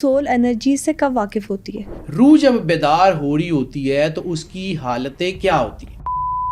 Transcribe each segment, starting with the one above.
Civil energy سے کب واقف ہوتی ہے؟ روح جب بیدار ہو رہی ہوتی ہے تو اس کی حالتیں کیا ہوتی ہیں،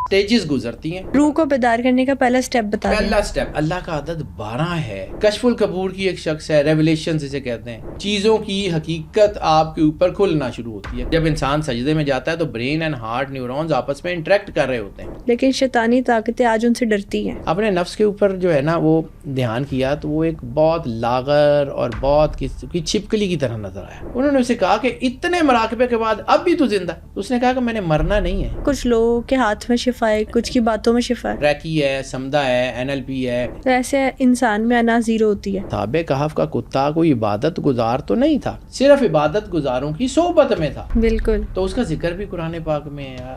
سٹیجز گزرتی ہیں۔ روح کو بیدار کرنے کا پہلا سٹیپ بتا دیں۔ پہلا سٹیپ، اللہ کا عدد 12 ہے۔ کشف القبور کی ایک شخص ہے، ریولیشن جسے کہتے ہیں، چیزوں کی حقیقت آپ کے اوپر کھلنا شروع ہوتی ہے۔ جب انسان سجدے میں جاتا ہے تو برین اینڈ ہارٹ نیورونز آپس میں انٹریکٹ کر رہے ہوتے ہیں، لیکن شیطانی طاقتیں آج ان سے ڈرتی ہیں۔ اپنے نفس کے اوپر جو ہے نا وہ دھیان کیا تو وہ ایک بہت لاغر اور بہت کی چھپکلی کی طرح نظر آیا۔ انہوں نے اسے کہا کہ اتنے مراقبے کے بعد اب بھی تو زندہ؟ اس نے کہا کہ میں نے مرنا نہیں ہے۔ کچھ لوگوں کے ہاتھ میں شفا ہے، کچھ کی باتوں میں شفا ہے، ریکی ہے، سمدہ ہے، NLP ہے۔ تو ایسے انسان میں انا زیرو ہوتی ہے۔ اصحاب کہف کا کتا کوئی عبادت گزار تو نہیں تھا، صرف عبادت گزاروں کی صحبت میں تھا، بالکل۔ تو اس کا ذکر بھی قرآن پاک میں ہے۔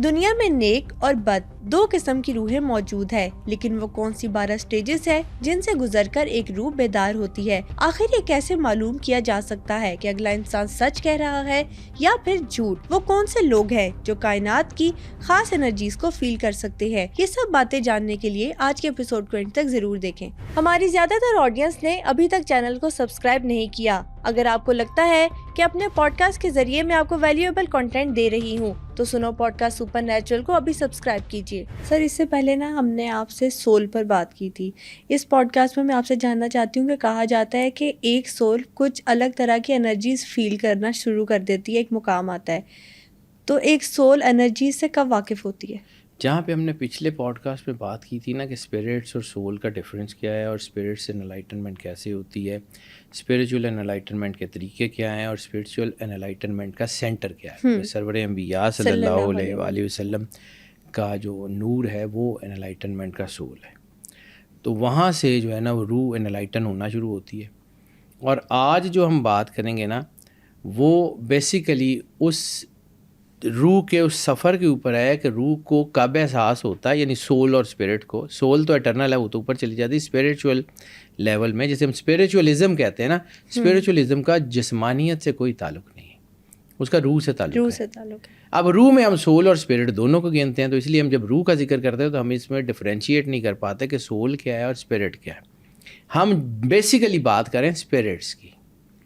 دنیا میں نیک اور بد دو قسم کی روحیں موجود ہے، لیکن وہ کون سی 12 سٹیجز ہے جن سے گزر کر ایک روح بیدار ہوتی ہے؟ آخر یہ کیسے معلوم کیا جا سکتا ہے کہ اگلا انسان سچ کہہ رہا ہے یا پھر جھوٹ؟ وہ کون سے لوگ ہیں جو کائنات کی خاص انرجیز کو فیل کر سکتے ہیں؟ یہ سب باتیں جاننے کے لیے آج کے ایپیسوڈ کو اینڈ تک ضرور دیکھیں۔ ہماری زیادہ تر آڈینس نے ابھی تک چینل کو سبسکرائب نہیں کیا۔ اگر آپ کو لگتا ہے کہ اپنے پوڈ کاسٹ کے ذریعے میں آپ کو ویلیویبل کنٹینٹ دے رہی ہوں تو سنو پوڈ کاسٹ سپر نیچرل کو ابھی سبسکرائب کیجیے۔ سر، اس سے پہلے نا ہم نے آپ سے سول پر بات کی تھی۔ اس پوڈ کاسٹ میں آپ سے جاننا چاہتی ہوں کہ کہا جاتا ہے کہ ایک سول کچھ الگ طرح کی انرجیز فیل کرنا شروع کر دیتی ہے، ایک مقام آتا ہے، تو ایک سول انرجی سے کب واقف ہوتی ہے؟ جہاں پہ ہم نے پچھلے پوڈ کاسٹ میں بات کی تھی نا کہ اسپرٹس اور سول کا ڈفرینس کیا ہے، اور اسپرٹس انلائٹنمنٹ کیسے ہوتی ہے، اسپریچول انلائٹنمنٹ کے طریقے کیا ہیں، اور اسپریچول انلائٹنمنٹ کا سینٹر کیا ہے۔ سرور انبیاء صلی اللہ علیہ وآلہ وسلم کا جو نور ہے وہ انلائٹنمنٹ کا سول ہے، تو وہاں سے جو ہے نا وہ روح انلائٹن ہونا شروع ہوتی ہے۔ اور آج جو ہم بات کریں گے نا وہ بیسیکلی اس روح کے اس سفر کے اوپر ہے کہ روح کو کب احساس ہوتا ہے، یعنی سول اور اسپرٹ کو۔ سول تو اٹرنل ہے، وہ تو اوپر چلی جاتی ہے۔ اسپریچول لیول میں جسے ہم اسپریچولزم کہتے ہیں نا، اسپریچولزم کا جسمانیت سے کوئی تعلق نہیں ہے، اس کا روح سے تعلق ہے۔ اب روح میں ہم سول اور اسپرٹ دونوں کو گنتے ہیں، تو اس لیے ہم جب روح کا ذکر کرتے ہیں تو ہم اس میں ڈفرینشیٹ نہیں کر پاتے کہ سول کیا ہے اور اسپرٹ کیا ہے۔ ہم بیسیکلی بات کریں اسپرٹس کی۔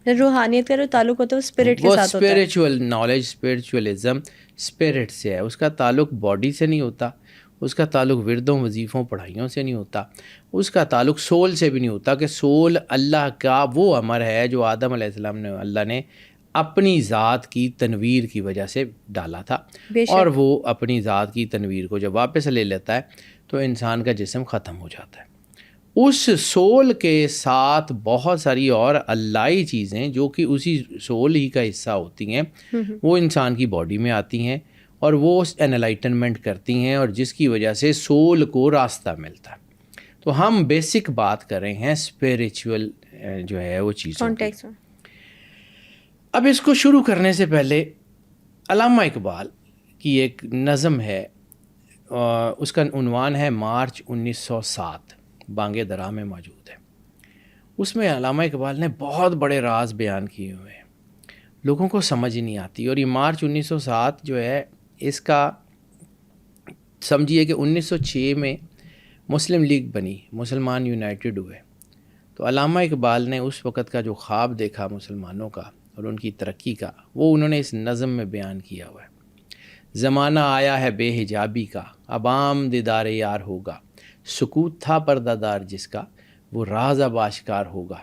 روحانیت کا جو تعلق ہوتا ہے وہ اسپرٹ کے ساتھ ہوتا ہے۔ اسپریچول نالج، اسپریچولزم اسپرٹ سے ہے، اس کا تعلق باڈی سے نہیں ہوتا، اس کا تعلق وردوں، وظیفوں، پڑھائیوں سے نہیں ہوتا، اس کا تعلق سول سے بھی نہیں ہوتا کہ سول اللہ کا وہ امر ہے جو آدم علیہ السلام نے اللہ نے اپنی ذات کی تنویر کی وجہ سے ڈالا تھا، اور وہ اپنی ذات کی تنویر کو جب واپس لے لیتا ہے تو انسان کا جسم ختم ہو جاتا ہے۔ اس سول کے ساتھ بہت ساری اور اللہی چیزیں جو کہ اسی سول ہی کا حصہ ہوتی ہیں وہ انسان کی باڈی میں آتی ہیں اور وہ انلائٹنمنٹ کرتی ہیں، اور جس کی وجہ سے سول کو راستہ ملتا ہے۔ تو ہم بیسک بات کر رہے ہیں اسپریچول جو ہے وہ چیزوں کی۔ اب اس کو شروع کرنے سے پہلے علامہ اقبال کی ایک نظم ہے، اس کا عنوان ہے مارچ 1907، بانگ درا میں موجود ہے۔ اس میں علامہ اقبال نے بہت بڑے راز بیان کیے ہوئے ہیں، لوگوں کو سمجھ ہی نہیں آتی۔ اور یہ مارچ 1907 جو ہے اس کا سمجھیے کہ 1906 میں مسلم لیگ بنی، مسلمان یونائٹڈ ہوئے، تو علامہ اقبال نے اس وقت کا جو خواب دیکھا مسلمانوں کا اور ان کی ترقی کا، وہ انہوں نے اس نظم میں بیان کیا ہوا ہے۔ زمانہ آیا ہے بے حجابی کا، اب عام دیدار یار ہوگا، سکوت تھا پردہ دار جس کا، وہ راز اب آشکار ہوگا،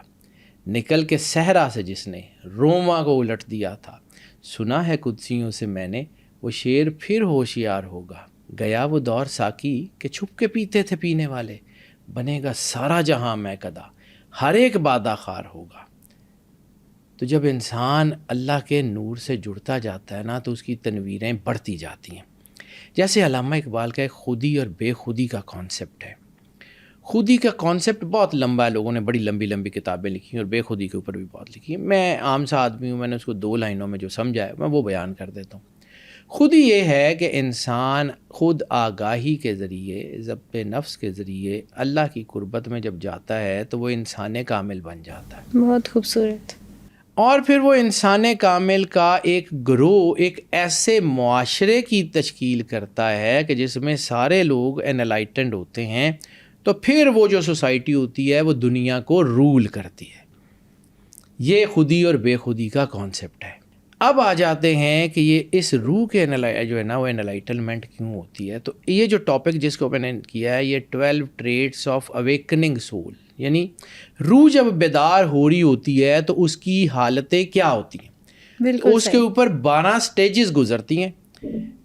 نکل کے صحرا سے جس نے روما کو الٹ دیا تھا، سنا ہے قدسیوں سے میں نے وہ شیر پھر ہوشیار ہوگا، گیا وہ دور ساقی کہ چھپ کے پیتے تھے پینے والے، بنے گا سارا جہاں میں قدا، ہر ایک بادہ خار ہوگا۔ تو جب انسان اللہ کے نور سے جڑتا جاتا ہے نا تو اس کی تنویریں بڑھتی جاتی ہیں۔ جیسے علامہ اقبال کا ایک خودی اور بے خودی کا کانسیپٹ ہے۔ خودی کا کانسیپٹ بہت لمبا ہے، لوگوں نے بڑی لمبی لمبی کتابیں لکھی ہیں، اور بے خودی کے اوپر بھی بہت لکھی ہیں۔ میں عام سا آدمی ہوں، میں نے اس کو 2 لائنوں میں جو سمجھا ہے میں وہ بیان کر دیتا ہوں۔ خودی یہ ہے کہ انسان خود آگاہی کے ذریعے، ضبط نفس کے ذریعے اللہ کی قربت میں جب جاتا ہے تو وہ انسان کامل بن جاتا ہے۔ بہت خوبصورت۔ اور پھر وہ انسان کامل کا ایک گروہ ایک ایسے معاشرے کی تشکیل کرتا ہے کہ جس میں سارے لوگ انلائٹنڈ ہوتے ہیں، تو پھر وہ جو سوسائٹی ہوتی ہے وہ دنیا کو رول کرتی ہے۔ یہ خودی اور بے خودی کا کانسیپٹ ہے. اب آ جاتے ہیں کہ یہ اس روح کے جو ہے نا وہ انلائٹنمنٹ کیوں ہوتی ہے. تو یہ جو ٹاپک جس کو میں نے کیا ہے یہ 12 ٹریٹس آف اویکننگ سول، یعنی روح جب بیدار ہو رہی ہوتی ہے تو اس کی حالتیں کیا ہوتی ہیں. بالکل اس کے اوپر 12 سٹیجز گزرتی ہیں،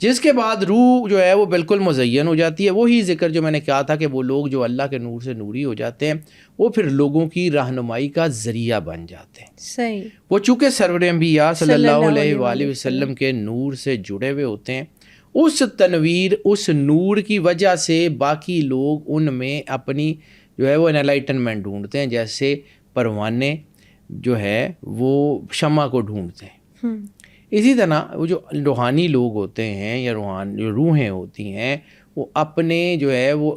جس کے بعد روح جو ہے وہ بالکل مزین ہو جاتی ہے. وہی ذکر جو میں نے کہا تھا کہ وہ لوگ جو اللہ کے نور سے نوری ہو جاتے ہیں وہ پھر لوگوں کی رہنمائی کا ذریعہ بن جاتے ہیں. صحیح. وہ چونکہ سرور انبیاء صلی اللہ علیہ وآلہ وسلم کے نور سے جڑے ہوئے ہوتے ہیں، اس تنویر اس نور کی وجہ سے باقی لوگ ان میں اپنی جو ہے وہ انلائٹنمنٹ ڈھونڈتے ہیں، جیسے پروانے جو ہے وہ شمع کو ڈھونڈتے ہیں. اسی طرح وہ جو روحانی لوگ ہوتے ہیں یا جو روحیں ہوتی ہیں وہ اپنے جو ہے وہ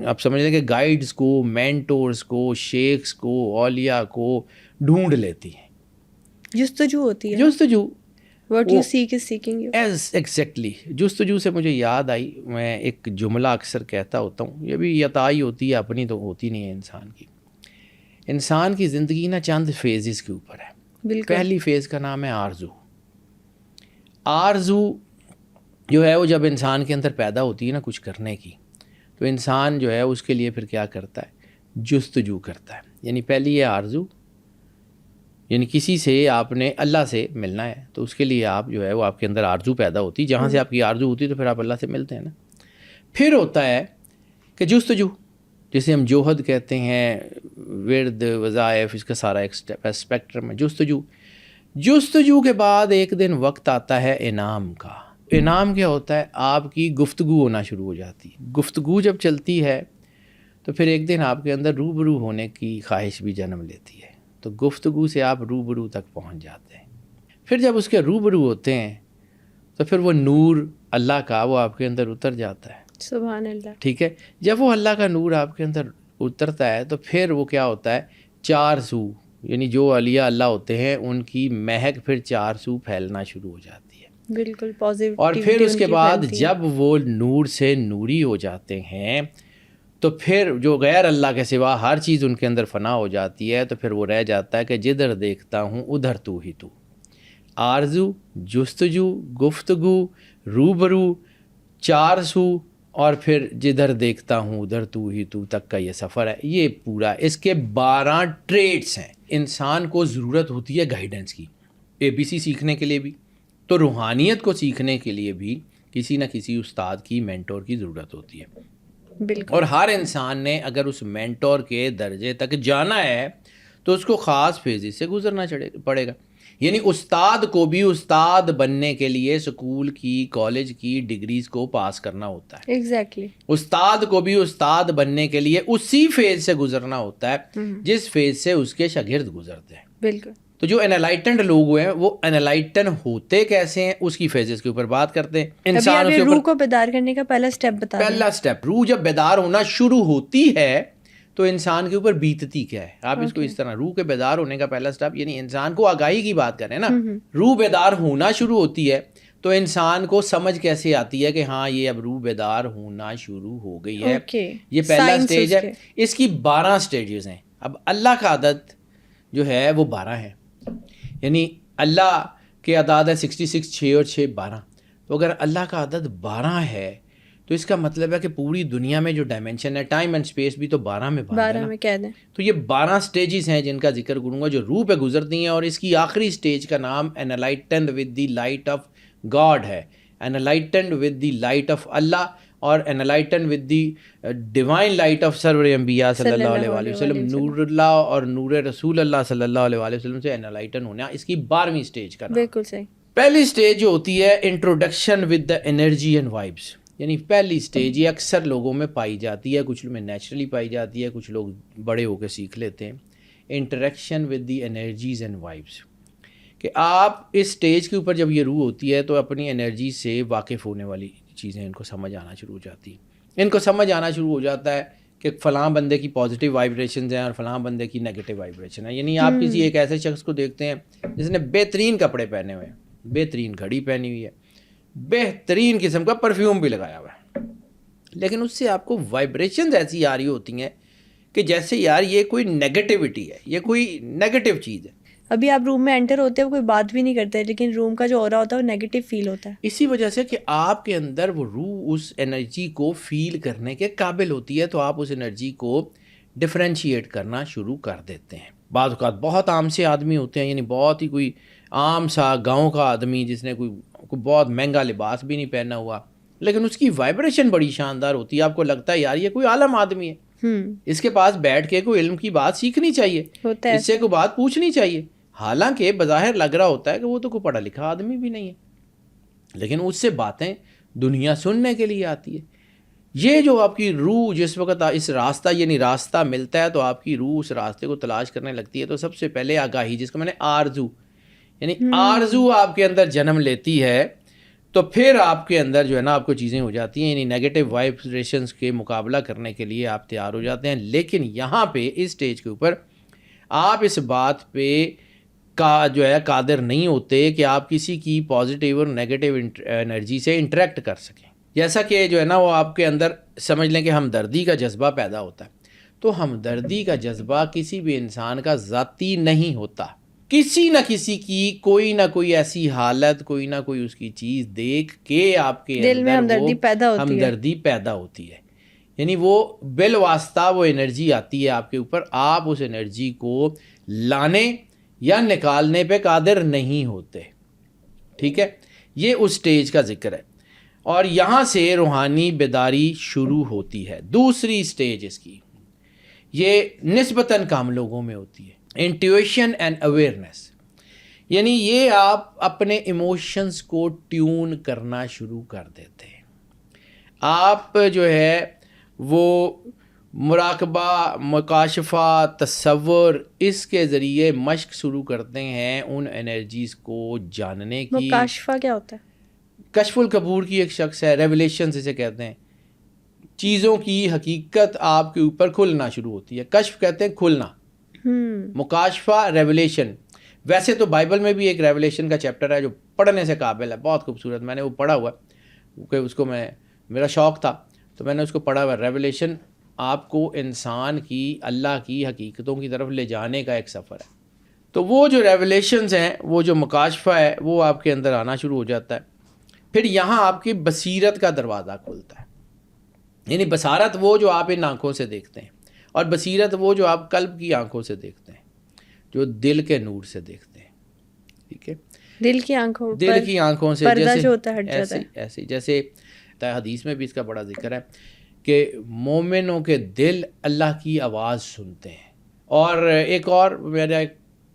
آپ سمجھ لیں کہ گائیڈز کو، مینٹورز کو، شیخs کو، اولیاء کو ڈھونڈ لیتی ہیں. جستجو ہوتی ہے. جستجو What you seek is seeking you. Exactly. جستجو سے مجھے یاد آئی، میں ایک جملہ اکثر کہتا ہوتا ہوں، یہ بھی عطائی ہوتی ہے، اپنی تو ہوتی نہیں ہے انسان کی. انسان کی زندگی نا چند فیزز کے اوپر ہے. بالکل. پہلی فیز کا نام ہے آرزو. آرزو جو ہے وہ جب انسان کے اندر پیدا ہوتی ہے نا کچھ کرنے کی، تو انسان جو ہے اس کے لیے پھر کیا کرتا ہے، جستجو کرتا ہے. یعنی پہلی ہے آرزو، یعنی کسی سے آپ نے اللہ سے ملنا ہے تو اس کے لیے آپ جو ہے وہ آپ کے اندر آرزو پیدا ہوتی، جہاں سے آپ کی آرزو ہوتی تو پھر آپ اللہ سے ملتے ہیں نا. پھر ہوتا ہے کہ جستجو، جسے ہم جوہد کہتے ہیں، ورد، وظائف، اس کا سارا ایک اسپیکٹرم ہے. جستجو کے بعد ایک دن وقت آتا ہے انعام کا. انعام کیا ہوتا ہے، آپ کی گفتگو ہونا شروع ہو جاتی ہے. گفتگو جب چلتی ہے تو پھر ایک دن آپ کے اندر روبرو ہونے کی خواہش بھی جنم لیتی ہے. تو گفتگو سے آپ روبرو تک پہنچ جاتے ہیں. پھر جب اس کے روبرو ہوتے ہیں تو پھر وہ نور اللہ کا وہ آپ کے اندر اتر جاتا ہے. سبحان اللہ. ٹھیک ہے. جب وہ اللہ کا نور آپ کے اندر اترتا ہے تو پھر وہ کیا ہوتا ہے، 4 سو، یعنی جو اولیاء اللہ ہوتے ہیں ان کی مہک پھر 4 سو پھیلنا شروع ہو جاتی ہے. بالکل پازیٹیو. اور پھر اس کے بعد جب وہ نور سے نوری ہو جاتے ہیں تو پھر جو غیر اللہ کے سوا ہر چیز ان کے اندر فنا ہو جاتی ہے. تو پھر وہ رہ جاتا ہے کہ جدھر دیکھتا ہوں ادھر تو ہی تو. آرزو، جستجو، گفتگو، روبرو، 4 سو، اور پھر جدھر دیکھتا ہوں ادھر تو ہی تو تک کا یہ سفر ہے. یہ پورا اس کے 12 ٹریٹس ہیں. انسان کو ضرورت ہوتی ہے گائیڈنس کی، ABC سیکھنے کے لیے بھی، تو روحانیت کو سیکھنے کے لیے بھی کسی نہ کسی استاد کی، مینٹور کی ضرورت ہوتی ہے. بالکل. اور ہر انسان نے اگر اس مینٹور کے درجے تک جانا ہے تو اس کو خاص فیزز سے گزرنا پڑے گا. یعنی استاد کو بھی استاد بننے کے لیے سکول کی، کالج کی ڈگریز کو پاس کرنا ہوتا ہے. ایگزیکٹلی. استاد کو بھی استاد بننے کے لیے اسی فیز سے گزرنا ہوتا ہے جس فیز سے اس کے شاگرد گزرتے ہیں. بالکل. تو جو انلائٹنڈ لوگ ہیں وہ انلائٹن ہوتے کیسے ہیں اس کی فیزز کے اوپر بات کرتے ہیں. انسان کے روح کو بیدار کرنے کا پہلا سٹیپ بتا دیں. پہلا سٹیپ، روح جب بیدار ہونا شروع ہوتی ہے تو انسان کے اوپر بیتتی کیا ہے. آپ اس کو اس طرح، روح کے بیدار ہونے کا پہلا سٹیپ، یعنی انسان کو آگاہی کی بات کریں نا، روح بیدار ہونا شروع ہوتی ہے تو انسان کو سمجھ کیسے آتی ہے کہ ہاں یہ اب روح بیدار ہونا شروع ہو گئی ہے. یہ پہلا سٹیج ہے. اس کی 12 سٹیجز ہیں. اب اللہ کا عدد جو ہے وہ 12 ہے، یعنی اللہ کے عدد ہے 66، 6 اور 6 12. تو اگر اللہ کا عدد 12 ہے تو اس کا مطلب ہے کہ پوری دنیا میں جو ڈائمینشن ہے، ٹائم اینڈ اسپیس بھی تو 12 میں 12 میں کہہ دیں. تو یہ 12 سٹیجز ہیں جن کا ذکر کروں گا جو روح پہ گزرتی ہیں. اور اس کی آخری سٹیج کا نام enlightened with the light of God ہے. Enlightened with the light of Allah اور enlightened with the divine light of سرور انبیاء صلی اللہ علیہ وآلہ وسلم. نور اللہ اور نور رسول اللہ صلی اللہ علیہ وآلہ وسلم سے انلائٹن ہونا اس کی 12ویں سٹیج کا نام. بالکل صحیح. پہلی سٹیج جو ہوتی ہے introduction with the energy and vibes. یعنی پہلی سٹیج یہ اکثر لوگوں میں پائی جاتی ہے، کچھ میں نیچرلی پائی جاتی ہے، کچھ لوگ بڑے ہو کے سیکھ لیتے ہیں. Interaction with the energies and vibes, کہ آپ اس سٹیج کے اوپر جب یہ روح ہوتی ہے تو اپنی انرجی سے واقف ہونے والی چیزیں ان کو سمجھ آنا شروع ہو جاتی ہیں. ان کو سمجھ آنا شروع ہو جاتا ہے کہ فلاں بندے کی پازیٹیو وائبریشنز ہیں اور فلاں بندے کی نیگیٹو وائبریشن ہے. یعنی آپ کسی ایک ایسے شخص کو دیکھتے ہیں جس نے بہترین کپڑے پہنے ہوئے ہیں، بہترین گھڑی پہنی ہوئی ہے، بہترین قسم کا پرفیوم بھی لگایا ہوا ہے، لیکن اس سے آپ کو وائبریشنز ایسی آ رہی ہوتی ہیں کہ جیسے یار یہ کوئی نیگیٹیوٹی ہے، یہ کوئی نیگیٹو چیز ہے. ابھی آپ روم میں انٹر ہوتے ہیں کوئی بات بھی نہیں کرتے, لیکن روم کا جو اورا ہوتا ہے وہ نیگیٹو فیل ہوتا ہے. اسی وجہ سے کہ آپ کے اندر وہ روح اس انرجی کو فیل کرنے کے قابل ہوتی ہے, تو آپ اس انرجی کو ڈفرینشیٹ کرنا شروع کر دیتے ہیں. بعض اوقات بہت عام سے آدمی ہوتے ہیں, یعنی بہت ہی کوئی عام سا گاؤں کا آدمی جس نے کوئی بہت مہنگا لباس بھی نہیں پہنا ہوا, لیکن اس کی وائبریشن بڑی شاندار ہوتی ہے. آپ کو لگتا ہے یار یہ کوئی عالم آدمی ہے, اس کے پاس بیٹھ کے کوئی علم کی بات سیکھنی چاہیے, اس سے کوئی بات پوچھنی چاہیے. حالانکہ بظاہر لگ رہا ہوتا ہے کہ وہ تو کوئی پڑھا لکھا آدمی بھی نہیں ہے, لیکن اس سے باتیں دنیا سننے کے لیے آتی ہے. یہ جو آپ کی روح جس وقت اس راستہ یعنی راستہ ملتا ہے تو آپ کی روح اس راستے کو تلاش کرنے لگتی ہے. تو سب سے پہلے آگاہی, جس کو میں نے آرزو یعنی آرزو آپ کے اندر جنم لیتی ہے, تو پھر آپ کے اندر جو ہے نا آپ کو چیزیں ہو جاتی ہیں, یعنی نیگیٹو وائبریشنز کے مقابلہ کرنے کے لیے آپ تیار ہو جاتے ہیں. لیکن یہاں پہ اس سٹیج کے اوپر آپ اس بات پہ کا جو ہے قادر نہیں ہوتے کہ آپ کسی کی پازیٹیو اور نیگیٹو انرجی سے انٹریکٹ کر سکیں. جیسا کہ جو ہے نا وہ آپ کے اندر سمجھ لیں کہ ہمدردی کا جذبہ پیدا ہوتا ہے, تو ہمدردی کا جذبہ کسی بھی انسان کا ذاتی نہیں ہوتا. کسی نہ کسی کی کوئی نہ کوئی ایسی حالت, کوئی نہ کوئی اس کی چیز دیکھ کے آپ کے دل میں اندر ہمدردی پیدا ہوتی ہے. یعنی وہ بالواسطہ وہ انرجی آتی ہے آپ کے اوپر, آپ اس انرجی کو لانے یا نکالنے پہ قادر نہیں ہوتے. ٹھیک ہے, یہ اس سٹیج کا ذکر ہے, اور یہاں سے روحانی بیداری شروع ہوتی ہے. دوسری سٹیج اس کی یہ نسبتاً کم لوگوں میں ہوتی ہے, انٹیویشن اینڈ اویئرنیس. یعنی یہ آپ اپنے ایموشنز کو ٹیون کرنا شروع کر دیتے ہیں. آپ جو ہے وہ مراقبہ, مکاشفہ, تصور, اس کے ذریعے مشق شروع کرتے ہیں ان انرجیز کو جاننے کی. مکاشفہ کیا ہوتا ہے؟ کشف القبور کی ایک شخص ہے, ریولیشن اسے کہتے ہیں. چیزوں کی حقیقت آپ کے اوپر کھلنا شروع ہوتی ہے. کشف کہتے ہیں کھلنا, مکاشفہ ریولیشن. ویسے تو بائبل میں بھی ایک ریولیشن کا چیپٹر ہے جو پڑھنے سے قابل ہے, بہت خوبصورت. میں نے وہ پڑھا ہوا کہ اس کو میرا شوق تھا تو میں نے اس کو پڑھا ہوا. ریولیشن آپ کو انسان کی اللہ کی حقیقتوں کی طرف لے جانے کا ایک سفر ہے. تو وہ جو ریولیشنز ہیں, وہ جو مکاشفہ ہے, وہ آپ کے اندر آنا شروع ہو جاتا ہے. پھر یہاں آپ کی بصیرت کا دروازہ کھلتا ہے. یعنی بصارت وہ جو آپ ان آنکھوں سے دیکھتے ہیں, اور بصیرت وہ جو آپ قلب کی آنکھوں سے دیکھتے ہیں, جو دل کے نور سے دیکھتے ہیں. ٹھیک ہے, دل کی آنکھوں سے پردہ جو ہوتا ہے ہٹ جاتا ہے. ایسے جیسے حدیث میں بھی اس کا بڑا ذکر ہے کہ مومنوں کے دل اللہ کی آواز سنتے ہیں. اور ایک اور میرا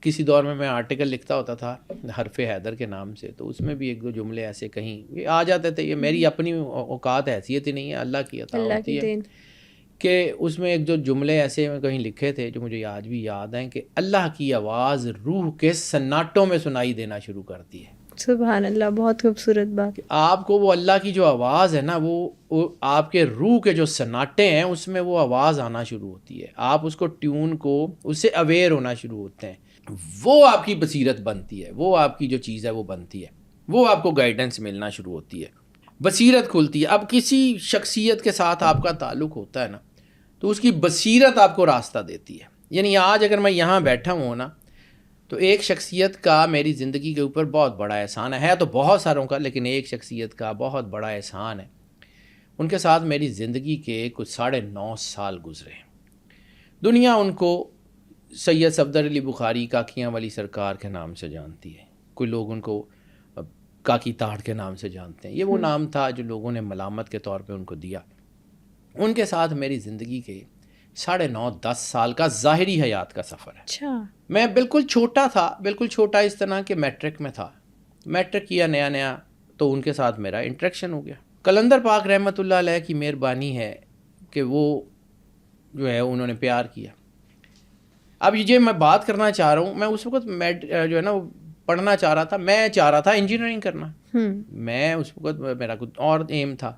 کسی دور میں آرٹیکل لکھتا ہوتا تھا حرف حیدر کے نام سے, تو اس میں بھی ایک دو جملے ایسے کہیں یہ آ جاتے تھے. یہ میری اپنی اوقات حیثیت ہی نہیں ہے, اللہ کی عطا ہوتی ہے. کہ اس میں ایک جو جملے ایسے کہیں لکھے تھے جو مجھے آج بھی یاد ہیں, کہ اللہ کی آواز روح کے سناٹوں میں سنائی دینا شروع کرتی ہے. سبحان اللہ, بہت خوبصورت بات. آپ کو وہ اللہ کی جو آواز ہے نا, وہ آپ کے روح کے جو سناٹے ہیں اس میں وہ آواز آنا شروع ہوتی ہے. آپ اس کو ٹیون کو, اس سے اویئر ہونا شروع ہوتے ہیں. وہ آپ کی بصیرت بنتی ہے, وہ آپ کی جو چیز ہے وہ بنتی ہے, وہ آپ کو گائیڈنس ملنا شروع ہوتی ہے, بصیرت کھلتی ہے. اب کسی شخصیت کے ساتھ آپ کا تعلق ہوتا ہے نا, تو اس کی بصیرت آپ کو راستہ دیتی ہے. یعنی آج اگر میں یہاں بیٹھا ہوں نا, تو ایک شخصیت کا میری زندگی کے اوپر بہت بڑا احسان ہے تو بہت ساروں کا, لیکن ایک شخصیت کا بہت بڑا احسان ہے. ان کے ساتھ میری زندگی کے کچھ 9.5 سال گزرے. دنیا ان کو سید صفدر علی بخاری کاکیاں والی سرکار کے نام سے جانتی ہے, کوئی لوگ ان کو کاکی تاڑ کے نام سے جانتے ہیں. یہ وہ نام تھا جو لوگوں نے ملامت کے طور پہ ان کو دیا. ان کے ساتھ میری زندگی کے 9.5-10 سال کا ظاہری حیات کا سفر ہے. اچھا. میں بالکل چھوٹا تھا, بالکل چھوٹا اس طرح کہ میٹرک میں تھا. میٹرک کیا نیا تو ان کے ساتھ میرا انٹریکشن ہو گیا. قلندر پاک رحمۃ اللہ علیہ کی مہربانی ہے کہ وہ جو ہے انہوں نے پیار کیا. اب یہ میں بات کرنا چاہ رہا ہوں, میں اس وقت جو ہے نا پڑھنا چاہ رہا تھا. میں چاہ رہا تھا انجینئرنگ کرنا. میں اس وقت میرا کچھ اور ایم تھا.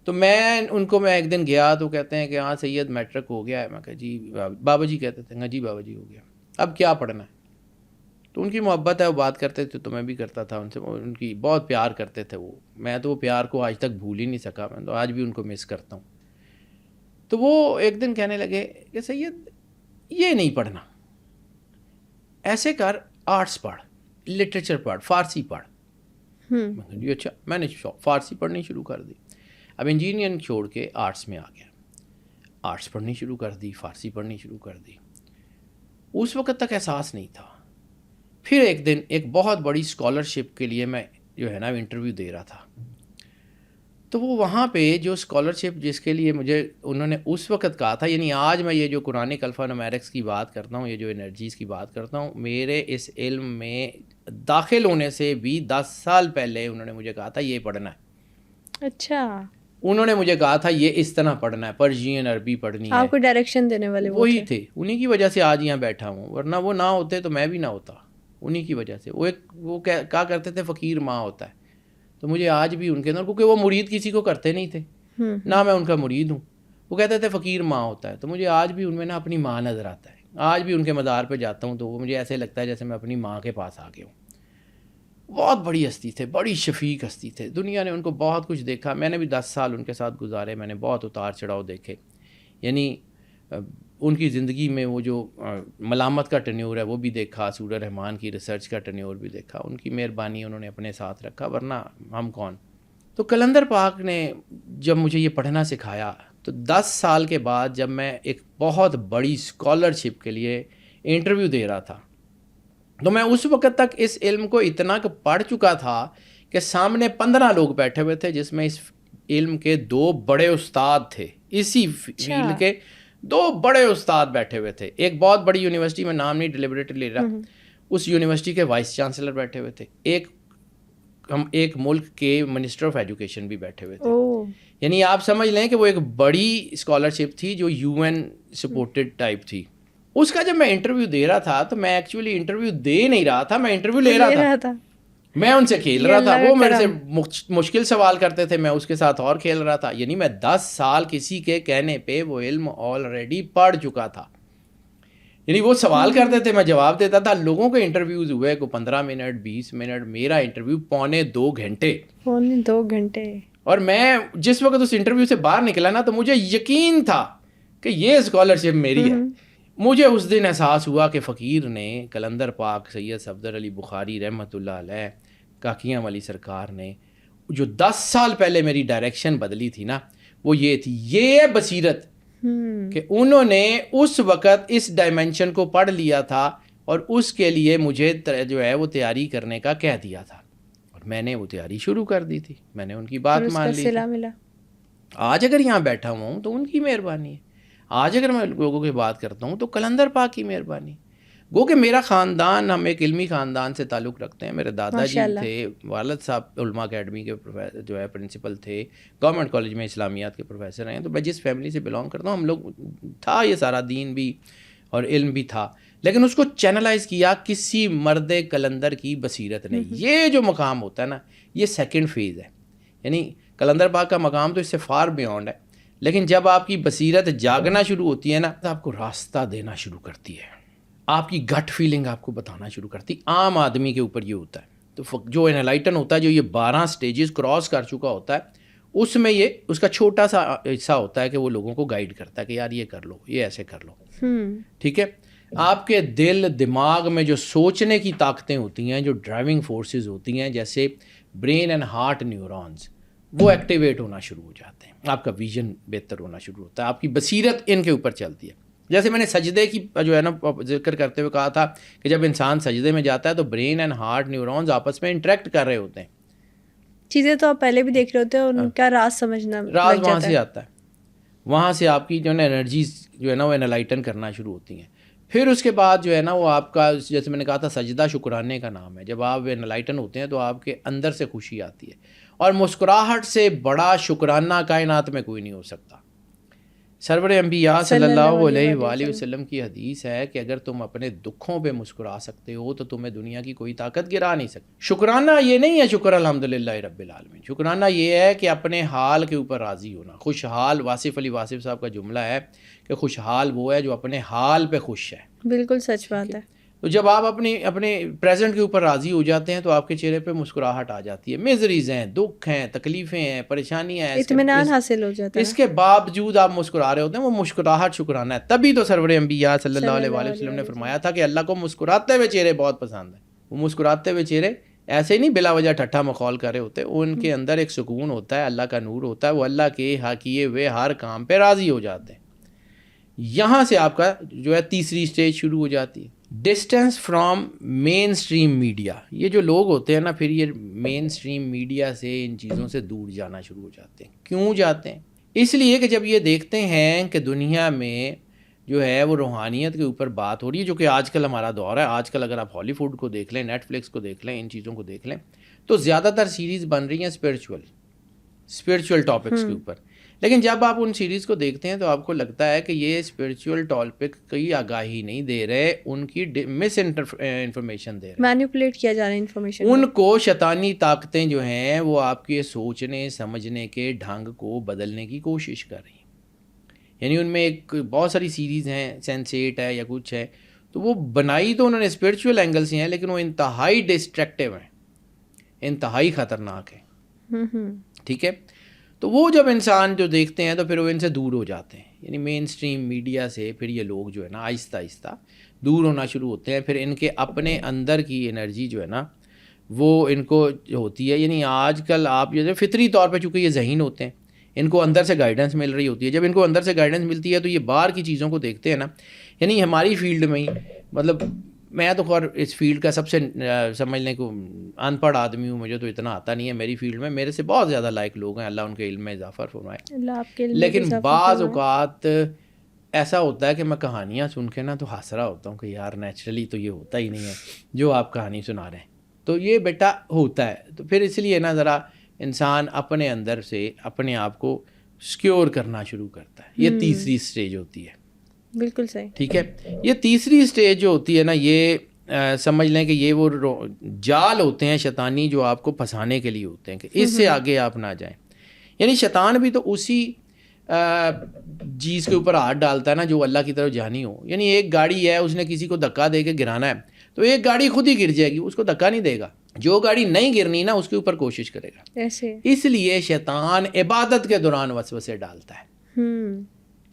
تو میں ان کو ایک دن گیا تو کہتے ہیں کہ ہاں سید میٹرک ہو گیا ہے. میں کہا جی. بابا جی کہتے تھے, ہاں جی بابا جی ہو گیا, اب کیا پڑھنا ہے. تو ان کی محبت ہے, وہ بات کرتے تھے تو میں بھی کرتا تھا ان سے, ان کی بہت پیار کرتے تھے وہ. میں تو وہ پیار کو آج تک بھول ہی نہیں سکا, میں تو آج بھی ان کو مس کرتا ہوں. تو وہ ایک دن کہنے لگے کہ سید یہ نہیں پڑھنا, ایسے کر آرٹس پڑھ, لٹریچر پڑھ, فارسی پڑھ. جی اچھا. میں نے فارسی پڑھنی شروع کر دی. اب انجینئرنگ چھوڑ کے آرٹس میں آ گیا, آرٹس پڑھنی شروع کر دی, فارسی پڑھنی شروع کر دی. اس وقت تک احساس نہیں تھا. پھر ایک دن ایک بہت بڑی اسکالرشپ کے لیے میں جو ہے نا انٹرویو دے رہا تھا. تو وہ وہاں پہ جو اسکالرشپ جس کے لیے مجھے انہوں نے اس وقت کہا تھا, یعنی آج میں یہ جو قرآنک الفا نومیرکس کی بات کرتا ہوں, یہ جو انرجیز کی بات کرتا ہوں, میرے اس علم میں داخل ہونے سے بھی 10 سال پہلے انہوں نے مجھے کہا تھا یہ پڑھنا ہے. اچھا. انہوں نے مجھے کہا تھا یہ اس طرح پڑھنا ہے, پرشین عربی پڑھنی ہے. آپ کو ڈائریکشن دینے والے وہی تھے. انہی کی وجہ سے آج یہاں بیٹھا ہوں, ورنہ وہ نہ ہوتے تو میں بھی نہ ہوتا. انہی کی وجہ سے. وہ کہا کرتے تھے فقیر ماں ہوتا ہے, تو مجھے آج بھی ان کے اندر, کیونکہ وہ مرید کسی کو کرتے نہیں تھے, نہ میں ان کا مرید ہوں. وہ کہتے تھے فقیر ماں ہوتا ہے, تو مجھے آج بھی ان میں نا اپنی ماں نظر آتا ہے. آج بھی ان کے مزار پہ جاتا ہوں تو وہ مجھے ایسے لگتا ہے جیسے میں اپنی ماں کے پاس آ گیا ہوں. بہت بڑی ہستی تھے, بڑی شفیق ہستی تھے. دنیا نے ان کو بہت کچھ دیکھا. میں نے بھی 10 سال ان کے ساتھ گزارے. میں نے بہت اتار چڑھاؤ دیکھے. یعنی ان کی زندگی میں وہ جو ملامت کا ٹینیور ہے وہ بھی دیکھا, سورہ رحمان کی ریسرچ کا ٹینیور بھی دیکھا. ان کی مہربانی انہوں نے اپنے ساتھ رکھا, ورنہ ہم کون. تو قلندر پاک نے جب مجھے یہ پڑھنا سکھایا تو 10 سال کے بعد جب میں ایک بہت بڑی اسکالرشپ کے لیے انٹرویو دے رہا تھا, تو میں اس وقت تک اس علم کو اتنا پڑھ چکا تھا کہ سامنے 15 لوگ بیٹھے ہوئے تھے, جس میں اس علم کے 2 بڑے استاد تھے. اسی فیلڈ کے 2 بڑے استاد بیٹھے ہوئے تھے. ایک بہت بڑی یونیورسٹی میں نام نہیں ڈیلیبریٹلی لے رہا, اس یونیورسٹی کے وائس چانسلر بیٹھے ہوئے تھے. ایک ملک کے منسٹر آف ایجوکیشن بھی بیٹھے ہوئے تھے. یعنی آپ سمجھ لیں کہ وہ ایک بڑی اسکالرشپ تھی جو UN سپورٹڈ ٹائپ تھی. اس کا جب میں انٹرویو دے رہا تھا تو میں ایکچولی انٹرویو دے نہیں رہا تھا, میں انٹرویو لے رہا تھا. میں ان سے کھیل رہا تھا, وہ میرے سے مشکل سوال کرتے تھے, میں اس کے ساتھ اور کھیل رہا تھا. یعنی میں 10 سال کسی کے کہنے پہ وہ علم آلریڈی پڑھ چکا تھا. یعنی وہ سوال کرتے تھے, میں جواب دیتا تھا. لوگوں کے انٹرویوز ہوئے کو 15 منٹ 20 منٹ, میرا انٹرویو 2.25 گھنٹے. 2 گھنٹے. اور میں جس وقت اس انٹرویو سے باہر نکلا نا تو مجھے یقین تھا کہ یہ اسکالرشپ میری ہے. مجھے اس دن احساس ہوا کہ فقیر نے, قلندر پاک سید صفدر علی بخاری رحمۃ اللہ علیہ, کاکیاں والی سرکار نے جو 10 سال پہلے میری ڈائریکشن بدلی تھی نا, وہ یہ تھی, یہ بصیرت کہ انہوں نے اس وقت اس ڈائمینشن کو پڑھ لیا تھا اور اس کے لیے مجھے جو ہے وہ تیاری کرنے کا کہہ دیا تھا, اور میں نے وہ تیاری شروع کر دی تھی. میں نے ان کی بات مان لی. آج اگر یہاں بیٹھا ہوا ہوں تو ان کی مہربانی ہے. آج اگر میں لوگوں کی بات کرتا ہوں تو قلندر پاک کی مہربانی. گو کہ میرا خاندان, ہم ایک علمی خاندان سے تعلق رکھتے ہیں. میرے دادا جی تھے, والد صاحب علماء اکیڈمی کے جو ہے پرنسپل تھے, گورنمنٹ کالج میں اسلامیات کے پروفیسر ہیں. تو میں جس فیملی سے بلانگ کرتا ہوں, ہم لوگ تھا یہ سارا دین بھی اور علم بھی تھا, لیکن اس کو چینلائز کیا کسی مرد قلندر کی بصیرت نے. یہ جو مقام ہوتا ہے نا, یہ سیکنڈ فیز ہے. یعنی قلندر پاک کا مقام تو اس سے فار بیونڈ ہے, لیکن جب آپ کی بصیرت جاگنا شروع ہوتی ہے نا, تو آپ کو راستہ دینا شروع کرتی ہے, آپ کی گٹ فیلنگ آپ کو بتانا شروع کرتی. عام آدمی کے اوپر یہ ہوتا ہے. تو جو انلائٹن ہوتا ہے, جو یہ 12 سٹیجز کراس کر چکا ہوتا ہے, اس میں یہ اس کا چھوٹا سا حصہ ہوتا ہے کہ وہ لوگوں کو گائیڈ کرتا ہے کہ یار یہ کر لو, یہ ایسے کر لو. ٹھیک ہے. آپ کے دل دماغ میں جو سوچنے کی طاقتیں ہوتی ہیں, جو ڈرائیونگ فورسز ہوتی ہیں, جیسے برین اینڈ ہارٹ نیورونز, وہ ایکٹیویٹ ہونا شروع ہو جاتے ہیں. آپ کا ویژن بہتر ہونا شروع ہوتا ہے, آپ کی بصیرت ان کے اوپر چلتی ہے. جیسے میں نے سجدے کی جو ہے نا ذکر کرتے ہوئے کہا تھا کہ جب انسان سجدے میں جاتا ہے تو برین اینڈ ہارٹ نیورونز آپس میں انٹریکٹ کر رہے ہوتے ہیں. چیزیں تو آپ پہلے بھی دیکھ رہے ہوتے ہیں, ان کا راز سمجھنا راز وہاں سے آتا ہے. وہاں سے آپ کی جو ہے نا انرجیز جو ہے نا وہ انلائٹن کرنا شروع ہوتی ہیں. پھر اس کے بعد جو ہے نا وہ آپ کا, جیسے میں نے کہا تھا, سجدہ شکرانے کا نام ہے. جب آپ انلائٹن ہوتے ہیں تو آپ کے اندر سے خوشی آتی ہے, اور مسکراہٹ سے بڑا شکرانہ کائنات میں کوئی نہیں ہو سکتا. سرور انبیاء صلی اللہ علیہ وآلہ وسلم کی حدیث ہے کہ اگر تم اپنے دکھوں پہ مسکرا سکتے ہو تو تمہیں دنیا کی کوئی طاقت گرا نہیں سکتی. شکرانہ یہ نہیں ہے شکر الحمدللہ رب العالمین. شکرانہ یہ ہے کہ اپنے حال کے اوپر راضی ہونا. خوشحال, واصف علی واصف صاحب کا جملہ ہے کہ خوشحال وہ ہے جو اپنے حال پہ خوش ہے. بالکل سچ بات ہے. تو جب آپ اپنے پریزنٹ کے اوپر راضی ہو جاتے ہیں تو آپ کے چہرے پہ مسکراہٹ آ جاتی ہے. میزریز ہیں, دکھ ہیں, تکلیفیں ہیں, پریشانیاں ہیں, اطمینان حاصل ہو جاتا ہے. اس کے باوجود آپ مسکرا رہے ہوتے ہیں, وہ مسکراہٹ شکرانہ ہے. تبھی تو سرور انبیاء صلی اللہ علیہ وآلہ وسلم نے فرمایا تھا کہ اللہ کو مسکراتے ہوئے چہرے بہت پسند ہیں. وہ مسکراتے ہوئے چہرے ایسے ہی نہیں بلا وجہ ٹھٹھا مخول کر رہے ہوتے, ان کے اندر ایک سکون ہوتا ہے, اللہ کا نور ہوتا ہے, وہ اللہ کے کیے ہوئے ہر کام پہ راضی ہو جاتے ہیں. یہاں سے آپ کا جو ہے تیسری سٹیج شروع ہو جاتی ہے, distance from mainstream media. یہ جو لوگ ہوتے ہیں نا, پھر یہ مین اسٹریم میڈیا سے, ان چیزوں سے دور جانا شروع ہو جاتے ہیں. کیوں جاتے ہیں؟ اس لیے کہ جب یہ دیکھتے ہیں کہ دنیا میں جو ہے وہ روحانیت کے اوپر بات ہو رہی ہے, جو کہ آج کل ہمارا دور ہے. آج کل اگر آپ ہالی ووڈ کو دیکھ لیں, نیٹ فلکس کو دیکھ لیں, ان چیزوں کو دیکھ لیں, تو زیادہ تر سیریز بن رہی ہیں اسپرچول ٹاپکس کے اوپر. لیکن جب آپ ان سیریز کو دیکھتے ہیں تو آپ کو لگتا ہے کہ یہ اسپرچول ٹاپک کی آگاہی نہیں دے رہے, ان کی مس انفارمیشن دے رہے ہیں, مینیپولیٹ کیا جا رہا ہے انفارمیشن. ان کو شیطانی طاقتیں جو ہیں وہ آپ کے سوچنے سمجھنے کے ڈھنگ کو بدلنے کی کوشش کر رہی ہیں. یعنی ان میں ایک بہت ساری سیریز ہیں, سینس8 ہے یا کچھ ہے, تو وہ بنائی تو انہوں نے اسپرچول اینگل سے ہیں, لیکن وہ انتہائی ڈسٹریکٹیو ہیں, انتہائی خطرناک ہیں. ٹھیک ہے, تو وہ جب انسان جو دیکھتے ہیں تو پھر وہ ان سے دور ہو جاتے ہیں. یعنی مین اسٹریم میڈیا سے پھر یہ لوگ جو ہے نا آہستہ آہستہ دور ہونا شروع ہوتے ہیں. پھر ان کے اپنے اندر کی انرجی جو ہے نا وہ ان کو ہوتی ہے. یعنی آج کل آپ جو فطری طور پہ چونکہ یہ ذہین ہوتے ہیں, ان کو اندر سے گائیڈنس مل رہی ہوتی ہے. جب ان کو اندر سے گائیڈنس ملتی ہے تو یہ باہر کی چیزوں کو دیکھتے ہیں نا. یعنی ہماری فیلڈ میں ہی, مطلب میں تو خیر اس فیلڈ کا سب سے سمجھ لیں کہ ان پڑھ آدمی ہوں, مجھے تو اتنا آتا نہیں ہے میری فیلڈ میں. میرے سے بہت زیادہ لائق لوگ ہیں, اللہ ان کے علم میں اضافہ فرمائے. لیکن بعض اوقات ایسا ہوتا ہے کہ میں کہانیاں سن کے نا تو ہنس رہا ہوتا ہوں کہ یار نیچرلی تو یہ ہوتا ہی نہیں ہے جو آپ کہانی سنا رہے ہیں. تو یہ بیٹا ہوتا ہے. تو پھر اس لیے نا ذرا انسان اپنے اندر سے اپنے آپ کو سیکیور کرنا شروع کرتا ہے. یہ تیسری سٹیج ہوتی ہے. بالکل صحیح. ٹھیک ہے, یہ تیسری سٹیج جو ہوتی ہے نا, یہ سمجھ لیں کہ یہ وہ جال ہوتے ہیں شیطانی جو آپ کو پھنسانے کے لیے ہوتے ہیں کہ اس سے آگے آپ نہ جائیں. یعنی شیطان بھی تو اسی چیز کے اوپر ہاتھ ڈالتا ہے نا جو اللہ کی طرف جانی ہو. یعنی ایک گاڑی ہے, اس نے کسی کو دھکا دے کے گرانا ہے, تو ایک گاڑی خود ہی گر جائے گی, اس کو دھکا نہیں دے گا. جو گاڑی نہیں گرنی نا اس کے اوپر کوشش کرے گا. ایسے اس لیے شیطان عبادت کے دوران وسوسے ڈالتا ہے.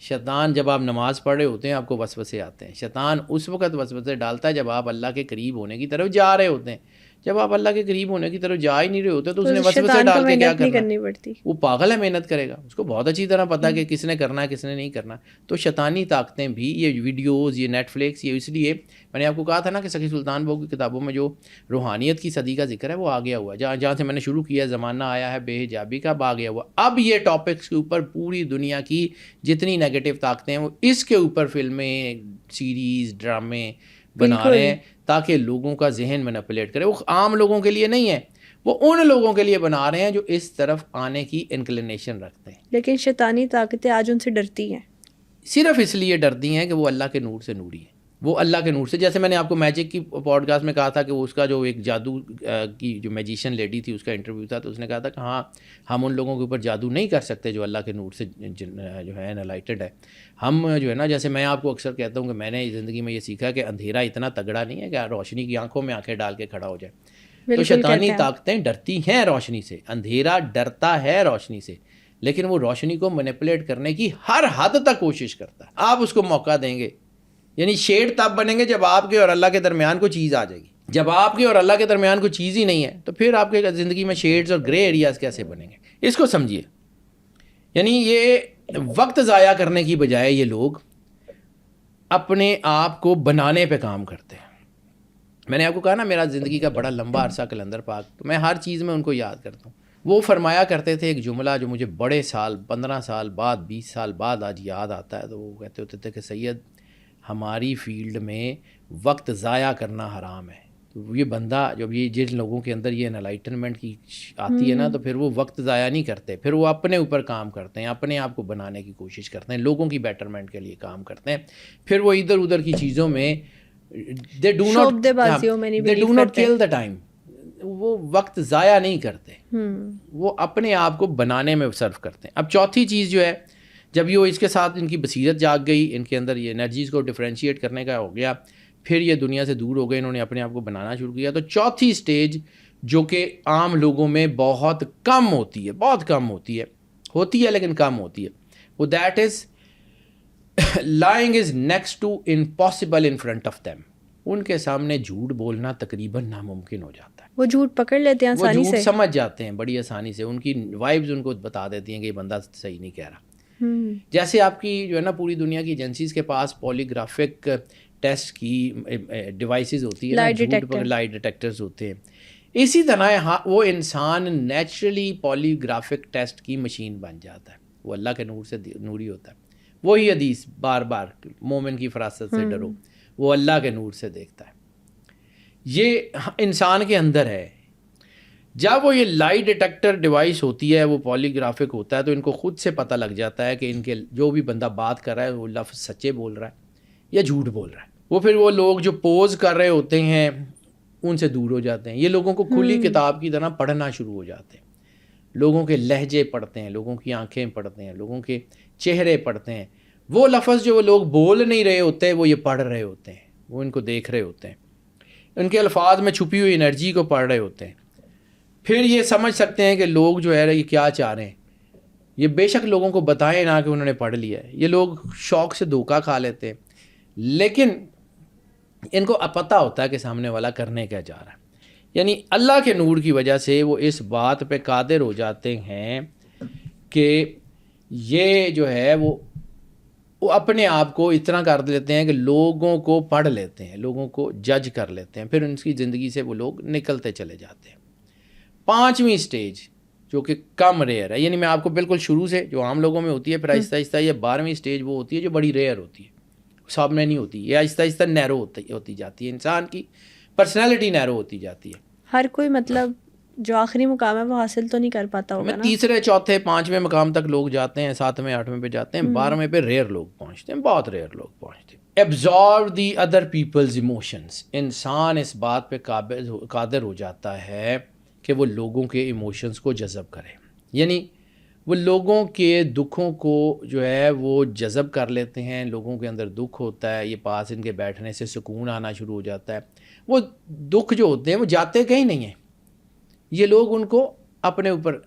شیطان جب آپ نماز پڑھ رہے ہوتے ہیں آپ کو وسوسے آتے ہیں. شیطان اس وقت وسوسے ڈالتا ہے جب آپ اللہ کے قریب ہونے کی طرف جا رہے ہوتے ہیں. جب آپ اللہ کے قریب ہونے کی طرف جا ہی نہیں رہے ہوتے تو اس نے وسوسے ڈال کے کیا کرنا, وہ پاگل ہے, محنت کرے گا. اس کو بہت اچھی طرح پتا کہ کس نے کرنا ہے کس نے نہیں کرنا. تو شیطانی طاقتیں بھی, یہ ویڈیوز, یہ نیٹ فلکس, یہ اس لیے میں نے آپ کو کہا تھا نا کہ سخی سلطان بہو کی کتابوں میں جو روحانیت کی صدی کا ذکر ہے وہ آ گیا ہوا ہے. جہاں سے میں نے شروع کیا زمانہ آیا ہے بے حجابی کا, اب آ گیا ہوا. اب یہ ٹاپکس کے اوپر پوری دنیا کی جتنی نیگیٹو طاقتیں ہیں وہ اس کے اوپر فلمیں, سیریز, ڈرامے بنا رہے ہیں تاکہ لوگوں کا ذہن مینپولیٹ کرے. وہ عام لوگوں کے لیے نہیں ہے, وہ ان لوگوں کے لیے بنا رہے ہیں جو اس طرف آنے کی انکلینیشن رکھتے ہیں. لیکن شیطانی طاقتیں آج ان سے ڈرتی ہیں, صرف اس لیے ڈرتی ہیں کہ وہ اللہ کے نور سے نوری ہیں. وہ اللہ کے نور سے, جیسے میں نے آپ کو میجک کی پوڈ کاسٹ میں کہا تھا کہ وہ اس کا جو ایک جادو کی جو میجیشین لیڈی تھی اس کا انٹرویو تھا, تو اس نے کہا تھا کہ ہاں ہم ان لوگوں کے اوپر جادو نہیں کر سکتے جو اللہ کے نور سے جو ہے انلائٹڈ ہے. ہم جو ہے نا, جیسے میں آپ کو اکثر کہتا ہوں کہ میں نے زندگی میں یہ سیکھا کہ اندھیرا اتنا تگڑا نہیں ہے کہ روشنی کی آنکھوں میں آنکھیں ڈال کے کھڑا ہو جائے. تو شیطانی طاقتیں ڈرتی ہیں روشنی سے, اندھیرا ڈرتا ہے روشنی سے, لیکن وہ روشنی کو مینیپولیٹ کرنے کی ہر حد تک کوشش کرتا ہے. آپ اس کو موقع دیں گے, یعنی شیڈ تب بنیں گے جب آپ کے اور اللہ کے درمیان کوئی چیز آ جائے گی. جب آپ کے اور اللہ کے درمیان کوئی چیز ہی نہیں ہے تو پھر آپ کے زندگی میں شیڈز اور گرے ایریاز کیسے بنیں گے. اس کو سمجھیے. یعنی یہ وقت ضائع کرنے کی بجائے یہ لوگ اپنے آپ کو بنانے پہ کام کرتے ہیں. میں نے آپ کو کہا نا میرا زندگی کا بڑا لمبا عرصہ کلندر پاک, تو میں ہر چیز میں ان کو یاد کرتا ہوں. وہ فرمایا کرتے تھے ایک جملہ جو مجھے بڑے سال, 15 سال بعد, 20 سال بعد آج یاد آتا ہے. تو وہ کہتے ہوتے تھے کہ سید ہماری فیلڈ میں وقت ضائع کرنا حرام ہے. تو یہ بندہ جب یہ جن لوگوں کے اندر یہ انلائٹنمنٹ کی آتی ہے نا, تو پھر وہ وقت ضائع نہیں کرتے, پھر وہ اپنے اوپر کام کرتے ہیں, اپنے آپ کو بنانے کی کوشش کرتے ہیں, لوگوں کی بیٹرمنٹ کے لیے کام کرتے ہیں. پھر وہ ادھر ادھر کی چیزوں میں they do not kill the time, وہ وقت ضائع نہیں کرتے, وہ اپنے آپ کو بنانے میں صرف کرتے ہیں. اب چوتھی چیز جو ہے, جب یہ اس کے ساتھ ان کی بصیرت جاگ گئی, ان کے اندر یہ انرجیز کو ڈفرینشیٹ کرنے کا ہو گیا, پھر یہ دنیا سے دور ہو گئے, انہوں نے اپنے آپ کو بنانا شروع کیا. تو چوتھی سٹیج جو کہ عام لوگوں میں بہت کم ہوتی ہے, بہت کم ہوتی ہے لیکن کم ہوتی ہے, وہ that is lying is next to impossible in front of them. ان کے سامنے جھوٹ بولنا تقریباً ناممکن ہو جاتا ہے. وہ جھوٹ پکڑ لیتے ہیں آسانی سے, وہ جھوٹ سمجھ جاتے ہیں بڑی آسانی سے, ان کی وائبز ان کو بتا دیتی ہیں کہ یہ بندہ صحیح نہیں کہہ رہا. جیسے آپ کی جو ہے نا پوری دنیا کی ایجنسیز کے پاس پولیگرافک ٹیسٹ کی ڈیوائسز ہوتی ہیں, لائی ڈیٹیکٹرز ہوتے ہیں, اسی طرح وہ انسان نیچرلی پولیگرافک ٹیسٹ کی مشین بن جاتا ہے. وہ اللہ کے نور سے نوری ہوتا ہے. وہی حدیث بار بار, مومن کی فراست سے ڈرو, وہ اللہ کے نور سے دیکھتا ہے. یہ انسان کے اندر ہے. جب وہ یہ لائی ڈیٹیکٹر ڈیوائس ہوتی ہے, وہ پولیگرافک ہوتا ہے, تو ان کو خود سے پتہ لگ جاتا ہے کہ ان کے جو بھی بندہ بات کر رہا ہے وہ لفظ سچے بول رہا ہے یا جھوٹ بول رہا ہے. وہ پھر وہ لوگ جو پوز کر رہے ہوتے ہیں ان سے دور ہو جاتے ہیں. یہ لوگوں کو کھلی کتاب کی طرح پڑھنا شروع ہو جاتے ہیں. لوگوں کے لہجے پڑھتے ہیں, لوگوں کی آنکھیں پڑھتے ہیں, لوگوں کے چہرے پڑھتے ہیں. وہ لفظ جو وہ لوگ بول نہیں رہے ہوتے وہ یہ پڑھ رہے ہوتے ہیں, وہ ان کو دیکھ رہے ہوتے ہیں, ان کے الفاظ میں چھپی ہوئی انرجی کو پڑھ رہے ہوتے ہیں. پھر یہ سمجھ سکتے ہیں کہ لوگ جو ہے یہ کیا چاہ رہے ہیں. یہ بے شک لوگوں کو بتائیں نہ کہ انہوں نے پڑھ لیا ہے. یہ لوگ شوق سے دھوکہ کھا لیتے ہیں, لیکن ان کو پتہ ہوتا ہے کہ سامنے والا کرنے کیا چاہ رہا ہے. یعنی اللہ کے نور کی وجہ سے وہ اس بات پہ قادر ہو جاتے ہیں کہ یہ جو ہے وہ اپنے آپ کو اتنا کر لیتے ہیں کہ لوگوں کو پڑھ لیتے ہیں, لوگوں کو جج کر لیتے ہیں. پھر ان کی زندگی سے وہ لوگ نکلتے چلے جاتے ہیں. پانچویں سٹیج جو کہ کم ریئر ہے, یعنی میں آپ کو بالکل شروع سے جو عام لوگوں میں ہوتی ہے, پھر آہستہ آہستہ یہ 12ویں سٹیج وہ ہوتی ہے جو بڑی ریئر ہوتی ہے, سامنے نہیں ہوتی. یہ آہستہ آہستہ نیرو ہوتی جاتی ہے, انسان کی پرسنالٹی نیرو ہوتی جاتی ہے. ہر کوئی مطلب جو آخری مقام ہے وہ حاصل تو نہیں کر پاتا ہوگا نا. تیسرے چوتھے پانچویں مقام تک لوگ جاتے ہیں, 7ویں 8ویں پہ جاتے ہیں, 12ویں پہ ریئر لوگ پہنچتے ہیں, بہت ریئر لوگ پہنچتے ہیں. Absorb the other people's emotions. انسان اس بات پہ قادر ہو جاتا ہے کہ وہ لوگوں کے ایموشنز کو جذب کرے. یعنی وہ لوگوں کے دکھوں کو جو ہے وہ جذب کر لیتے ہیں. لوگوں کے اندر دکھ ہوتا ہے, یہ پاس ان کے بیٹھنے سے سکون آنا شروع ہو جاتا ہے. وہ دکھ جو ہوتے ہیں وہ جاتے کہیں نہیں ہیں, یہ لوگ ان کو اپنے اوپر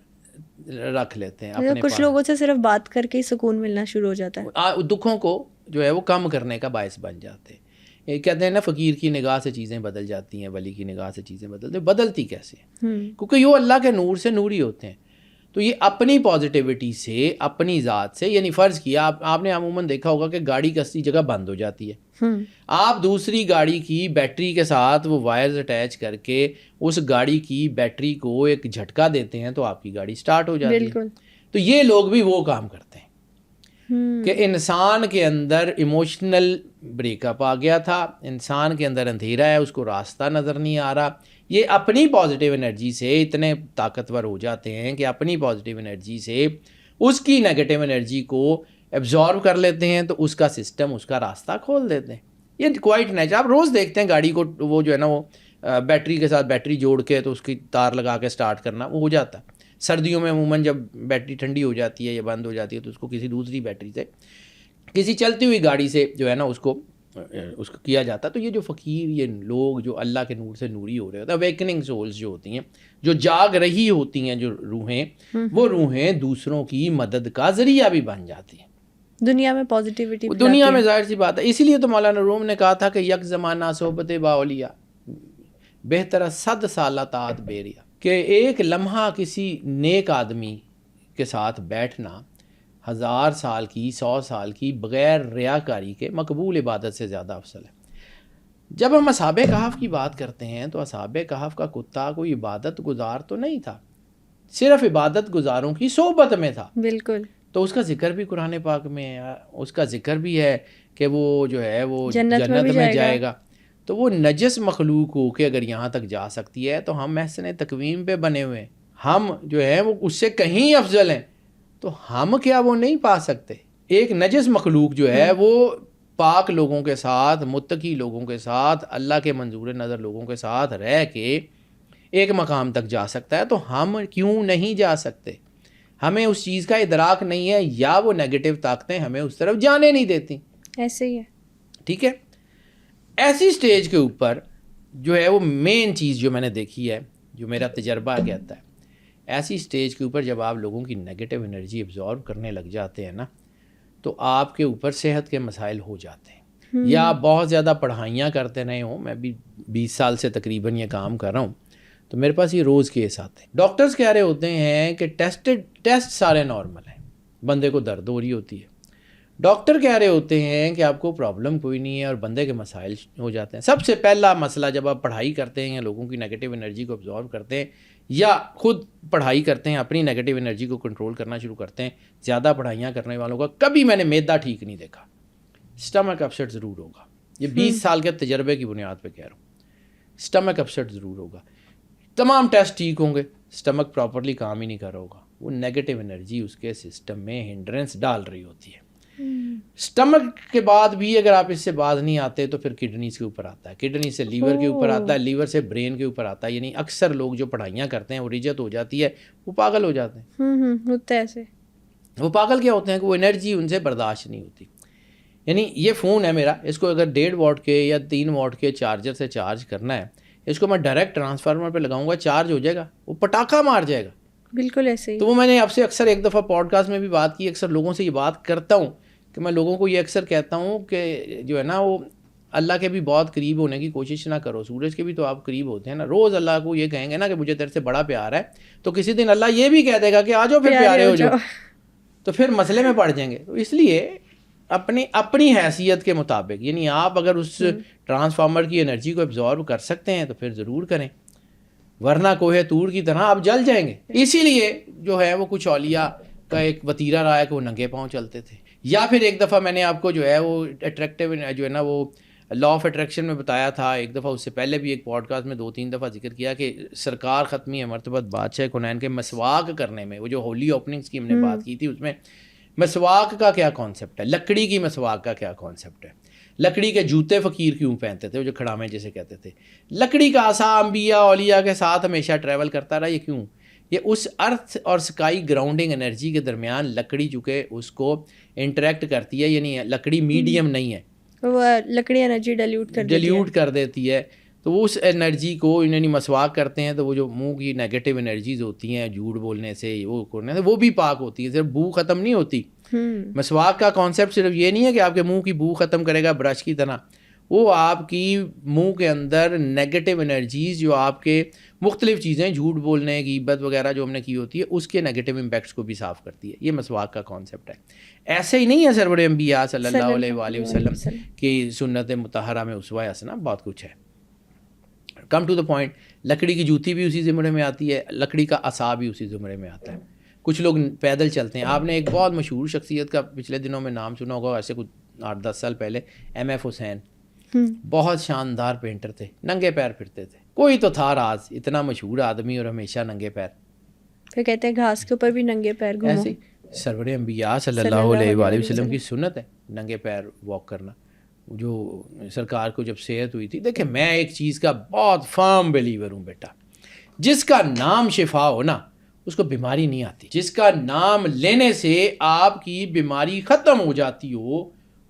رکھ لیتے ہیں. کچھ لوگوں سے صرف بات کر کے ہی سکون ملنا شروع ہو جاتا ہے. دکھوں کو جو ہے وہ کم کرنے کا باعث بن جاتے ہیں. کہتے ہیں نا فقیر کی نگاہ سے چیزیں بدل جاتی ہیں, ولی کی نگاہ سے چیزیں بدلتی کیسے ہیں؟ کیونکہ یہ اللہ کے نور سے نوری ہوتے ہیں. تو یہ اپنی پازیٹیوٹی سے, اپنی ذات سے, یعنی فرض کیا آپ نے عموماً دیکھا ہوگا کہ گاڑی کسی جگہ بند ہو جاتی ہے, آپ دوسری گاڑی کی بیٹری کے ساتھ وہ وائرز اٹیچ کر کے اس گاڑی کی بیٹری کو ایک جھٹکا دیتے ہیں تو آپ کی گاڑی سٹارٹ ہو جاتی ہے. تو یہ لوگ بھی وہ کام کرتے ہیں کہ انسان کے اندر ایموشنل بریک اپ آ گیا تھا, انسان کے اندر اندھیرا ہے, اس کو راستہ نظر نہیں آ رہا. یہ اپنی پازیٹیو انرجی سے اتنے طاقتور ہو جاتے ہیں کہ اپنی پازیٹیو انرجی سے اس کی نیگیٹو انرجی کو ایبزارو کر لیتے ہیں, تو اس کا سسٹم اس کا راستہ کھول دیتے ہیں. یہ کوائٹ نیچر. آپ روز دیکھتے ہیں گاڑی کو وہ جو ہے نا وہ بیٹری کے ساتھ بیٹری جوڑ کے تو اس کی تار لگا کے سٹارٹ کرنا وہ ہو جاتا ہے. سردیوں میں عموماً جب بیٹری ٹھنڈی ہو جاتی ہے یا بند ہو جاتی ہے تو اس کو کسی دوسری بیٹری سے, کسی چلتی ہوئی گاڑی سے جو ہے نا اس کو کیا جاتا. تو یہ جو فقیر, یہ لوگ جو اللہ کے نور سے نوری ہو رہے ہوتے ہیں, اویکننگ سولز جو ہوتی ہیں, جو جاگ رہی ہوتی ہیں, جو روحیں, وہ روحیں دوسروں کی مدد کا ذریعہ بھی بن جاتی ہیں. دنیا میں پازیٹیوٹی, دنیا میں ظاہر سی بات ہے. اسی لیے تو مولانا روم نے کہا تھا کہ یک زمانہ صحبت باولیاء بہتر 100 سالہ طاعت بیریا, کہ ایک لمحہ کسی نیک آدمی کے ساتھ بیٹھنا 1000 سال کی, 100 سال کی بغیر ریاکاری کے مقبول عبادت سے زیادہ افضل ہے. جب ہم اصحاب کہف کی بات کرتے ہیں تو اصحاب کہف کا کتا کوئی عبادت گزار تو نہیں تھا, صرف عبادت گزاروں کی صحبت میں تھا. بالکل. تو اس کا ذکر بھی قرآن پاک میں ہے, اس کا ذکر بھی ہے کہ وہ جو ہے وہ جنت میں جائے گا. تو وہ نجس مخلوق ہو کے اگر یہاں تک جا سکتی ہے تو ہم محسن تقویم پہ بنے ہوئے ہیں, ہم جو ہے وہ اس سے کہیں افضل ہیں, تو ہم کیا وہ نہیں پا سکتے؟ ایک نجس مخلوق جو ہے وہ پاک لوگوں کے ساتھ, متقی لوگوں کے ساتھ, اللہ کے منظور نظر لوگوں کے ساتھ رہ کے ایک مقام تک جا سکتا ہے, تو ہم کیوں نہیں جا سکتے؟ ہمیں اس چیز کا ادراک نہیں ہے, یا وہ نیگیٹو طاقتیں ہمیں اس طرف جانے نہیں دیتی. ایسے ہی ہے. ٹھیک ہے. ایسی سٹیج کے اوپر جو ہے وہ مین چیز جو میں نے دیکھی ہے, جو میرا تجربہ کہتا ہے, ایسی سٹیج کے اوپر جب آپ لوگوں کی نگیٹو انرجی ایبزارو کرنے لگ جاتے ہیں نا, تو آپ کے اوپر صحت کے مسائل ہو جاتے ہیں. یا آپ بہت زیادہ پڑھائیاں کرتے رہے ہوں, میں بھی 20 سال سے تقریباً یہ کام کر رہا ہوں, تو میرے پاس یہ روز کیس آتے ہیں. ڈاکٹرز کہہ رہے ہوتے ہیں کہ ٹیسٹ سارے نارمل ہیں, بندے کو درد ہو رہی ہوتی ہے. ڈاکٹر کہہ رہے ہوتے ہیں کہ آپ کو پرابلم کوئی نہیں ہے اور بندے کے مسائل ہو جاتے ہیں. سب سے پہلا مسئلہ جب آپ پڑھائی کرتے ہیں یا لوگوں کی نیگیٹو انرجی کو ابزارو کرتے ہیں یا خود پڑھائی کرتے ہیں, اپنی نیگیٹو انرجی کو کنٹرول کرنا شروع کرتے ہیں, زیادہ پڑھائیاں کرنے والوں کا کبھی میں نے میدا ٹھیک نہیں دیکھا, اسٹمک اپسیٹ ضرور ہوگا. یہ 20 سال کے تجربے کی بنیاد پہ کہہ رہا ہوں, اسٹمک اپسیٹ ضرور ہوگا. تمام ٹیسٹ ٹھیک ہوں گے, اسٹمک پراپرلی کام ہی نہیں کر رہا ہوگا. وہ نیگیٹو انرجی اس کے سسٹم میں ہنڈرنس ڈال رہی ہوتی ہے. اسٹمک کے بعد بھی اگر آپ اس سے باز نہیں آتے تو پھر کڈنیز کے اوپر آتا ہے, کڈنی سے لیور کے اوپر آتا ہے, لیور سے برین کے اوپر آتا ہے. یعنی اکثر لوگ جو پڑھائیاں کرتے ہیں وہ رجت ہو جاتی ہے, وہ پاگل ہو جاتے ہیں. ہوتا ہے ایسے. وہ پاگل کیا ہوتے ہیں کہ وہ انرجی ان سے برداشت نہیں ہوتی. یعنی یہ فون ہے میرا, اس کو اگر 1.5 واٹ کے یا 3 واٹ کے چارجر سے چارج کرنا ہے, اس کو میں ڈائریکٹ ٹرانسفارمر پہ لگاؤں گا, چارج ہو جائے گا, وہ پٹاخہ مار جائے گا. بالکل ایسے ہی. تو وہ میں نے آپ سے اکثر ایک دفعہ پوڈ کاسٹ میں بھی بات کی, اکثر لوگوں سے یہ بات کرتا ہوں کہ میں لوگوں کو یہ اکثر کہتا ہوں کہ جو ہے نا وہ اللہ کے بھی بہت قریب ہونے کی کوشش نہ کرو, سورج کے بھی تو آپ قریب ہوتے ہیں نا. روز اللہ کو یہ کہیں گے نا کہ مجھے تیرے سے بڑا پیار ہے, تو کسی دن اللہ یہ بھی کہہ دے گا کہ آ جاؤ پھر پیارے ہو جاؤ, تو پھر مسئلے میں پڑ جائیں گے. تو اس لیے اپنی حیثیت کے مطابق, یعنی آپ اگر اس ٹرانسفارمر کی انرجی کو ایبزارو کر سکتے ہیں تو پھر ضرور کریں, ورنہ کوہ طور کی طرح آپ جل جائیں گے. اسی لیے جو ہے وہ کچھ اولیاء کا ایک وتیرہ رہا ہے کہ وہ ننگے پاؤں چلتے تھے. یا پھر ایک دفعہ میں نے آپ کو جو ہے وہ اٹریکٹیو جو ہے نا وہ لا آف اٹریکشن میں بتایا تھا ایک دفعہ, اس سے پہلے بھی ایک پوڈ کاسٹ میں 2-3 دفعہ ذکر کیا کہ سرکار ختمی مرتبت بادشاہ کونین کے مسواک کرنے میں, وہ جو ہولی اوپننگس کی ہم نے بات کی تھی, اس میں مسواک کا کیا کانسیپٹ ہے, لکڑی کی مسواک کا کیا کانسیپٹ ہے, لکڑی کے جوتے فقیر کیوں پہنتے تھے, وہ جو کھڑامے جیسے کہتے تھے, لکڑی کا عصا انبیاء اولیاء کے ساتھ ہمیشہ ٹریول کرتا رہا, یہ کیوں؟ یہ اس ارتھ اور اسکائی گراؤنڈنگ انرجی کے درمیان لکڑی چونکہ اس کو انٹریکٹ کرتی ہے, یعنی لکڑی میڈیم نہیں ہے, وہ لکڑی انرجی ڈیلیوٹ کر دیتی ہے, تو وہ اس انرجی کو یعنی مسواک کرتے ہیں, تو وہ جو منہ کی نیگیٹو انرجیز ہوتی ہیں جھوٹ بولنے سے وہ کرنے سے, وہ بھی پاک ہوتی ہے, صرف بو ختم نہیں ہوتی. مسواک کا کانسیپٹ صرف یہ نہیں ہے کہ آپ کے منہ کی بو ختم کرے گا برش کی طرح, وہ آپ کی منہ کے اندر نیگیٹو انرجیز جو آپ کے مختلف چیزیں جھوٹ بولنے, غیبت وغیرہ جو ہم نے کی ہوتی ہے, اس کے نیگیٹو امپیکٹس کو بھی صاف کرتی ہے. یہ مسواک کا کانسیپٹ ہے. ایسے ہی نہیں ہے سرور انبیاء صلی اللہ علیہ وآلہ وسلم کی سنت مطہرہ میں اسوہ حسنہ بہت کچھ ہے. کم ٹو دا پوائنٹ, لکڑی کی جوتی بھی اسی زمرے میں آتی ہے, لکڑی کا عصا بھی اسی زمرے میں آتا ہے. کچھ لوگ پیدل چلتے ہیں. آپ نے ایک بہت مشہور شخصیت کا پچھلے دنوں میں نام سنا ہوگا, ایسے کچھ 8-10 سال پہلے, ایم.ایف. حسین, بہت شاندار پینٹر تھے, ننگے پیر پھرتے تھے. کوئی تو تھا راز, اتنا مشہور آدمی اور ہمیشہ ننگے پیر. پھر کہتے ہیں گھاس کے اوپر بھی ننگے پیر گھومو. ایسے سرور انبیاء صلی اللہ علیہ وآلہ وسلم کی سنت ہے ننگے پیر واک کرنا. جو سرکار کو جب صحت ہوئی تھی, دیکھیں میں ایک چیز کا بہت فرم بلیور ہوں بیٹا, جس کا نام شفا ہو نا اس کو بیماری نہیں آتی. جس کا نام لینے سے آپ کی بیماری ختم ہو جاتی ہو,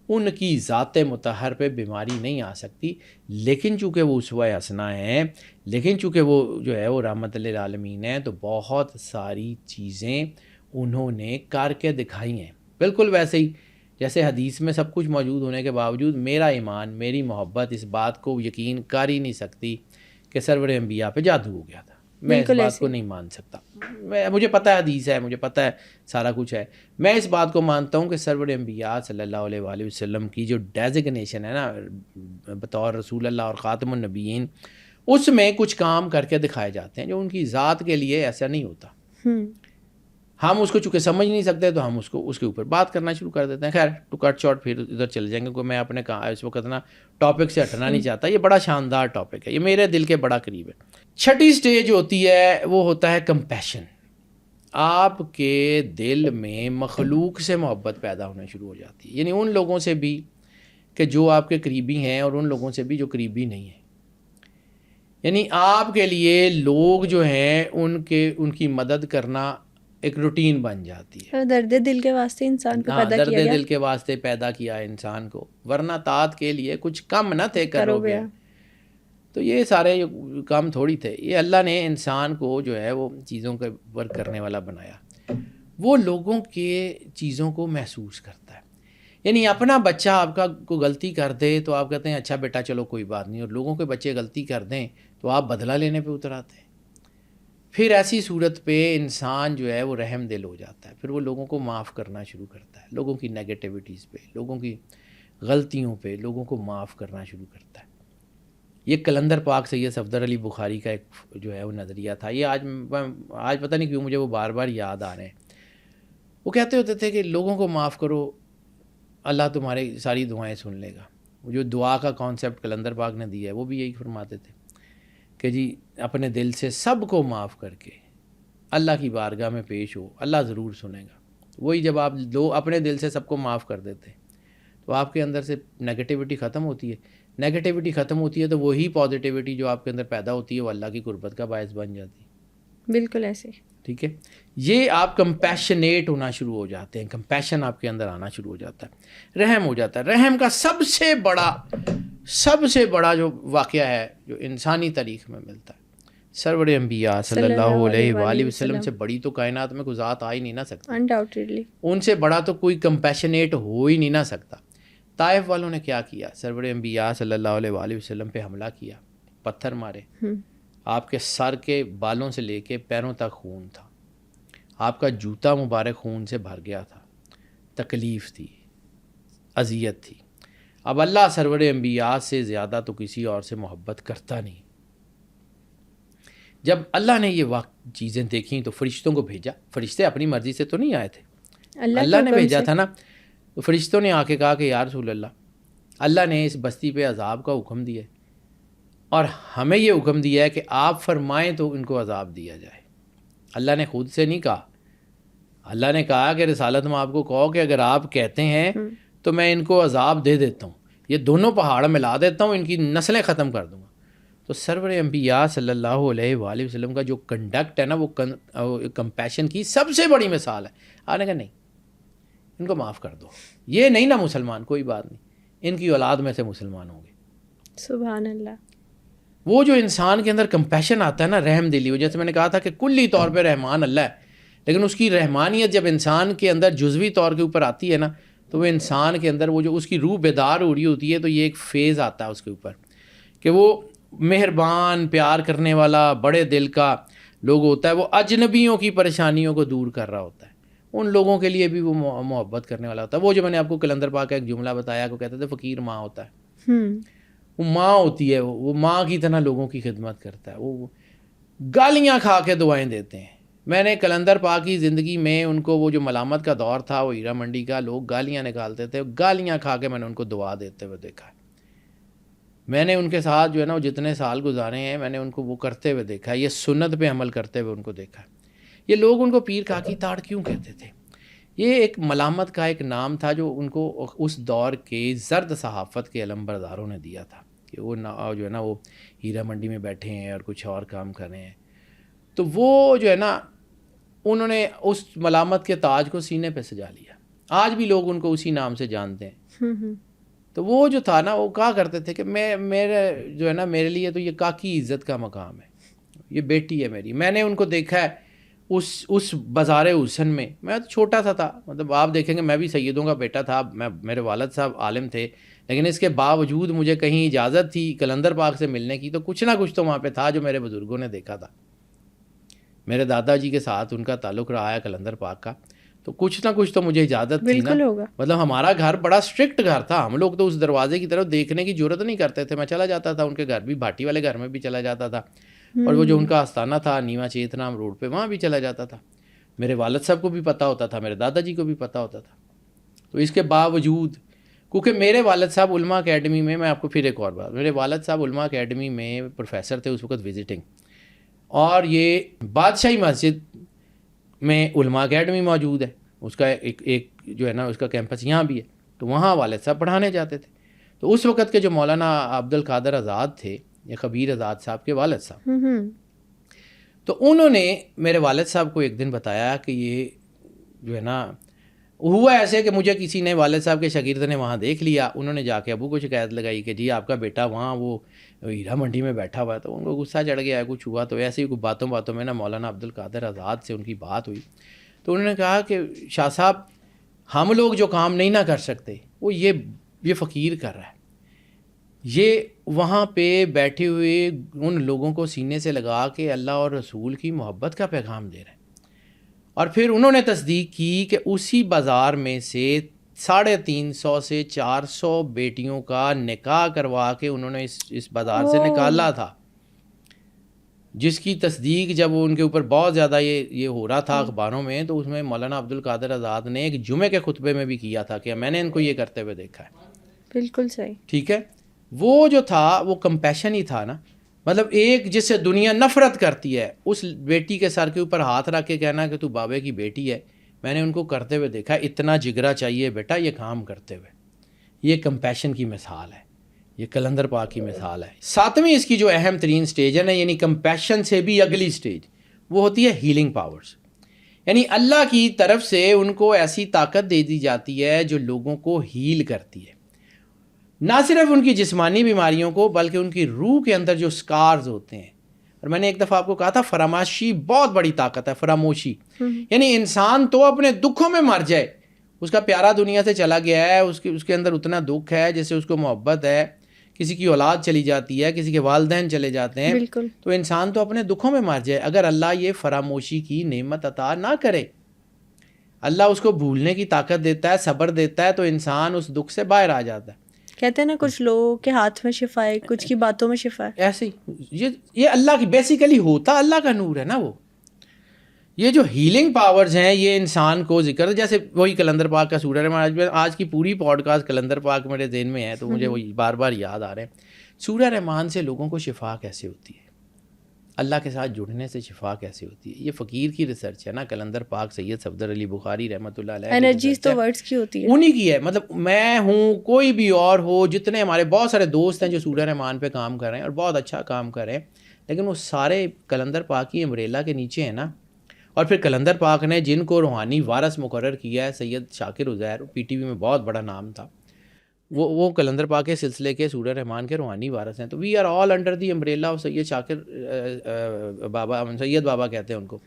ان کی ذات مطہر پہ بیماری نہیں آ سکتی. لیکن چونکہ وہ اسوہ حسنہ ہیں, لیکن چونکہ وہ جو ہے وہ رحمت للعالمین ہیں, تو بہت ساری چیزیں انہوں نے کر کے دکھائی ہیں. بالکل ویسے ہی جیسے حدیث میں سب کچھ موجود ہونے کے باوجود میرا ایمان, میری محبت اس بات کو یقین کر ہی نہیں سکتی کہ سرور انبیاء پہ جادو ہو گیا تھا. میں اس بات کو نہیں مان سکتا. مجھے پتہ ہے حدیث ہے, مجھے پتہ ہے سارا کچھ ہے. میں اس بات کو مانتا ہوں کہ سرور انبیاء صلی اللہ علیہ وآلہ وسلم کی جو ڈیزگنیشن ہے نا بطور رسول اللہ اور خاتم النبیین, اس میں کچھ کام کر کے دکھائے جاتے ہیں جو ان کی ذات کے لیے ایسا نہیں ہوتا. ہم اس کو چونکہ سمجھ نہیں سکتے تو ہم اس کے اوپر بات کرنا شروع کر دیتے ہیں. خیر ٹو کٹ شارٹ پھر ادھر چل جائیں گے, کہ میں اپنے اس وقت نا ٹاپک سے ہٹنا نہیں چاہتا. یہ بڑا شاندار ٹاپک ہے, یہ میرے دل کے بڑا قریب ہے. چھٹی سٹیج ہوتی ہے وہ ہوتا ہے کمپیشن. آپ کے دل میں مخلوق سے محبت پیدا ہونا شروع ہو جاتی ہے, یعنی ان لوگوں سے بھی کہ جو آپ کے قریبی ہیں اور ان لوگوں سے بھی جو قریبی نہیں ہیں. یعنی آپ کے لیے لوگ جو ہیں ان کی مدد کرنا ایک روٹین بن جاتی ہے. درد دل کے واسطے انسان کو پیدا درد کیا گیا. دل کے واسطے پیدا کیا انسان کو, ورنہ طاعت کے لیے کچھ کم نہ تھے کرو گے. تو یہ سارے کام تھوڑی تھے, یہ اللہ نے انسان کو جو ہے وہ چیزوں کے ورک کرنے والا بنایا. وہ لوگوں کے چیزوں کو محسوس کرتا ہے. یعنی اپنا بچہ آپ کا کو غلطی کر دے تو آپ کہتے ہیں اچھا بیٹا چلو کوئی بات نہیں, اور لوگوں کے بچے غلطی کر دیں تو آپ بدلہ لینے پہ اتر آتے ہیں. پھر ایسی صورت پہ انسان جو ہے وہ رحم دل ہو جاتا ہے, پھر وہ لوگوں کو معاف کرنا شروع کرتا ہے, لوگوں کی نیگیٹیوٹیز پہ, لوگوں کی غلطیوں پہ لوگوں کو معاف کرنا شروع کرتا ہے. یہ کلندر پاک سید صفدر علی بخاری کا ایک جو ہے وہ نظریہ تھا. یہ آج پتہ نہیں کیوں مجھے وہ بار بار یاد آ رہے ہیں. وہ کہتے ہوتے تھے کہ لوگوں کو معاف کرو, اللہ تمہاری ساری دعائیں سن لے گا. جو دعا کا کانسیپٹ کلندر پاک نے دیا ہے وہ بھی یہی فرماتے تھے کہ جی اپنے دل سے سب کو معاف کر کے اللہ کی بارگاہ میں پیش ہو, اللہ ضرور سنے گا. وہی جب آپ اپنے دل سے سب کو معاف کر دیتے ہیں تو آپ کے اندر سے نیگیٹیوٹی ختم ہوتی ہے. نیگیٹیوٹی ختم ہوتی ہے تو وہی پازیٹیوٹی جو آپ کے اندر پیدا ہوتی ہے وہ اللہ کی قربت کا باعث بن جاتی ہے. بالکل ایسے. ٹھیک ہے, یہ آپ کمپیشنیٹ ہونا شروع ہو جاتے ہیں, کمپیشن آپ کے اندر آنا شروع ہو جاتا ہے, رحم ہو جاتا ہے. رحم کا سب سے بڑا جو واقعہ ہے جو انسانی تاریخ میں ملتا ہے, سرور انبیاء صلی اللہ علیہ وآلہ وسلم سے بڑی تو کائنات میں کوئی ذات آ ہی نہیں نہ سکتی, انڈاؤٹیڈلی ان سے بڑا تو کوئی کمپیشنیٹ ہو ہی نہیں نہ سکتا. طائف والوں نے کیا کیا, سرور انبیاء صلی اللہ علیہ وآلہ وسلم پہ حملہ کیا, پتھر مارے, آپ کے سر کے بالوں سے لے کے پیروں تک خون تھا, آپ کا جوتا مبارک خون سے بھر گیا تھا, تکلیف تھی, اذیت تھی. اب اللہ سرور انبیاء سے زیادہ تو کسی اور سے محبت کرتا نہیں. جب اللہ نے یہ چیزیں دیکھیں تو فرشتوں کو بھیجا. فرشتے اپنی مرضی سے تو نہیں آئے تھے, اللہ نے بھیجا تھا نا. تو فرشتوں نے آ کے کہا کہ یا رسول اللہ نے اس بستی پہ عذاب کا حکم دیا ہے اور ہمیں یہ حکم دیا ہے کہ آپ فرمائیں تو ان کو عذاب دیا جائے. اللہ نے خود سے نہیں کہا, اللہ نے کہا کہ رسالت میں آپ کو کہو کہ اگر آپ کہتے ہیں تو میں ان کو عذاب دے دیتا ہوں, یہ دونوں پہاڑ ملا دیتا ہوں, ان کی نسلیں ختم کر دوں گا. تو سرور انبیاء صلی اللہ علیہ وآلہ وسلم کا جو کنڈکٹ ہے نا وہ کمپیشن کی سب سے بڑی مثال ہے. آپ نے کہا نہیں, ان کو معاف کر دو, یہ نہیں نا مسلمان, کوئی بات نہیں, ان کی اولاد میں سے مسلمان ہوں گے. سبحان اللہ. وہ جو انسان کے اندر کمپیشن آتا ہے نا, رحم دلی, وہ جیسے میں نے کہا تھا کہ کلی طور پہ رحمان اللہ ہے, لیکن اس کی رحمانیت جب انسان کے اندر جزوی طور کے اوپر آتی ہے نا تو وہ انسان کے اندر وہ جو اس کی روح بیدار ہو رہی ہوتی ہے تو یہ ایک فیز آتا ہے اس کے اوپر کہ وہ مہربان, پیار کرنے والا, بڑے دل کا لوگ ہوتا ہے. وہ اجنبیوں کی پریشانیوں کو دور کر رہا ہوتا ہے, ان لوگوں کے لیے بھی وہ محبت کرنے والا ہوتا ہے. وہ جو میں نے آپ کو کلندر پاک کا ایک جملہ بتایا کو کہتے تھے فقیر ماں ہوتا ہے, وہ ماں ہوتی ہے, وہ ماں کی طرح لوگوں کی خدمت کرتا ہے. وہ گالیاں کھا کے دعائیں دیتے ہیں. میں نے کلندر پاک کی زندگی میں ان کو وہ جو ملامت کا دور تھا, وہ ہیرا منڈی کا, لوگ گالیاں نکالتے تھے, گالیاں کھا کے میں نے ان کو دعا دیتے ہوئے دیکھا ہے. میں نے ان کے ساتھ جو ہے نا وہ جتنے سال گزارے ہیں میں نے ان کو وہ کرتے ہوئے دیکھا ہے, یہ سنت پہ عمل کرتے ہوئے ان کو دیکھا ہے. یہ لوگ ان کو پیر کاکی تاڑ کیوں کہتے تھے؟ یہ ایک ملامت کا ایک نام تھا جو ان کو اس دور کے زرد صحافت کے علمبرداروں نے دیا تھا کہ وہ جو ہے نا وہ ہیرا منڈی میں بیٹھے ہیں اور کچھ اور کام کر رہے ہیں. تو وہ جو ہے نا انہوں نے اس ملامت کے تاج کو سینے پہ سجا لیا. آج بھی لوگ ان کو اسی نام سے جانتے ہیں. تو وہ جو تھا نا وہ کہا کرتے تھے کہ میرے جو ہے نا میرے لیے تو یہ کاکی عزت کا مقام ہے, یہ بیٹی ہے میری. میں نے ان کو دیکھا ہے اس بازار حسن میں تو چھوٹا سا تھا, مطلب آپ دیکھیں گے میں بھی سیدوں کا بیٹا تھا, میرے والد صاحب عالم تھے, لیکن اس کے باوجود مجھے کہیں اجازت تھی کلندر پاک سے ملنے کی تو کچھ نہ کچھ تو وہاں پہ تھا جو میرے بزرگوں نے دیکھا تھا. میرے دادا جی کے ساتھ ان کا تعلق رہا ہے کلندر پاک کا, تو کچھ نہ کچھ تو مجھے اجازت تھی نا. مطلب ہمارا گھر بڑا اسٹرکٹ گھر تھا, ہم لوگ تو اس دروازے کی طرف دیکھنے کی ضرورت نہیں کرتے تھے. میں چلا جاتا تھا ان کے گھر بھی, بھاٹی والے گھر میں بھی چلا جاتا تھا, اور وہ جو ان کا آستانہ تھا نیوا چیت نام روڈ پہ وہاں بھی چلا جاتا تھا. میرے والد صاحب کو بھی پتہ ہوتا تھا, میرے دادا جی کو بھی پتہ ہوتا تھا. تو اس کے باوجود کیونکہ میرے والد صاحب علماء اکیڈمی میں آپ کو پھر ایک اور بات, میرے والد صاحب علماء اکیڈمی میں پروفیسر تھے اس وقت وزٹنگ, اور یہ بادشاہی مسجد میں علماء اکیڈمی موجود ہے, اس کا ایک جو ہے نا اس کا کیمپس یہاں بھی ہے, تو وہاں والد صاحب پڑھانے جاتے تھے. تو اس وقت کے جو مولانا عبد القادر آزاد تھے, یہ خبیر آزاد صاحب کے والد صاحب, تو انہوں نے میرے والد صاحب کو ایک دن بتایا کہ یہ جو ہے نا ہوا ایسے کہ مجھے کسی نے والد صاحب کے شاگرد نے وہاں دیکھ لیا، انہوں نے جا کے ابو کو شکایت لگائی کہ جی آپ کا بیٹا وہاں وہ ہیرا منڈی میں بیٹھا ہوا ہے. تو ان کو غصہ چڑھ گیا ہے، کچھ ہوا. تو ایسے ہی کوئی باتوں میں نا مولانا عبد القادر آزاد سے ان کی بات ہوئی. تو انہوں نے کہا کہ شاہ صاحب ہم لوگ جو کام نہیں نہ کر سکتے وہ یہ فقیر کر رہا ہے. یہ وہاں پہ بیٹھے ہوئے ان لوگوں کو سینے سے لگا کے اللہ اور رسول کی محبت کا پیغام دے رہے ہیں. اور پھر انہوں نے تصدیق کی کہ اسی بازار میں سے 350 سے 400 بیٹیوں کا نکاح کروا کے انہوں نے اس بازار سے نکالا تھا، جس کی تصدیق جب ان کے اوپر بہت زیادہ یہ ہو رہا تھا اخباروں میں، تو اس میں مولانا عبد القادر آزاد نے ایک جمعے کے خطبے میں بھی کیا تھا کہ میں نے ان کو یہ کرتے ہوئے دیکھا ہے. بالکل صحیح. ٹھیک ہے. وہ جو تھا وہ کمپیشن ہی تھا نا. مطلب ایک جس سے دنیا نفرت کرتی ہے، اس بیٹی کے سر کے اوپر ہاتھ رکھ کے کہنا کہ تو بابے کی بیٹی ہے. میں نے ان کو کرتے ہوئے دیکھا. اتنا جگرا چاہیے بیٹا یہ کام کرتے ہوئے. یہ کمپیشن کی مثال ہے، یہ کلندر پاک کی مثال ہے. 7ویں اس کی جو اہم ترین سٹیج ہے نا، یعنی کمپیشن سے بھی اگلی سٹیج، وہ ہوتی ہے ہیلنگ پاورز. یعنی اللہ کی طرف سے ان کو ایسی طاقت دے دی جاتی ہے جو لوگوں کو ہیل کرتی ہے. نہ صرف ان کی جسمانی بیماریوں کو بلکہ ان کی روح کے اندر جو سکارز ہوتے ہیں. اور میں نے ایک دفعہ آپ کو کہا تھا فراموشی بہت بڑی طاقت ہے. فراموشی یعنی انسان تو اپنے دکھوں میں مر جائے، اس کا پیارا دنیا سے چلا گیا ہے، اس کے اندر اتنا دکھ ہے جیسے اس کو محبت ہے، کسی کی اولاد چلی جاتی ہے، کسی کے والدین چلے جاتے ہیں، تو انسان تو اپنے دکھوں میں مر جائے. اگر اللہ یہ فراموشی کی نعمت عطا نہ کرے، اللہ اس کو بھولنے کی طاقت دیتا ہے، صبر دیتا ہے، تو انسان اس دکھ سے باہر آ جاتا ہے. کہتے ہیں نا کچھ لوگوں کے ہاتھ میں شفا ہے، کچھ کی باتوں میں شفا ہے. ایسے ہی یہ اللہ کی بیسیکلی ہوتا اللہ کا نور ہے نا. وہ یہ جو ہیلنگ پاورز ہیں یہ انسان کو ذکر، جیسے وہی کلندر پاک کا سورہ رحمان. آج کی پوری پوڈ کاسٹ کلندر پاک میرے ذہن میں ہے تو مجھے وہی بار بار یاد آ رہے ہیں. سورہ رحمان سے لوگوں کو شفا کیسے ہوتی ہے، اللہ کے ساتھ جڑنے سے شفا کیسے ہوتی ہے. یہ فقیر کی ریسرچ ہے نا. کلندر پاک سید صفدر علی بخاری رحمۃ اللہ علیہ، انرجیز تو ورڈز کی ہوتی ہے، انہی کی ہے. مطلب میں ہوں، کوئی بھی اور ہو، جتنے ہمارے بہت سارے دوست ہیں جو سورہ رحمان پہ کام کر رہے ہیں اور بہت اچھا کام کر رہے ہیں، لیکن وہ سارے کلندر پاک کی امبریلا کے نیچے ہیں نا. اور پھر کلندر پاک نے جن کو روحانی وارث مقرر کیا ہے، سید شاکر عزیر پی ٹی وی میں بہت بڑا نام تھا، وہ کلندر پاک کے سلسلے کے سورہ رحمان کے روحانی وارث ہیں. تو we are all under the umbrella of Syed Shakir Baba, Syed بابا کہتے ہیں ان کو.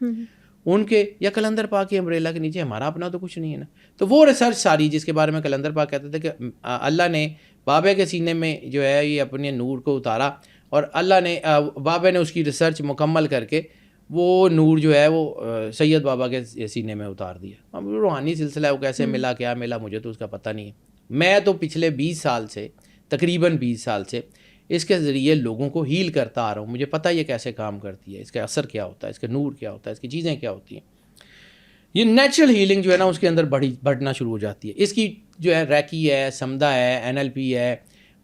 ان کے یا کلندر پاک کی امبریلا کے نیچے ہمارا اپنا تو کچھ نہیں ہے نا. تو وہ ریسرچ ساری جس کے بارے میں کلندر پاک کہتے تھے کہ اللہ نے بابے کے سینے میں جو ہے یہ اپنے نور کو اتارا، اور اللہ نے بابے نے اس کی ریسرچ مکمل کر کے وہ نور جو ہے وہ سید بابا کے سینے میں اتار دیا. اب روحانی سلسلہ ہے، وہ کیسے ملا، کیا ملا، مجھے تو اس کا پتہ نہیں ہے. میں تو پچھلے 20 سال سے، تقریباً 20 سال سے اس کے ذریعے لوگوں کو ہیل کرتا آ رہا ہوں. مجھے پتہ یہ کیسے کام کرتی ہے، اس کا اثر کیا ہوتا ہے، اس کا نور کیا ہوتا ہے، اس کی چیزیں کیا ہوتی ہیں. یہ نیچرل ہیلنگ جو ہے نا اس کے اندر بڑھنا شروع ہو جاتی ہے. اس کی جو ہے ریکی ہے، سمدہ ہے، NLP ہے،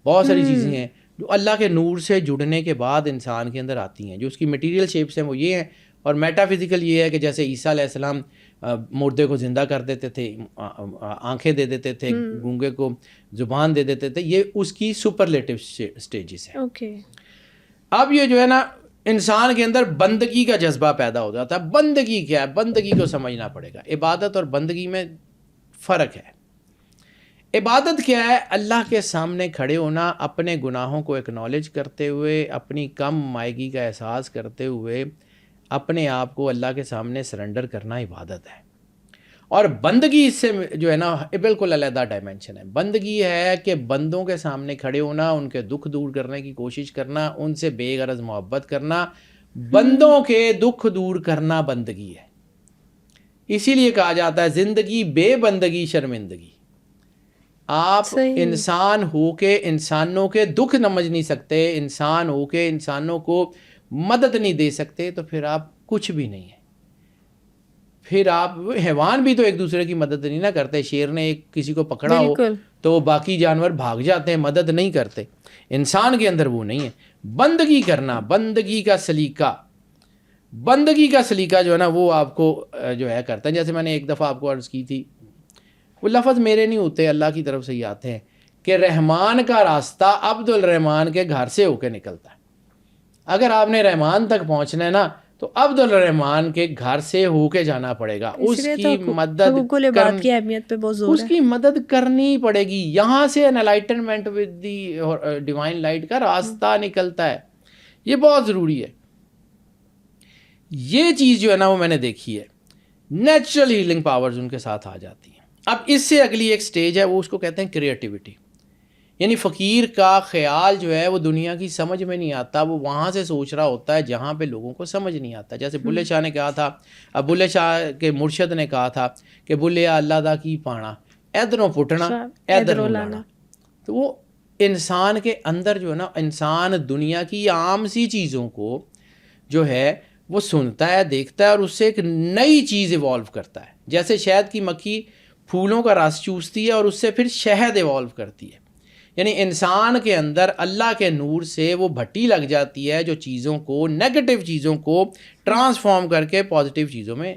بہت ساری چیزیں ہیں جو اللہ کے نور سے جڑنے کے بعد انسان کے اندر آتی ہیں. جو اس کی میٹیریل شیپس ہیں وہ یہ ہیں. اور میٹا فزیکل یہ ہے کہ جیسے عیسیٰ علیہ السلام مردے کو زندہ کر دیتے تھے، آنکھیں دے دیتے تھے، گونگے کو زبان دے دیتے تھے، یہ اس کی سپرلیٹو سٹیجز ہیں. اب یہ جو ہے نا انسان کے اندر بندگی کا جذبہ پیدا ہو جاتا ہے. بندگی کیا ہے، بندگی کو سمجھنا پڑے گا. عبادت اور بندگی میں فرق ہے. عبادت کیا ہے؟ اللہ کے سامنے کھڑے ہونا، اپنے گناہوں کو ایکنالج کرتے ہوئے، اپنی کم مائگی کا احساس کرتے ہوئے اپنے آپ کو اللہ کے سامنے سرنڈر کرنا عبادت ہے. اور بندگی اس سے جو ہے نا بالکل علیحدہ ڈائمنشن ہے. بندگی ہے کہ بندوں کے سامنے کھڑے ہونا، ان کے دکھ دور کرنے کی کوشش کرنا، ان سے بے غرض محبت کرنا، بندوں کے دکھ دور کرنا بندگی ہے. اسی لیے کہا جاتا ہے زندگی بے بندگی شرمندگی. آپ انسان ہو کے انسانوں کے دکھ سمجھ نہیں سکتے، انسان ہو کے انسانوں کو مدد نہیں دے سکتے، تو پھر آپ کچھ بھی نہیں ہیں. پھر آپ حیوان بھی تو ایک دوسرے کی مدد نہیں نہ کرتے. شیر نے کسی کو پکڑا ہو تو باقی جانور بھاگ جاتے ہیں، مدد نہیں کرتے. انسان کے اندر وہ نہیں ہے. بندگی کرنا، بندگی کا سلیقہ، بندگی کا سلیقہ جو ہے نا وہ آپ کو جو ہے کرتا ہے. جیسے میں نے ایک دفعہ آپ کو عرض کی تھی، وہ لفظ میرے نہیں ہوتے، اللہ کی طرف سے ہی آتے ہیں کہ رحمان کا راستہ عبد الرحمان کے گھر سے ہو کے نکلتا ہے. اگر آپ نے رحمان تک پہنچنا ہے نا تو عبدالرحمن کے گھر سے ہو کے جانا پڑے گا, اس کی مدد حقوق العباد کی اہمیت پہ بہت زور اس کی مدد کرنی پڑے گی. یہاں سے enlightenment with the divine light کا راستہ نکلتا ہے. یہ بہت ضروری ہے. یہ چیز جو ہے نا وہ میں نے دیکھی ہے, نیچرل ہیلنگ پاورز ان کے ساتھ آ جاتی ہیں. اب اس سے اگلی ایک سٹیج ہے, وہ اس کو کہتے ہیں کریٹیوٹی. یعنی فقیر کا خیال جو ہے وہ دنیا کی سمجھ میں نہیں آتا, وہ وہاں سے سوچ رہا ہوتا ہے جہاں پہ لوگوں کو سمجھ نہیں آتا. جیسے بلے شاہ نے کہا تھا, اب بلے شاہ کے مرشد نے کہا تھا کہ بلیا اللہ دا کی پانا ادھروں پٹنا ادھروں لانا. تو وہ انسان کے اندر جو ہے نا, انسان دنیا کی عام سی چیزوں کو جو ہے وہ سنتا ہے, دیکھتا ہے, اور اس سے ایک نئی چیز ایوالو کرتا ہے. جیسے شہد کی مکھی پھولوں کا رس چوستی ہے اور اس سے پھر شہد ایوالو کرتی ہے. یعنی انسان کے اندر اللہ کے نور سے وہ بھٹی لگ جاتی ہے جو چیزوں کو, نیگیٹو چیزوں کو ٹرانسفارم کر کے پازیٹیو چیزوں میں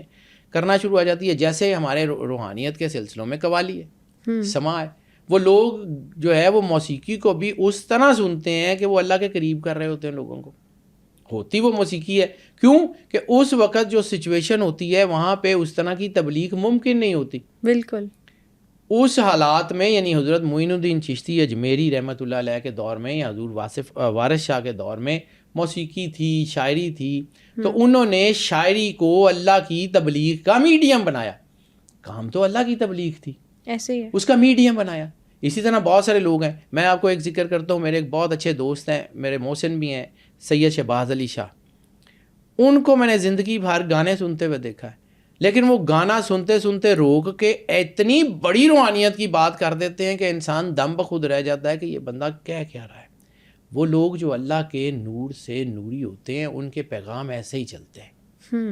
کرنا شروع ہو جاتی ہے. جیسے ہمارے روحانیت کے سلسلوں میں قوالی ہے, سما ہے, وہ لوگ جو ہے وہ موسیقی کو بھی اس طرح سنتے ہیں کہ وہ اللہ کے قریب کر رہے ہوتے ہیں لوگوں کو. ہوتی وہ موسیقی ہے, کیوں کہ اس وقت جو سچویشن ہوتی ہے وہاں پہ اس طرح کی تبلیغ ممکن نہیں ہوتی. بالکل اس حالات میں, یعنی حضرت معین الدین چشتی اجمیری رحمۃ اللہ علیہ کے دور میں یا حضور وارث شاہ کے دور میں موسیقی تھی, شاعری تھی, تو انہوں نے شاعری کو اللہ کی تبلیغ کا میڈیم بنایا. کام تو اللہ کی تبلیغ تھی, ایسے ہی ہے, اس کا میڈیم بنایا. اسی طرح بہت سارے لوگ ہیں, میں آپ کو ایک ذکر کرتا ہوں, میرے ایک بہت اچھے دوست ہیں, میرے محسن بھی ہیں, سید شہباز علی شاہ. ان کو میں نے زندگی بھر گانے سنتے ہوئے دیکھا ہے, لیکن وہ گانا سنتے سنتے روک کے اتنی بڑی روحانیت کی بات کر دیتے ہیں کہ انسان دم بخود رہ جاتا ہے کہ یہ بندہ کہہ کیا رہا ہے. وہ لوگ جو اللہ کے نور سے نوری ہوتے ہیں ان کے پیغام ایسے ہی چلتے ہیں.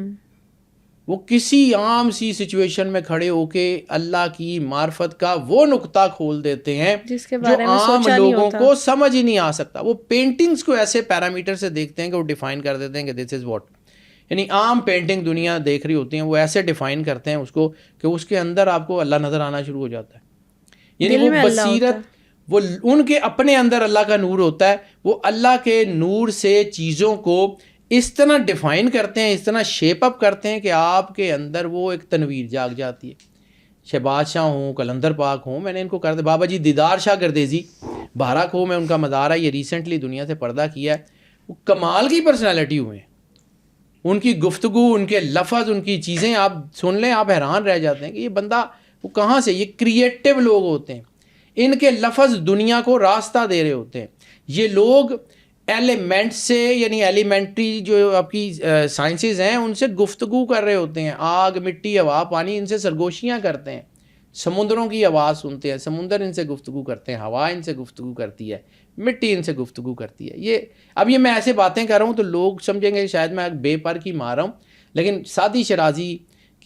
وہ کسی عام سی سچویشن میں کھڑے ہو کے اللہ کی معرفت کا وہ نقطہ کھول دیتے ہیں جس کے جو بارے میں عام سوچا نہیں لوگوں ہوتا. کو سمجھ ہی نہیں آ سکتا. وہ پینٹنگز کو ایسے پیرامیٹر سے دیکھتے ہیں کہ وہ ڈیفائن کر دیتے ہیں کہ دس از واٹ. یعنی عام پینٹنگ دنیا دیکھ رہی ہوتی ہیں, وہ ایسے ڈیفائن کرتے ہیں اس کو کہ اس کے اندر آپ کو اللہ نظر آنا شروع ہو جاتا ہے. یعنی وہ بصیرت, وہ ان کے اپنے اندر اللہ کا نور ہوتا ہے, وہ اللہ کے نور سے چیزوں کو اس طرح ڈیفائن کرتے ہیں, اس طرح شیپ اپ کرتے ہیں کہ آپ کے اندر وہ ایک تنویر جاگ جاتی ہے. شہباز شاہ ہوں, قلندر پاک ہوں, میں نے ان کو کر دیا. بابا جی دیدار شاہ گردیزی بہارا کھو میں ان کا مزار ہے, یہ ریسنٹلی دنیا سے پردہ کیا ہے. وہ کمال کی پرسنالٹی ہوئے ہیں, ان کی گفتگو, ان کے لفظ, ان کی چیزیں آپ سن لیں آپ حیران رہ جاتے ہیں کہ یہ بندہ وہ کہاں سے. یہ کریٹیو لوگ ہوتے ہیں, ان کے لفظ دنیا کو راستہ دے رہے ہوتے ہیں. یہ لوگ ایلیمنٹ سے, یعنی ایلیمنٹری جو آپ کی سائنسز ہیں ان سے گفتگو کر رہے ہوتے ہیں. آگ, مٹی, ہوا, پانی, ان سے سرگوشیاں کرتے ہیں. سمندروں کی آواز سنتے ہیں, سمندر ان سے گفتگو کرتے ہیں, ہوا ان سے گفتگو کرتی ہے, مٹی ان سے گفتگو کرتی ہے. اب یہ میں ایسے باتیں کر رہا ہوں تو لوگ سمجھیں گے شاید میں بے پر کی مار رہا ہوں, لیکن سعدی شرازی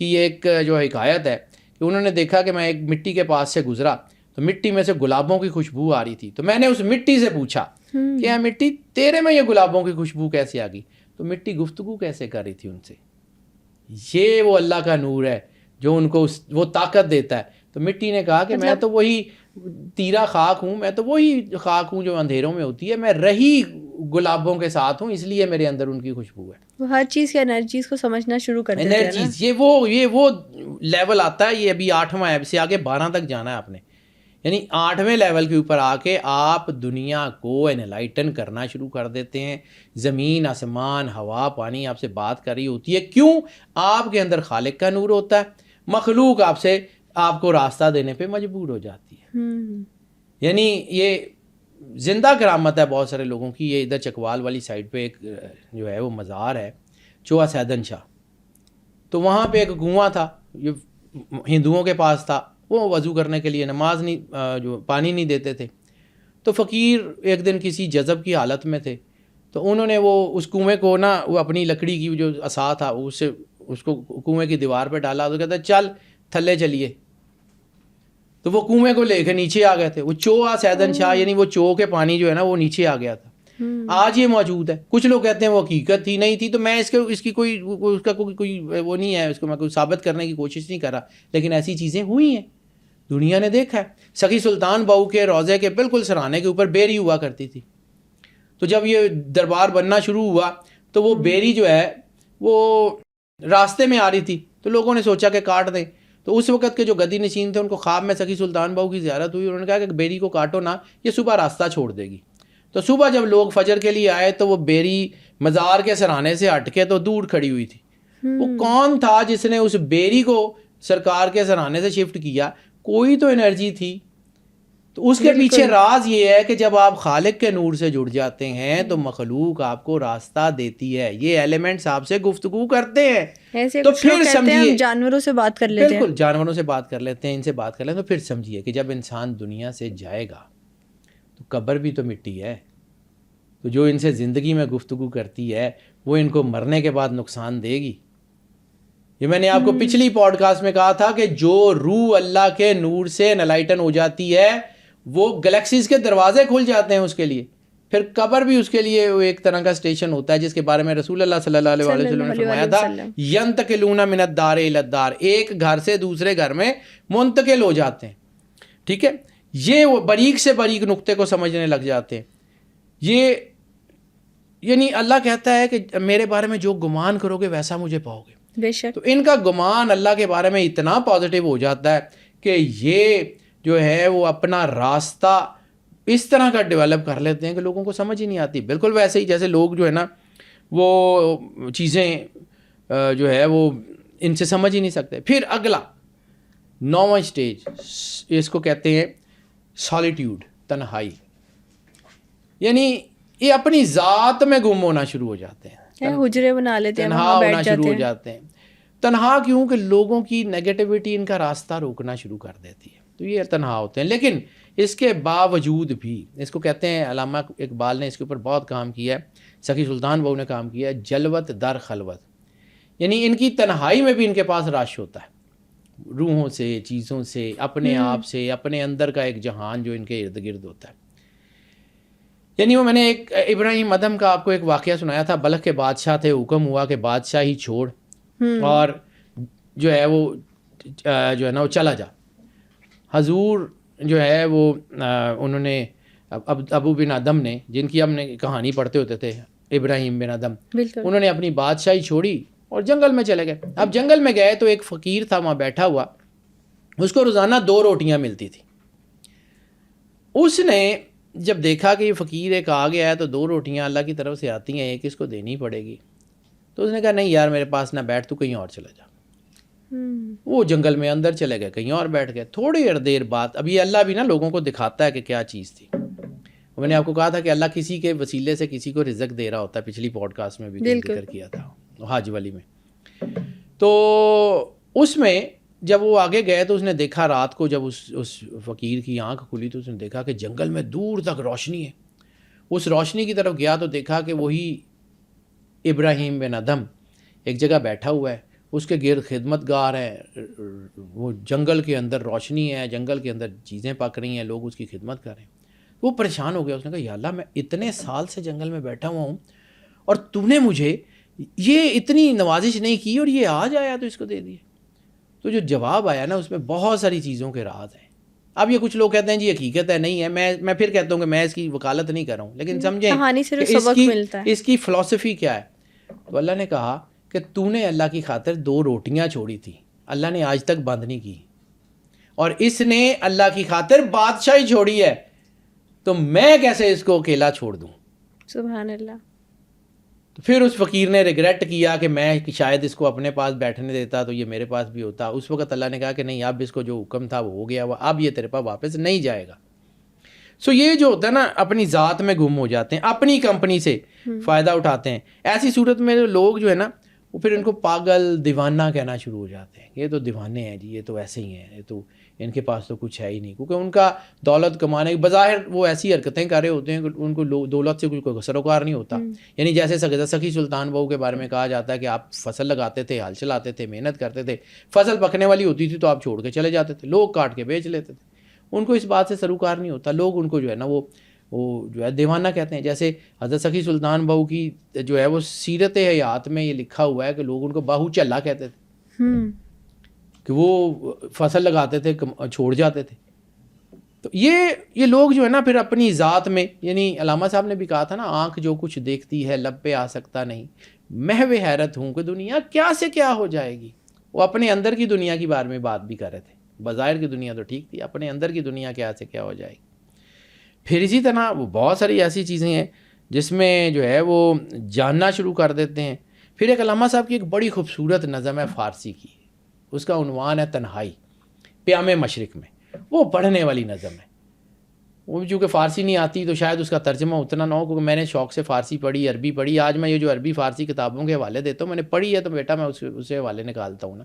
کی ایک جو حکایت ہے کہ انہوں نے دیکھا کہ میں ایک مٹی کے پاس سے گزرا تو مٹی میں سے گلابوں کی خوشبو آ رہی تھی. تو میں نے اس مٹی سے پوچھا کہ اے مٹی تیرے میں یہ گلابوں کی خوشبو کیسے آ گئی؟ تو مٹی گفتگو کیسے کر رہی تھی ان سے. یہ وہ اللہ کا نور ہے جو ان کو وہ طاقت دیتا ہے. تو مٹی نے کہا کہ میں تو وہی تیرا خاک ہوں, میں تو وہی خاک ہوں جو اندھیروں میں ہوتی ہے, میں رہی گلابوں کے ساتھ ہوں, اس لیے میرے اندر ان کی خوشبو ہے. وہ ہر چیز کی انرجیز کو سمجھنا شروع کر دیتے ہیں. انرجیز یہ وہ لیول آتا ہے. یہ ابھی 8واں ہے, سے آگے 12 تک جانا ہے آپ نے. یعنی 8ویں لیول کے اوپر آ کے آپ دنیا کو انلائٹن کرنا شروع کر دیتے ہیں. زمین, آسمان, ہوا, پانی آپ سے بات کر رہی ہوتی ہے. کیوں؟ آپ کے اندر خالق کا نور ہوتا ہے. مخلوق آپ کو راستہ دینے پہ مجبور ہو جاتی ہے. یعنی یہ زندہ کرامت ہے بہت سارے لوگوں کی. یہ ادھر چکوال والی سائڈ پہ ایک جو ہے وہ مزار ہے, چوہا سیدن شاہ. تو وہاں پہ ایک کنواں تھا, یہ ہندوؤں کے پاس تھا. وہ وضو کرنے کے لیے نماز نہیں, جو پانی نہیں دیتے تھے. تو فقیر ایک دن کسی جذب کی حالت میں تھے, تو انہوں نے وہ اس کنویں کو نا, وہ اپنی لکڑی کی جو عصا تھا اس کو کنویں کی دیوار پہ ڈالا. تو کہتا چل تھلے چلیے. تو وہ کنویں کو لے کے نیچے آ گئے تھے. وہ چوہا سیدن شاہ, یعنی وہ چو کے پانی جو ہے نا وہ نیچے آ گیا تھا. آج یہ موجود ہے. کچھ لوگ کہتے ہیں وہ حقیقت تھی, نہیں تھی. تو میں اس کی کوئی وہ نہیں ہے, اس کو میں کوئی ثابت کرنے کی کوشش نہیں کر رہا, لیکن ایسی چیزیں ہوئی ہیں, دنیا نے دیکھا ہے. سخی سلطان بہو کے روضے کے بالکل سرانے کے اوپر بیری ہوا کرتی تھی. تو جب یہ دربار بننا شروع ہوا تو وہ بیری جو ہے وہ راستے میں آ رہی تھی تو لوگوں نے سوچا کہ کاٹ دیں. تو اس وقت کے جو گدی نشین تھے ان کو خواب میں سخی سلطان بہو کی زیارت ہوئی. انہوں نے کہا کہ بیری کو کاٹو نہ, یہ صبح راستہ چھوڑ دے گی. تو صبح جب لوگ فجر کے لیے آئے تو وہ بیری مزار کے سرانے سے ہٹ کے تو دور کھڑی ہوئی تھی. وہ کون تھا جس نے اس بیری کو سرکار کے سرانے سے شفٹ کیا؟ کوئی تو انرجی تھی. تو اس کے پیچھے راز یہ ہے کہ جب آپ خالق کے نور سے جڑ جاتے ہیں تو مخلوق آپ کو راستہ دیتی ہے. یہ ایلیمنٹس آپ سے گفتگو کرتے ہیں. تو پھر سمجھیے جانوروں سے بات کر لیتے ہیں. بالکل جانوروں سے بات کر لیتے ہیں, ان سے بات کر لیتے ہیں. تو پھر سمجھیے کہ جب انسان دنیا سے جائے گا تو قبر بھی تو مٹی ہے. تو جو ان سے زندگی میں گفتگو کرتی ہے وہ ان کو مرنے کے بعد نقصان دے گی. یہ میں نے آپ کو پچھلی پوڈ کاسٹ میں کہا تھا کہ جو روح اللہ کے نور سے انلائٹن ہو جاتی ہے وہ گلیکسیز کے دروازے کھل جاتے ہیں اس کے لیے. پھر قبر بھی اس کے لیے ایک طرح کا اسٹیشن ہوتا ہے جس کے بارے میں رسول اللہ صلی اللہ علیہ وسلم نے فرمایا تھا ینتقلون من الدار الی الدار, ایک گھر سے دوسرے گھر میں منتقل ہو جاتے ہیں. ٹھیک ہے, یہ وہ باریک سے باریک نقطے کو سمجھنے لگ جاتے ہیں. یہ یعنی اللہ کہتا ہے کہ میرے بارے میں جو گمان کرو گے ویسا مجھے پاؤ گے. بے شک. تو ان کا گمان اللہ کے بارے میں اتنا پازیٹیو ہو جاتا ہے کہ یہ جو ہے وہ اپنا راستہ اس طرح کا ڈیولپ کر لیتے ہیں کہ لوگوں کو سمجھ ہی نہیں آتی. بالکل ویسے ہی جیسے لوگ جو ہے نا وہ چیزیں جو ہے وہ ان سے سمجھ ہی نہیں سکتے. پھر اگلا 9واں اسٹیج, اس کو کہتے ہیں سالیٹیوڈ, تنہائی. یعنی یہ اپنی ذات میں گم ہونا شروع ہو جاتے ہیں, حجرے بنا لیتے ہیں, تنہا ہونا شروع ہو جاتے ہیں. تنہا کیوں کہ لوگوں کی نیگیٹیوٹی ان کا راستہ روکنا شروع کر دیتی ہے, تو یہ تنہا ہوتے ہیں. لیکن اس کے باوجود بھی, اس کو کہتے ہیں, علامہ اقبال نے اس کے اوپر بہت کام کیا ہے, سخی سلطان بہو نے کام کیا ہے, جلوت در خلوت. یعنی ان کی تنہائی میں بھی ان کے پاس رش ہوتا ہے, روحوں سے, چیزوں سے, اپنے آپ سے, اپنے اندر کا ایک جہان جو ان کے ارد گرد ہوتا ہے. یعنی وہ میں نے ایک ابراہیم ادھم کا آپ کو ایک واقعہ سنایا تھا. بلخ کے بادشاہ تھے, حکم ہوا کہ بادشاہی چھوڑ اور جو ہے وہ جو ہے نا وہ چلا جا. حضور جو ہے وہ انہوں نے ابو بن ادم نے, جن کی ہم نے کہانی پڑھتے ہوتے تھے, ابراہیم بن ادم, انہوں نے اپنی بادشاہی چھوڑی اور جنگل میں چلے گئے. اب جنگل میں گئے تو ایک فقیر تھا وہاں بیٹھا ہوا, اس کو روزانہ 2 روٹیاں ملتی تھی. اس نے جب دیکھا کہ یہ فقیر ایک آ گیا ہے تو 2 روٹیاں اللہ کی طرف سے آتی ہیں, ایک اس کو دینی پڑے گی. تو اس نے کہا نہیں یار میرے پاس نہ بیٹھ, تو کہیں اور چلا جا. وہ جنگل میں اندر چلے گئے, کہیں اور بیٹھ گئے. تھوڑی دیر بعد, اب یہ اللہ بھی نا لوگوں کو دکھاتا ہے کہ کیا چیز تھی. میں نے آپ کو کہا تھا کہ اللہ کسی کے وسیلے سے کسی کو رزق دے رہا ہوتا ہے, پچھلی پوڈ کاسٹ میں بھی ذکر کیا تھا حاج ولی میں. تو اس میں جب وہ آگے گئے تو اس نے دیکھا رات کو جب اس فقیر کی آنکھ کھلی تو اس نے دیکھا کہ جنگل میں دور تک روشنی ہے. اس روشنی کی طرف گیا تو دیکھا کہ وہی ابراہیم بن ادم ایک جگہ بیٹھا ہوا ہے, اس کے گرد خدمت گار ہیں, وہ جنگل کے اندر روشنی ہے, جنگل کے اندر چیزیں پک رہی ہیں, لوگ اس کی خدمت کر رہے ہیں. وہ پریشان ہو گیا. اس نے کہا یا اللہ میں اتنے سال سے جنگل میں بیٹھا ہوا ہوں اور تو نے مجھے یہ اتنی نوازش نہیں کی اور یہ آج آیا تو اس کو دے دیا. تو جو جواب آیا نا اس میں بہت ساری چیزوں کے راز ہیں. اب یہ کچھ لوگ کہتے ہیں جی حقیقت ہے, نہیں ہے. میں پھر کہتا ہوں کہ میں اس کی وکالت نہیں کر رہا ہوں, لیکن سمجھیں اس کی فلسفی کیا ہے. تو اللہ نے کہا کہ تو نے اللہ کی خاطر 2 روٹیاں چھوڑی تھی, اللہ نے آج تک بند نہیں کی, اور اس نے اللہ کی خاطر بادشاہی چھوڑی ہے, تو میں کیسے اس کو اکیلا چھوڑ دوں. سبحان اللہ. تو پھر اس فقیر نے ریگریٹ کیا کہ میں شاید اس کو اپنے پاس بیٹھنے دیتا تو یہ میرے پاس بھی ہوتا. اس وقت اللہ نے کہا کہ نہیں, اب اس کو جو حکم تھا وہ ہو گیا, وہ اب یہ تیرے پاس واپس نہیں جائے گا. سو یہ جو ہوتا ہے نا اپنی ذات میں گم ہو جاتے ہیں, اپنی کمپنی سے فائدہ اٹھاتے ہیں. ایسی صورت میں لوگ جو ہے نا وہ پھر ان کو پاگل دیوانہ کہنا شروع ہو جاتے ہیں. یہ تو دیوانے ہیں جی, یہ تو ایسے ہی ہیں, یہ تو ان کے پاس تو کچھ ہے ہی نہیں. کیونکہ ان کا دولت کمانے کی بظاہر وہ ایسی حرکتیں کر رہے ہوتے ہیں کہ ان کو دولت سے کوئی سروکار نہیں ہوتا. یعنی جیسے سخی سلطان بہو کے بارے میں کہا جاتا ہے کہ آپ فصل لگاتے تھے, ہل چلاتے تھے, محنت کرتے تھے, فصل پکنے والی ہوتی تھی تو آپ چھوڑ کے چلے جاتے تھے, لوگ کاٹ کے بیچ لیتے تھے. ان کو اس بات سے سروکار نہیں ہوتا. لوگ ان کو جو ہے نا وہ جو ہے دیوانہ کہتے ہیں. جیسے حضرت سخی سلطان بہو کی جو ہے وہ سیرت حیات میں یہ لکھا ہوا ہے کہ لوگ ان کو باہو چلا کہتے تھے, کہ وہ فصل لگاتے تھے چھوڑ جاتے تھے. تو یہ لوگ جو ہے نا پھر اپنی ذات میں، یعنی علامہ صاحب نے بھی کہا تھا نا، آنکھ جو کچھ دیکھتی ہے لب پہ آ سکتا نہیں، محو حیرت ہوں کہ دنیا کیا سے کیا ہو جائے گی. وہ اپنے اندر کی دنیا کی بارے میں بات بھی کر رہے تھے. بظاہر کی دنیا تو ٹھیک تھی، اپنے اندر کی دنیا کیا سے کیا ہو جائے گی. پھر اسی طرح وہ بہت ساری ایسی چیزیں ہیں جس میں جو ہے وہ جاننا شروع کر دیتے ہیں. پھر ایک علامہ صاحب کی ایک بڑی خوبصورت نظم ہے فارسی کی، اس کا عنوان ہے تنہائی، پیام مشرق میں. وہ پڑھنے والی نظم ہے. وہ چونکہ فارسی نہیں آتی تو شاید اس کا ترجمہ اتنا نہ ہو، کیونکہ میں نے شوق سے فارسی پڑھی، عربی پڑھی. آج میں یہ جو عربی فارسی کتابوں کے حوالے دیتا ہوں، میں نے پڑھی ہے تو بیٹا میں اسے حوالے نکالتا ہوں نا،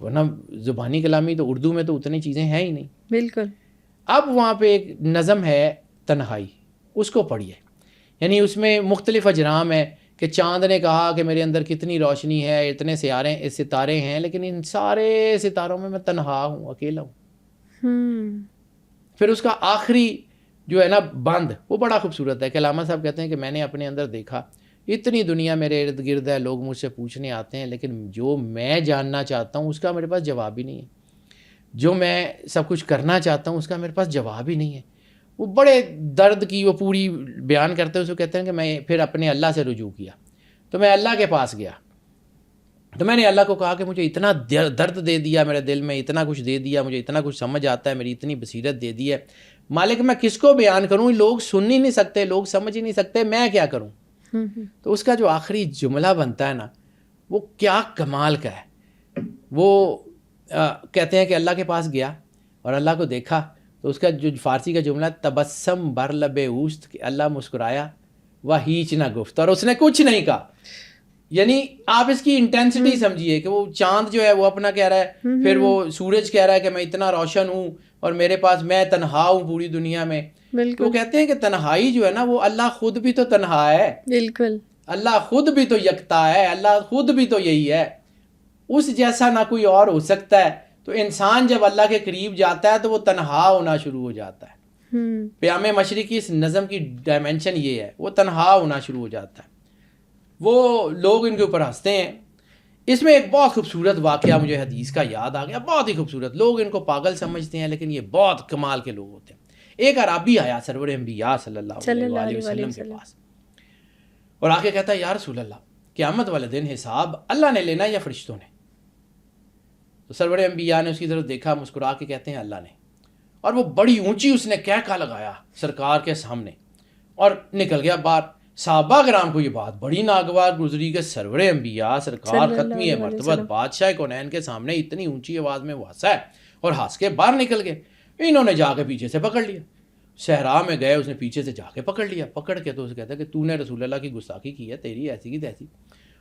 ورنہ زبانی کلامی تو اردو میں تو اتنی چیزیں ہیں ہی نہیں. بالکل. اب وہاں پہ ایک نظم ہے تنہائی، اس کو پڑھیے. یعنی اس میں مختلف اجرام ہے کہ چاند نے کہا کہ میرے اندر کتنی روشنی ہے، اتنے ستارے ہیں، لیکن ان سارے ستاروں میں تنہا ہوں، اکیلا ہوں. پھر اس کا آخری جو ہے نا بند، وہ بڑا خوبصورت ہے کہ علامہ صاحب کہتے ہیں کہ میں نے اپنے اندر دیکھا اتنی دنیا میرے ارد گرد ہے، لوگ مجھ سے پوچھنے آتے ہیں، لیکن جو میں جاننا چاہتا ہوں اس کا میرے پاس جواب ہی نہیں ہے. جو میں سب کچھ کرنا چاہتا ہوں اس کا میرے پاس جواب ہی نہیں ہے. وہ بڑے درد کی وہ پوری بیان کرتے ہیں. اس کو کہتے ہیں کہ میں پھر اپنے اللہ سے رجوع کیا، تو میں اللہ کے پاس گیا، تو میں نے اللہ کو کہا کہ مجھے اتنا درد دے دیا میرے دل میں، اتنا کچھ دے دیا، مجھے اتنا کچھ سمجھ آتا ہے، میری اتنی بصیرت دے دی ہے مالک، میں کس کو بیان کروں؟ لوگ سن ہی نہیں سکتے، لوگ سمجھ ہی نہیں سکتے، میں کیا کروں؟ تو اس کا جو آخری جملہ بنتا ہے نا، وہ کیا کمال کا ہے. وہ کہتے ہیں کہ اللہ کے پاس گیا اور اللہ کو دیکھا، تو اس کا جو فارسی کا جملہ تبسم بر لب اوست، کہ اللہ مسکرایا وہ ہیچ نہ گفت، اور اس نے کچھ نہیں کہا. یعنی آپ اس کی انٹینسٹی سمجھیے کہ وہ چاند جو ہے وہ اپنا کہہ رہا ہے، پھر وہ سورج کہہ رہا ہے کہ میں اتنا روشن ہوں اور میرے پاس میں تنہا ہوں پوری دنیا میں. تو کہتے ہیں کہ تنہائی جو ہے نا، وہ اللہ خود بھی تو تنہا ہے. بالکل. اللہ خود بھی تو یکتا ہے، اللہ خود بھی تو یہی ہے، اس جیسا نہ کوئی اور ہو سکتا ہے. تو انسان جب اللہ کے قریب جاتا ہے تو وہ تنہا ہونا شروع ہو جاتا ہے. پیام مشرقی اس نظم کی ڈائمنشن یہ ہے، وہ تنہا ہونا شروع ہو جاتا ہے. وہ لوگ ان کے اوپر ہنستے ہیں. اس میں ایک بہت خوبصورت واقعہ مجھے حدیث کا یاد آ گیا، بہت ہی خوبصورت. لوگ ان کو پاگل سمجھتے ہیں لیکن یہ بہت کمال کے لوگ ہوتے ہیں. ایک عرابی آیا سرور انبیاء صلی اللہ علیہ وسلم کے پاس اور آ کے کہتا ہے یا رسول اللہ، قیامت والے دن حساب اللہ نے لینا یا فرشتوں نے؟ تو سرور انبیاء نے اس کی طرف دیکھا، مسکرا کے کہتے ہیں اللہ نے. اور وہ بڑی اونچی اس نے کہہ لگایا سرکار کے سامنے اور نکل گیا باہر. صحابہ کرام کو یہ بات بڑی ناگوار گزری کہ سرور انبیاء سرکار ختمی مرتبت بادشاہ کونین کے سامنے اتنی اونچی آواز میں وہ ہنسا ہے، اور ہنس کے باہر نکل گئے. انہوں نے جا کے پیچھے سے پکڑ لیا، صحرا میں گئے، اس نے پیچھے سے جا کے پکڑ لیا. پکڑ کے تو اسے کہتا ہے کہ تو نے رسول اللہ کی گستاخی کی ہے، تیری ایسی کی تیسی.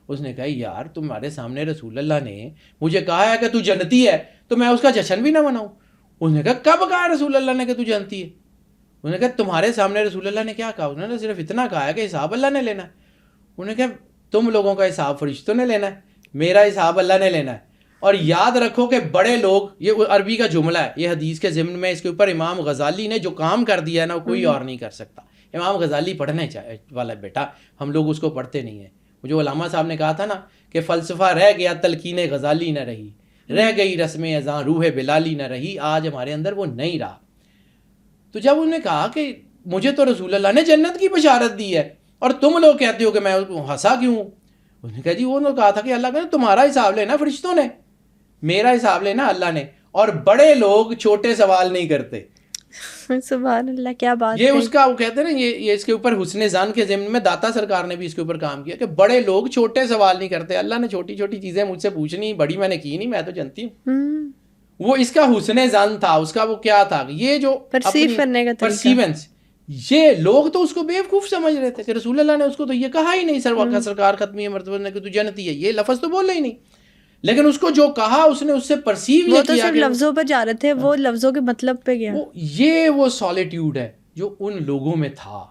اس نے کہا یار تمہارے سامنے رسول اللہ نے مجھے کہا ہے کہ تو جنتی ہے، تو میں اس کا جشن بھی نہ مناؤں. اس نے کہا کب کہا رسول اللہ نے کہ تو جنتی ہے؟ انہوں نے کہا تمہارے سامنے رسول اللہ نے کیا کہا؟ انہوں نے صرف اتنا کہا ہے کہ حساب اللہ نے لینا ہے. انہوں نے کہا تم لوگوں کا حساب فرشتوں نے لینا ہے، میرا حساب اللہ نے لینا ہے. اور یاد رکھو کہ بڑے لوگ، یہ عربی کا جملہ ہے، یہ حدیث کے ضمن میں اس کے اوپر امام غزالی نے جو کام کر دیا ہے نا، وہ کوئی اور نہیں کر سکتا. امام غزالی پڑھنے والا بیٹا، ہم لوگ اس کو پڑھتے نہیں ہیں. جو علامہ صاحب نے کہا تھا نا کہ فلسفہ رہ گیا تلقین غزالی نہ رہی، رہ گئی رسم اذاں روح بلالی نہ رہی، آج ہمارے اندر وہ نہیں رہا. تو جب انہوں نے کہا کہ مجھے تو رسول اللہ نے جنت کی بشارت دی ہے اور تم لوگ کہتے ہو کہ میں ہنسا کیوں ہوں؟ انہوں نے کہا جی انہوں نے کہا تھا کہ اللہ نے تمہارا حساب لینا فرشتوں نے، میرا حساب لینا اللہ نے. اور بڑے لوگ چھوٹے سوال نہیں کرتے. سبحان اللہ، کیا بات ہے. یہ اس کا وہ کہتے ہیں نا، یہ اس کے اوپر حسن ظن کے ضمن میں داتا سرکار نے بھی اس کے اوپر کام کیا کہ بڑے لوگ چھوٹے سوال نہیں کرتے. اللہ نے چھوٹی چھوٹی چیزیں مجھ سے پوچھنی، بڑی میں نے کی نہیں، میں تو جانتی ہوں. وہ اس کا حسن ظن تھا، اس کا وہ کیا تھا، یہ جو پرسیو کرنے کا پرسیونس. یہ لوگ تو اس کو بیوقوف سمجھ رہے تھے کہ رسول اللہ نے اس کو تو یہ کہا ہی نہیں سرکار ختمی مرتبہ نے کہ تو جنتی ہے، یہ لفظ تو بولا ہی نہیں. لیکن اس کو جو کہا اس نے اس سے پرسیو یہ کیا، وہ تو لفظوں پہ جا رہے تھے، وہ لفظوں کے مطلب پہ گیا. وہ سولیٹیوڈ ہے جو ان لوگوں میں تھا.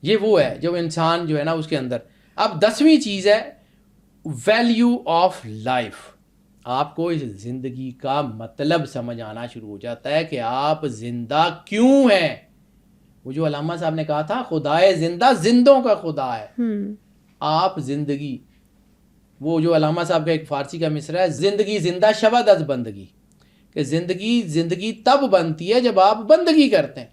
یہ وہ ہے جو انسان جو ہے نا اس کے اندر. اب 10ویں چیز ہے ویلیو آف لائف. آپ کو اس زندگی کا مطلب سمجھ آنا شروع ہو جاتا ہے کہ آپ زندہ کیوں ہیں. وہ جو علامہ صاحب نے کہا تھا خدائے زندہ زندوں کا خدا ہے. آپ زندگی، وہ جو علامہ صاحب کا ایک فارسی کا مصرع ہے، زندگی زندہ شود از بندگی، کہ زندگی تب بنتی ہے جب آپ بندگی کرتے ہیں.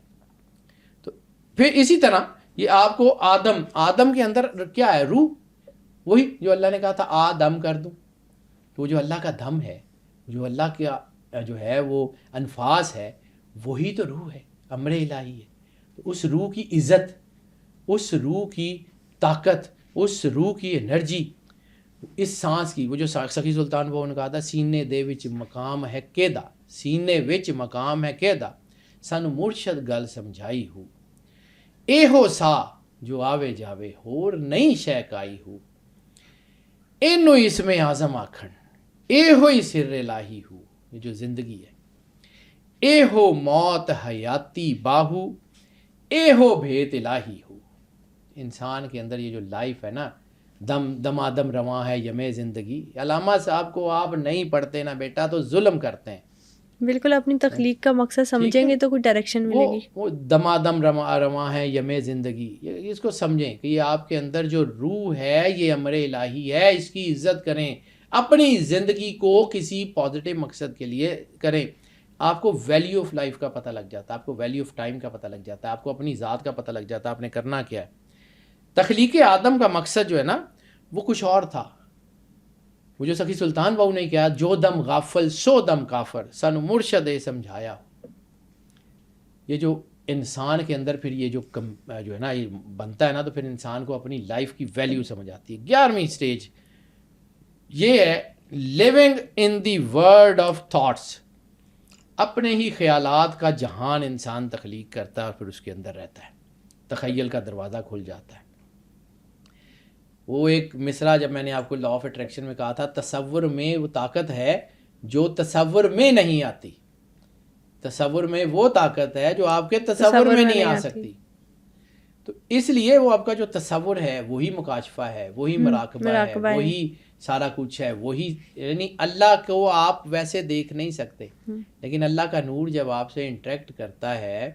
تو پھر اسی طرح یہ آپ کو آدم کے اندر کیا ہے؟ روح. وہی جو اللہ نے کہا تھا آدم کر دوں. تو جو اللہ کا دم ہے، جو اللہ کا جو ہے وہ انفاس ہے، وہی تو روح ہے، امر الہی ہے. تو اس روح کی عزت، اس روح کی طاقت، اس روح کی انرجی، اس سانس کی، وہ جو سخی سلطان بہو نے کہا تھا سینے دے وچ مقام ہے کیدا، سینے وچ مقام ہے کیدا، سانو مرشد گل سمجھائی ہو، اے ہو سا جو آوے جاوے ہور نہیں شے کائی ہو، اینو اس میں اعظم آکھن، اے ہوئی سر الہی ہو. یہ جو زندگی ہے، اے ہو موت حیاتی باہو، اے ہو بھیت الہی ہو. انسان کے اندر یہ جو لائف ہے نا، دمادم رواں ہے یمے زندگی. علامہ صاحب کو آپ نہیں پڑھتے نا بیٹا تو ظلم کرتے ہیں. بالکل اپنی تخلیق کا مقصد سمجھیں گے تو کوئی ڈائریکشن ملے گی. وہ دمادم رواں ہے یمے زندگی، اس کو سمجھیں کہ یہ آپ کے اندر جو روح ہے یہ امر الہی ہے، اس کی عزت کریں. اپنی زندگی کو کسی پازیٹیو مقصد کے لیے کریں. آپ کو ویلیو آف لائف کا پتہ لگ جاتا ہے، آپ کو ویلیو آف ٹائم کا پتہ لگ جاتا ہے، آپ کو اپنی ذات کا پتہ لگ جاتا ہے آپ نے کرنا کیا ہے. تخلیق آدم کا مقصد جو ہے نا وہ کچھ اور تھا. وہ جو سخی سلطان بہو نے کہا جو دم غافل سو دم کافر، سانو مرشد سمجھایا. یہ جو انسان کے اندر پھر یہ جو ہے نا یہ بنتا ہے نا، تو پھر انسان کو اپنی لائف کی ویلیو سمجھ آتی ہے. 11ویں سٹیج یہ ہے living in the world of thoughts. اپنے ہی خیالات کا جہان انسان تخلیق کرتا ہے اور پھر اس کے اندر رہتا ہے. تخیل کا دروازہ کھل جاتا ہے. وہ ایک مصرع جب میں نے آپ کو لا آف اٹریکشن میں کہا تھا، تصور میں وہ طاقت ہے جو تصور میں نہیں آتی. تصور میں وہ طاقت ہے جو آپ کے تصور میں نہیں آ سکتی. تو اس لیے وہ آپ کا جو تصور ہے وہی مکاشفہ ہے، وہی مراقبہ ہے، وہی سارا کچھ ہے. وہی یعنی اللہ کو آپ ویسے دیکھ نہیں سکتے، لیکن اللہ کا نور جب آپ سے انٹریکٹ کرتا ہے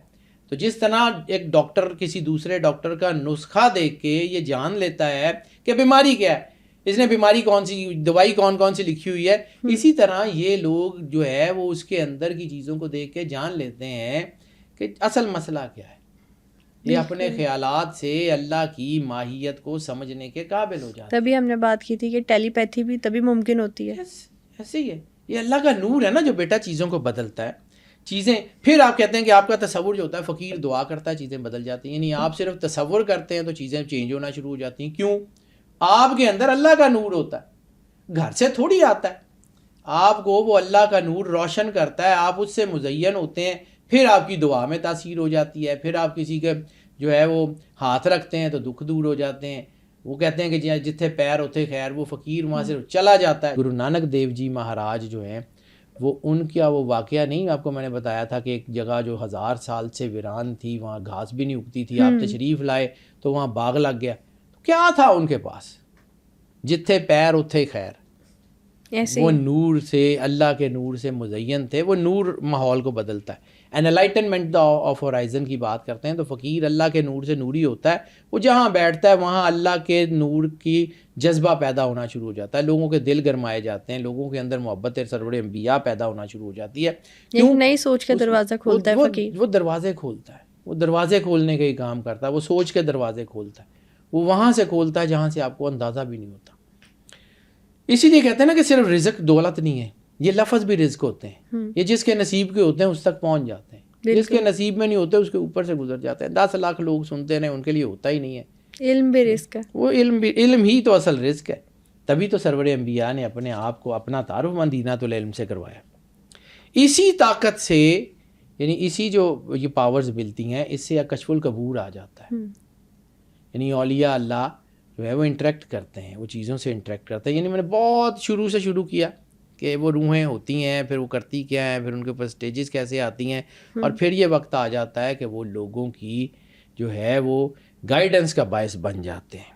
تو جس طرح ایک ڈاکٹر کسی دوسرے ڈاکٹر کا نسخہ دیکھ کے یہ جان لیتا ہے کہ بیماری کیا ہے، اس نے بیماری کون سی، دوائی کون کون سی لکھی ہوئی ہے، اسی طرح یہ لوگ جو ہے وہ اس کے اندر کی چیزوں کو دیکھ کے جان لیتے ہیں کہ اصل مسئلہ کیا ہے. یہ اپنے خیالات سے اللہ کی ماہیت کو سمجھنے کے قابل ہو جاتے ہیں. تبھی ہم نے بات کی تھی کہ ٹیلی پیتھی بھی تبھی ممکن ہوتی ہے. ایسے ہی ہے، یہ اللہ کا نور ہے نا جو بیٹا چیزوں کو بدلتا ہے. چیزیں پھر آپ کہتے ہیں کہ آپ کا تصور جو ہوتا ہے، فقیر دعا کرتا ہے چیزیں بدل جاتی ہیں. یعنی آپ صرف تصور کرتے ہیں تو چیزیں چینج ہونا شروع ہو جاتی ہیں. کیوں؟ آپ کے اندر اللہ کا نور ہوتا ہے، گھر سے تھوڑی آتا ہے. آپ کو وہ اللہ کا نور روشن کرتا ہے، آپ اس سے مزین ہوتے ہیں، پھر آپ کی دعا میں تاثیر ہو جاتی ہے. پھر آپ کسی کے جو ہے وہ ہاتھ رکھتے ہیں تو دکھ دور ہو جاتے ہیں. وہ کہتے ہیں کہ جتھے پیر ہوتے خیر، وہ فقیر وہاں سے چلا جاتا ہے. گرو نانک دیو جی مہاراج جو ہیں وہ ان کا وہ واقعہ نہیں آپ کو میں نے بتایا تھا کہ ایک جگہ جو 1000 سال سے ویران تھی، وہاں گھاس بھی نہیں اگتی تھی، آپ تشریف لائے تو وہاں باغ لگ گیا. تو کیا تھا ان کے پاس؟ جتھے پیر اتھے خیر. وہ نور سے، اللہ کے نور سے مزین تھے. وہ نور ماحول کو بدلتا ہے. انلائٹنمنٹ آف ہورائزن کی بات کرتے ہیں تو فقیر اللہ کے نور سے نوری ہوتا ہے. وہ جہاں بیٹھتا ہے وہاں اللہ کے نور کی جذبہ پیدا ہونا شروع ہو جاتا ہے. لوگوں کے دل گرمائے جاتے ہیں، لوگوں کے اندر محبت سرور انبیاء پیدا ہونا شروع ہو جاتی ہے. کیوں؟ نئی سوچ کا دروازہ کھولتا ہے فقیر. وہ دروازے کھولتا ہے، وہ دروازے کھولنے کا ہی کام کرتا ہے. وہ سوچ کے دروازے کھولتا ہے. وہ وہاں سے کھولتا ہے جہاں سے آپ کو اندازہ بھی نہیں ہوتا. اسی لیے کہتے ہیں نا کہ صرف رزق دولت نہیں ہے، یہ لفظ بھی رزق ہوتے ہیں. یہ جس کے نصیب کے ہوتے ہیں اس تک پہنچ جاتے ہیں، جس کے نصیب میں نہیں ہوتے اس کے اوپر سے گزر جاتے ہیں. 10 لاکھ لوگ سنتے ہیں، ان کے لیے ہوتا ہی نہیں ہے. علم بھی رزق ہے. وہ علم ہی تو اصل رزق ہے. تبھی تو سرور انبیاء نے اپنے آپ کو اپنا تعارف مدینۃ العلم سے کروایا. اسی طاقت سے، یعنی اسی جو یہ پاورز ملتی ہیں، اس سے کشف القبور آ جاتا ہے. یعنی اولیاء اللہ جو ہے وہ انٹریکٹ کرتے ہیں، وہ چیزوں سے انٹریکٹ کرتے ہیں. یعنی میں نے بہت شروع سے شروع کیا کہ وہ روحیں ہوتی ہیں، پھر وہ کرتی کیا ہیں، پھر ان کے اوپر سٹیجز کیسے آتی ہیں، اور پھر یہ وقت آ جاتا ہے کہ وہ لوگوں کی جو ہے وہ گائیڈنس کا باعث بن جاتے ہیں.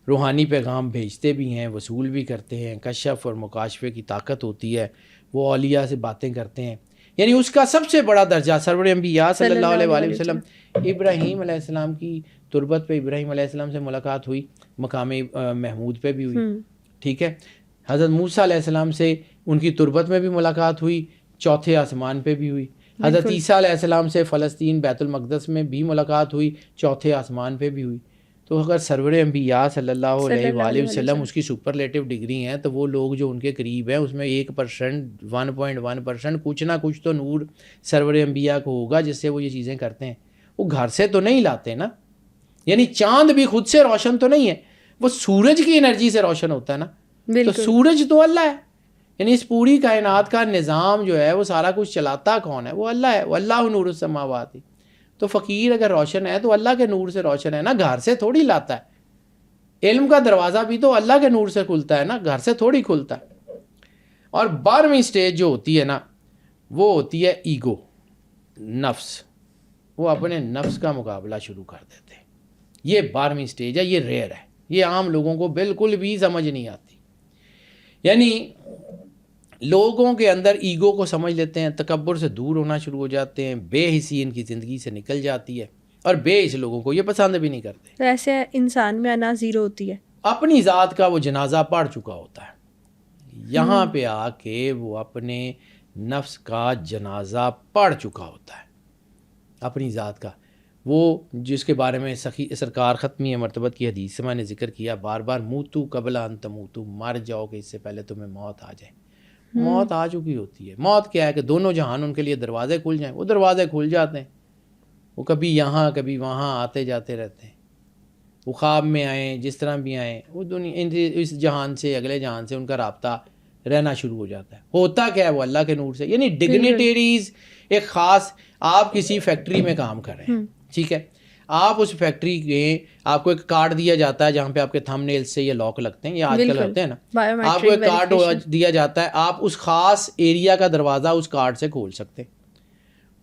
روحانی پیغام بھیجتے بھی ہیں، وصول بھی کرتے ہیں. کشف اور مکاشفے کی طاقت ہوتی ہے. وہ اولیاء سے باتیں کرتے ہیں. یعنی اس کا سب سے بڑا درجہ سرور انبیاء صلی اللہ علیہ وآلہ وسلم، ابراہیم علیہ السلام کی تربت پہ ابراہیم علیہ السلام سے ملاقات ہوئی، مقام محمود پہ بھی ہوئی. ٹھیک ہے. حضرت موسیٰ علیہ السلام سے ان کی تربت میں بھی ملاقات ہوئی، چوتھے آسمان پہ بھی ہوئی. حضرت عیسیٰ علیہ السلام سے فلسطین بیت المقدس میں بھی ملاقات ہوئی, چوتھے آسمان پہ بھی ہوئی. تو اگر سرور انبیاء صلی اللہ علیہ وآلہ وسلم اس کی سپرلیٹو ڈگری ہیں, تو وہ لوگ جو ان کے قریب ہیں اس میں 1%, 1.1% کچھ نہ کچھ تو نور سرور انبیاء کو ہوگا جس سے وہ یہ چیزیں کرتے ہیں. وہ گھر سے تو نہیں لاتے نا, یعنی چاند بھی خود سے روشن تو نہیں ہے, وہ سورج کی انرجی سے روشن ہوتا ہے نا. تو سورج تو اللہ ہے, یعنی اس پوری کائنات کا نظام جو ہے وہ سارا کچھ چلاتا کون ہے؟ وہ اللہ ہے. واللہ نور السماوات. تو فقیر اگر روشن ہے تو اللہ کے نور سے روشن ہے نا, گھر سے تھوڑی لاتا ہے. علم کا دروازہ بھی تو اللہ کے نور سے کھلتا ہے نا, گھر سے تھوڑی کھلتا ہے. اور 12ویں سٹیج جو ہوتی ہے نا, وہ ہوتی ہے ایگو, نفس. وہ اپنے نفس کا مقابلہ شروع کر دیتے ہیں. یہ 12ویں سٹیج ہے, یہ ریئر ہے, یہ عام لوگوں کو بالکل بھی سمجھ نہیں آتی. یعنی لوگوں کے اندر ایگو کو سمجھ لیتے ہیں, تکبر سے دور ہونا شروع ہو جاتے ہیں, بے حسی ان کی زندگی سے نکل جاتی ہے, اور بے حس لوگوں کو یہ پسند بھی نہیں کرتے. تو ایسے انسان میں انا زیرو ہوتی ہے, اپنی ذات کا وہ جنازہ پڑھ چکا ہوتا ہے. یہاں پہ آ کے وہ اپنے نفس کا جنازہ پڑھ چکا ہوتا ہے, اپنی ذات کا. وہ جس کے بارے میں سرکار ختمی مرتبت کی حدیث سے میں نے ذکر کیا بار بار, موتو قبل ان تموتو, مر جاؤ کہ اس سے پہلے تمہیں موت آ جائے. موت آ چکی ہوتی ہے. موت کیا ہے کہ دونوں جہان ان کے لیے دروازے کھل جائیں. وہ دروازے کھل جاتے ہیں, وہ کبھی یہاں کبھی وہاں آتے جاتے رہتے ہیں. وہ خواب میں آئیں, جس طرح بھی آئیں, وہ دنیا اس جہان سے اگلے جہان سے ان کا رابطہ رہنا شروع ہو جاتا ہے. ہوتا کیا ہے؟ وہ اللہ کے نور سے. یعنی ڈگنیٹریز, ایک خاص, آپ کسی فیکٹری میں کام کر رہے ہیں, ٹھیک ہے, آپ اس فیکٹری کے, آپ کو ایک کارڈ دیا جاتا ہے جہاں پہ آپ کے تھم نیل سے یہ لاک لگتے ہیں, یہ آج کل ہوتے ہیں نا, آپ کو ایک کارڈ دیا جاتا ہے, آپ اس خاص ایریا کا دروازہ اس کارڈ سے کھول سکتے ہیں.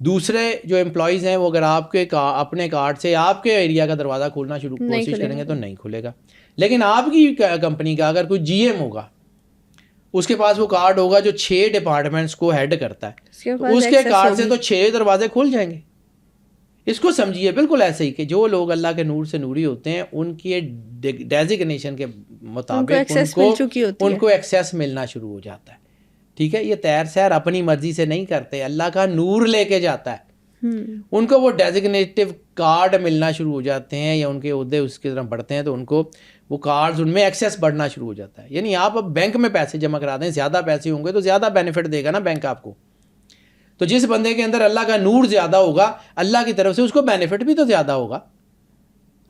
دوسرے جو امپلائیز ہیں وہ اگر آپ کے اپنے کارڈ سے آپ کے ایریا کا دروازہ کھولنا کوشش کریں گے تو نہیں کھلے گا. لیکن آپ کی کمپنی کا اگر کوئی جی ایم ہوگا, اس کے پاس وہ کارڈ ہوگا جو 6 ڈپارٹمنٹس کو ہیڈ کرتا ہے, اس کے کارڈ سے تو 6 دروازے کھل جائیں گے. اس کو سمجھیے بالکل ایسے ہی کہ جو لوگ اللہ کے نور سے نوری ہوتے ہیں ان کی ڈیزگنیشن کے مطابق ان کو ایکسیس ملنا شروع ہو جاتا ہے. ٹھیک ہے, یہ تیر سیر اپنی مرضی سے نہیں کرتے, اللہ کا نور لے کے جاتا ہے. ان کو وہ ڈیزگنیٹو کارڈ ملنا شروع ہو جاتے ہیں, یا ان کے عہدے اس کی طرف بڑھتے ہیں تو ان کو وہ کارڈز, ان میں ایکسیس بڑھنا شروع ہو جاتا ہے. یعنی آپ اب بینک میں پیسے جمع کرا دیں, زیادہ پیسے ہوں گے تو زیادہ بینیفٹ دے گا نا بینک آپ کو. تو جس بندے کے اندر اللہ کا نور زیادہ ہوگا, اللہ کی طرف سے اس کو بینیفٹ بھی تو زیادہ ہوگا.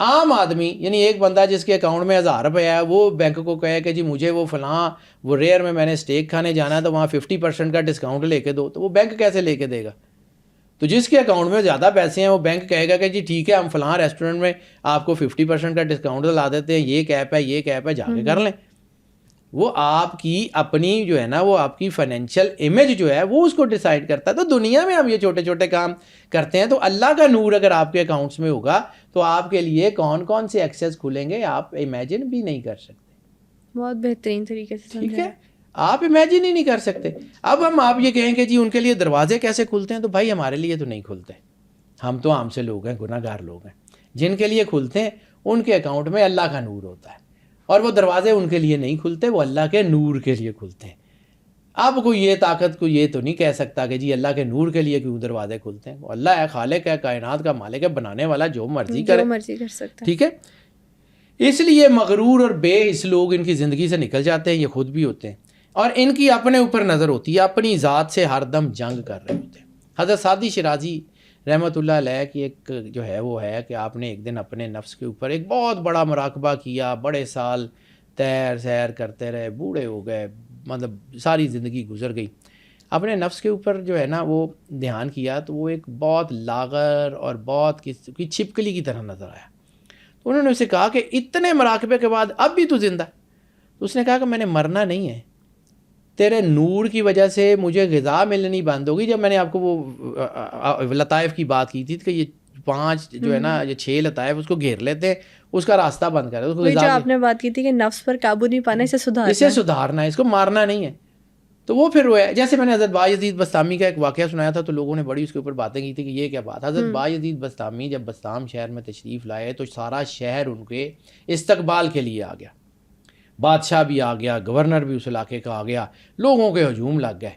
عام آدمی, یعنی ایک بندہ جس کے اکاؤنٹ میں 1000 روپے ہے, وہ بینک کو کہے کہ جی مجھے وہ فلاں وہ ریئر میں نے اسٹیک کھانے جانا ہے تو وہاں 50% کا ڈسکاؤنٹ لے کے دو, تو وہ بینک کیسے لے کے دے گا؟ تو جس کے اکاؤنٹ میں زیادہ پیسے ہیں وہ بینک کہے گا کہ جی ٹھیک ہے, ہم فلاں ریسٹورنٹ میں آپ کو 50% کا ڈسکاؤنٹ لا دیتے ہیں, یہ کیپ ہے, یہ کیپ ہے, جا کے کر لیں. وہ آپ کی اپنی جو ہے نا, وہ آپ کی فائنینشیل امیج جو ہے وہ اس کو ڈیسائیڈ کرتا ہے. تو دنیا میں ہم یہ چھوٹے چھوٹے کام کرتے ہیں, تو اللہ کا نور اگر آپ کے اکاؤنٹس میں ہوگا تو آپ کے لیے کون کون سے ایکسیس کھلیں گے آپ امیجن بھی نہیں کر سکتے. بہت بہترین طریقے سے, ٹھیک ہے, آپ امیجن ہی نہیں کر سکتے. اب ہم آپ یہ کہیں کہ جی ان کے لیے دروازے کیسے کھلتے ہیں, تو بھائی ہمارے لیے تو نہیں کھلتے. ہم تو عام سے لوگ ہیں, گناہ گار لوگ ہیں. جن کے لیے کھلتے ہیں ان کے اکاؤنٹ میں اللہ کا نور ہوتا ہے, اور وہ دروازے ان کے لیے نہیں کھلتے, وہ اللہ کے نور کے لیے کھلتے ہیں. اب کوئی یہ طاقت کو یہ تو نہیں کہہ سکتا کہ جی اللہ کے نور کے لیے کیوں دروازے کھلتے ہیں. وہ اللہ ہے, خالق ہے, کائنات کا مالک ہے, بنانے والا, جو مرضی کرے, کر سکتا ہے. ٹھیک ہے. اس لیے مغرور اور بے حس لوگ ان کی زندگی سے نکل جاتے ہیں, یہ خود بھی ہوتے ہیں, اور ان کی اپنے اوپر نظر ہوتی ہے, اپنی ذات سے ہر دم جنگ کر رہے ہوتے ہیں. حضرت سعدی شیرازی رحمۃ اللہ علیہ کی ایک جو ہے وہ ہے کہ آپ نے ایک دن اپنے نفس کے اوپر ایک بہت بڑا مراقبہ کیا, بڑے سال تیر سیر کرتے رہے, بوڑھے ہو گئے, مطلب ساری زندگی گزر گئی. اپنے نفس کے اوپر جو ہے نا وہ دھیان کیا تو وہ ایک بہت لاغر اور بہت کی چھپکلی کی طرح نظر آیا. تو انہوں نے اسے کہا کہ اتنے مراقبے کے بعد اب بھی تو زندہ. تو اس نے کہا کہ میں نے مرنا نہیں ہے, تیرے نور کی وجہ سے مجھے غذا ملنی بند ہوگی. جب میں نے آپ کو وہ لطائف کی بات کی تھی کہ یہ 5 جو ہے نا, یہ 6 لطائف اس کو گھیر لیتے ہیں, اس کا راستہ بند کر دے. جو آپ نے بات کی تھی کہ نفس پر قابو نہیں پانا, اسے سدھارنا ہے, اس کو مارنا نہیں ہے. تو وہ پھر وہ ہے, جیسے میں نے حضرت بایزید بسطامی کا ایک واقعہ سنایا تھا, تو لوگوں نے بڑی اس کے اوپر باتیں کی تھی کہ یہ کیا بات. حضرت بایزید بسطامی جب بسطام شہر میں تشریف لائے تو سارا شہر ان کے استقبال کے لیے آ گیا. بادشاہ بھی آ گیا, گورنر بھی اس علاقے کا آ گیا, لوگوں کے ہجوم لگ گئے.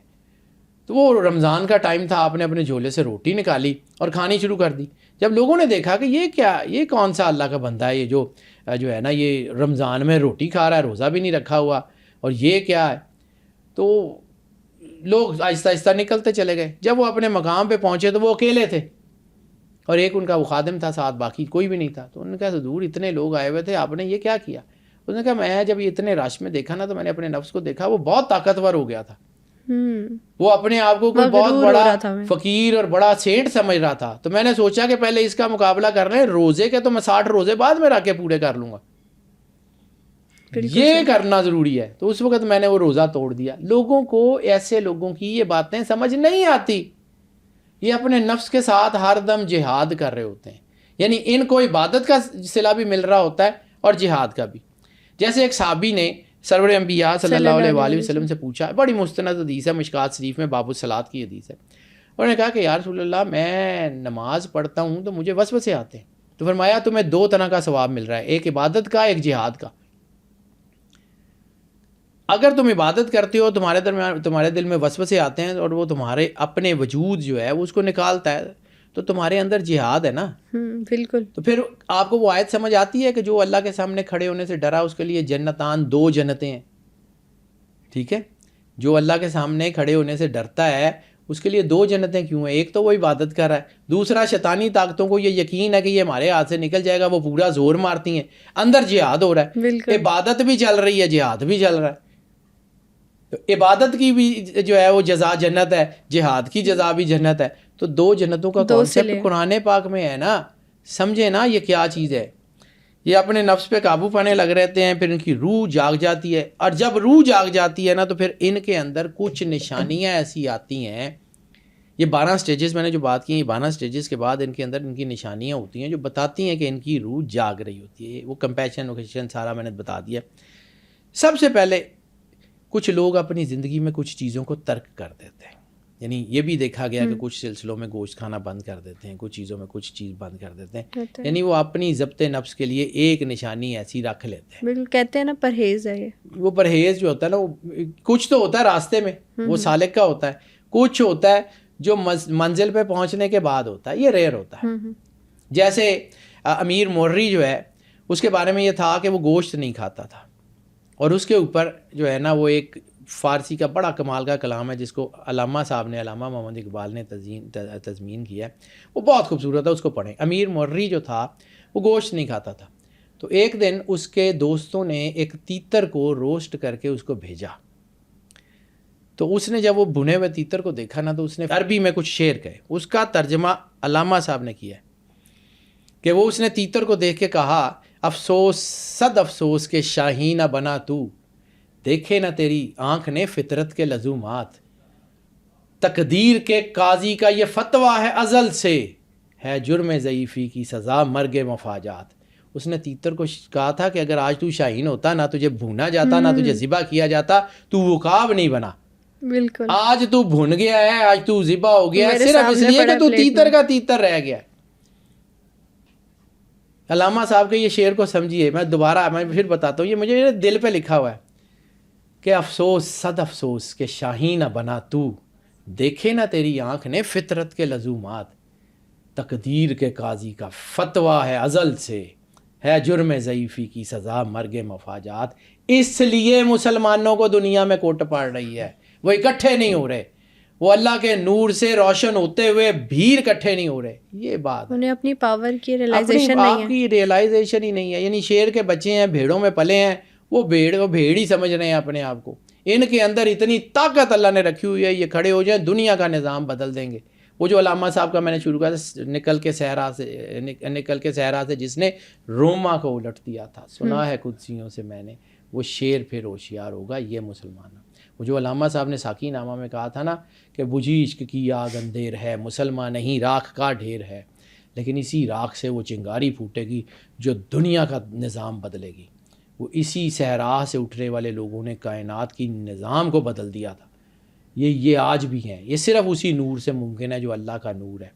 تو وہ رمضان کا ٹائم تھا، آپ نے اپنے جھولے سے روٹی نکالی اور کھانی شروع کر دی. جب لوگوں نے دیکھا کہ یہ کیا، یہ کون سا اللہ کا بندہ ہے یہ جو ہے نا یہ رمضان میں روٹی کھا رہا ہے، روزہ بھی نہیں رکھا ہوا، اور یہ کیا ہے، تو لوگ آہستہ آہستہ نکلتے چلے گئے. جب وہ اپنے مقام پہ پہنچے تو وہ اکیلے تھے، اور ایک ان کا وہ خادم تھا ساتھ، باقی کوئی بھی نہیں تھا. تو انہوں نے کہا حضور اتنے لوگ آئے ہوئے تھے، آپ نے یہ کیا کیا؟ اس نے کہا میں جب یہ اتنے رش میں دیکھا نا تو میں نے اپنے نفس کو دیکھا، وہ بہت طاقتور ہو گیا تھا. وہ اپنے آپ کو کوئی بہت بڑا فقیر اور بڑا سینٹ سمجھ رہا تھا. تو میں نے سوچا کہ پہلے اس کا مقابلہ کر رہے ہیں روزے کے، تو میں 60 روزے بعد میں رکھ کے پورے کر لوں گا، یہ کرنا ضروری ہے. تو اس وقت میں نے وہ روزہ توڑ دیا. لوگوں کو، ایسے لوگوں کی یہ باتیں سمجھ نہیں آتی، یہ اپنے نفس کے ساتھ ہر دم جہاد کر رہے ہوتے ہیں. یعنی ان کو عبادت کا صلہ بھی مل رہا ہوتا ہے اور جہاد کا بھی. جیسے ایک صحابی نے سرور انبیاء صلی اللہ علیہ وآلہ وسلم سے پوچھا، بڑی مستند حدیث ہے، مشکات شریف میں باب الصلاۃ کی حدیث ہے. انہوں نے کہا کہ یا رسول اللہ میں نماز پڑھتا ہوں تو مجھے وسوسے آتے ہیں. تو فرمایا تمہیں 2 طرح کا ثواب مل رہا ہے، ایک عبادت کا، ایک جہاد کا. اگر تم عبادت کرتے ہو، تمہارے دل میں وسوسے آتے ہیں اور وہ تمہارے اپنے وجود جو ہے وہ اس کو نکالتا ہے، تو تمہارے اندر جہاد ہے نا. بالکل. تو پھر آپ کو وہ آیت سمجھ آتی ہے کہ جو اللہ کے سامنے کھڑے ہونے سے ڈرا اس کے لیے جنتان، 2 جنتیں ہیں. ٹھیک ہے، جو اللہ کے سامنے کھڑے ہونے سے ڈرتا ہے اس کے لیے 2 جنتیں کیوں ہیں؟ ایک تو وہ عبادت کر رہا ہے، دوسرا شیطانی طاقتوں کو یہ یقین ہے کہ یہ ہمارے ہاتھ سے نکل جائے گا، وہ پورا زور مارتی ہیں، اندر جہاد ہو رہا ہے. عبادت بھی چل رہی ہے، جہاد بھی چل رہا ہے. تو عبادت کی بھی جو ہے وہ جزا جنت ہے، جہاد کی جزا بھی جنت ہے. تو 2 جنتوں کا کانسیپٹ قرآن پاک میں ہے نا. سمجھے نا یہ کیا چیز ہے. یہ اپنے نفس پہ قابو پانے لگ رہتے ہیں، پھر ان کی روح جاگ جاتی ہے، اور جب روح جاگ جاتی ہے نا تو پھر ان کے اندر کچھ نشانیاں ایسی آتی ہیں. یہ 12 سٹیجز میں نے جو بات کی ہیں، یہ 12 سٹیجز کے بعد ان کے اندر ان کی نشانیاں ہوتی ہیں جو بتاتی ہیں کہ ان کی روح جاگ رہی ہوتی ہے. وہ کمپیشن وکیشن سارا میں نے بتا دیا. سب سے پہلے کچھ لوگ اپنی زندگی میں کچھ چیزوں کو ترک کر دیتے ہیں. یعنی یہ بھی دیکھا گیا کہ کچھ سلسلوں میں گوشت کھانا بند کر دیتے ہیں، کچھ چیزوں میں کچھ چیز بند کر دیتے ہیں. یعنی وہ اپنی ضبط نفس کے لیے ایک نشانی ایسی رکھ لیتے ہیں. بالکل، کہتے ہیں نا پرہیز ہے. وہ پرہیز جو ہوتا ہے نا، وہ کچھ تو ہوتا ہے راستے میں، وہ سالک کا ہوتا ہے، کچھ ہوتا ہے جو منزل پہ پہنچنے کے بعد ہوتا ہے، یہ ریئر ہوتا ہے. جیسے امیر مرری جو ہے، اس کے بارے میں یہ تھا کہ وہ گوشت نہیں کھاتا تھا، اور اس کے اوپر جو ہے نا وہ ایک فارسی کا بڑا کمال کا کلام ہے جس کو علامہ صاحب نے، علامہ محمد اقبال نے تضمین کیا ہے. وہ بہت خوبصورت ہے، اس کو پڑھیں. امیر مرری جو تھا وہ گوشت نہیں کھاتا تھا. تو ایک دن اس کے دوستوں نے ایک تیتر کو روسٹ کر کے اس کو بھیجا. تو اس نے جب وہ بھنے ہوئے تیتر کو دیکھا نا تو اس نے عربی میں کچھ شعر کہے. اس کا ترجمہ علامہ صاحب نے کیا ہے کہ وہ اس نے تیتر کو دیکھ کے کہا، افسوس صد افسوس کہ شاہی نہ بنا تو، دیکھے نہ تیری آنکھ نے فطرت کے لزومات، تقدیر کے قاضی کا یہ فتویٰ ہے ازل سے، ہے جرم ضعیفی کی سزا مرگ مفاجات. اس نے تیتر کو کہا تھا کہ اگر آج تو شاہین ہوتا، نہ تجھے بھونا جاتا، نہ تجھے ذبح کیا جاتا، تو عقاب نہیں بنا. بالکل، آج تو بھن گیا ہے، آج تو ذبح ہو گیا ہے، صرف اس لیے کہ تو تیتر کا تیتر رہ گیا. علامہ صاحب کے یہ شعر کو سمجھیے. میں پھر بتاتا ہوں، یہ مجھے دل پہ لکھا ہوا ہے کہ افسوس صد افسوس کہ شاہی نہ بنا تو، دیکھے نہ تیری آنکھ نے فطرت کے لزومات، تقدیر کے قاضی کا فتویٰ ہے ازل سے، ہے جرم ضعیفی کی سزا مرگ مفاجات. اس لیے مسلمانوں کو دنیا میں کوٹ پڑ رہی ہے، وہ اکٹھے نہیں ہو رہے، وہ اللہ کے نور سے روشن ہوتے ہوئے بھی اکٹھے نہیں ہو رہے. یہ بات انہیں اپنی پاور کی ریلائزیشن نہیں ہے، آپ کی ریلائزیشن ہی نہیں ہے. یعنی شیر کے بچے ہیں، بھیڑوں میں پلے ہیں، وہ بھیڑ ہی سمجھ رہے ہیں اپنے آپ کو. ان کے اندر اتنی طاقت اللہ نے رکھی ہوئی ہے، یہ کھڑے ہو جائیں دنیا کا نظام بدل دیں گے. وہ جو علامہ صاحب کا میں نے شروع کیا، نکل کے صحرا سے جس نے روما کو الٹ دیا تھا، سنا ہے قدسیوں سے میں نے، وہ شیر پھر ہوشیار ہوگا یہ مسلمان. وہ جو علامہ صاحب نے ساقی نامہ میں کہا تھا نا کہ بجھی عشق کی آگ اندھیر ہے، مسلمان نہیں راکھ کا ڈھیر ہے، لیکن اسی راکھ سے وہ چنگاری پھوٹے گی جو دنیا کا نظام بدلے گی. وہ اسی صحرا سے اٹھنے والے لوگوں نے کائنات کی نظام کو بدل دیا تھا. یہ آج بھی ہیں، یہ صرف اسی نور سے ممکن ہے جو اللہ کا نور ہے.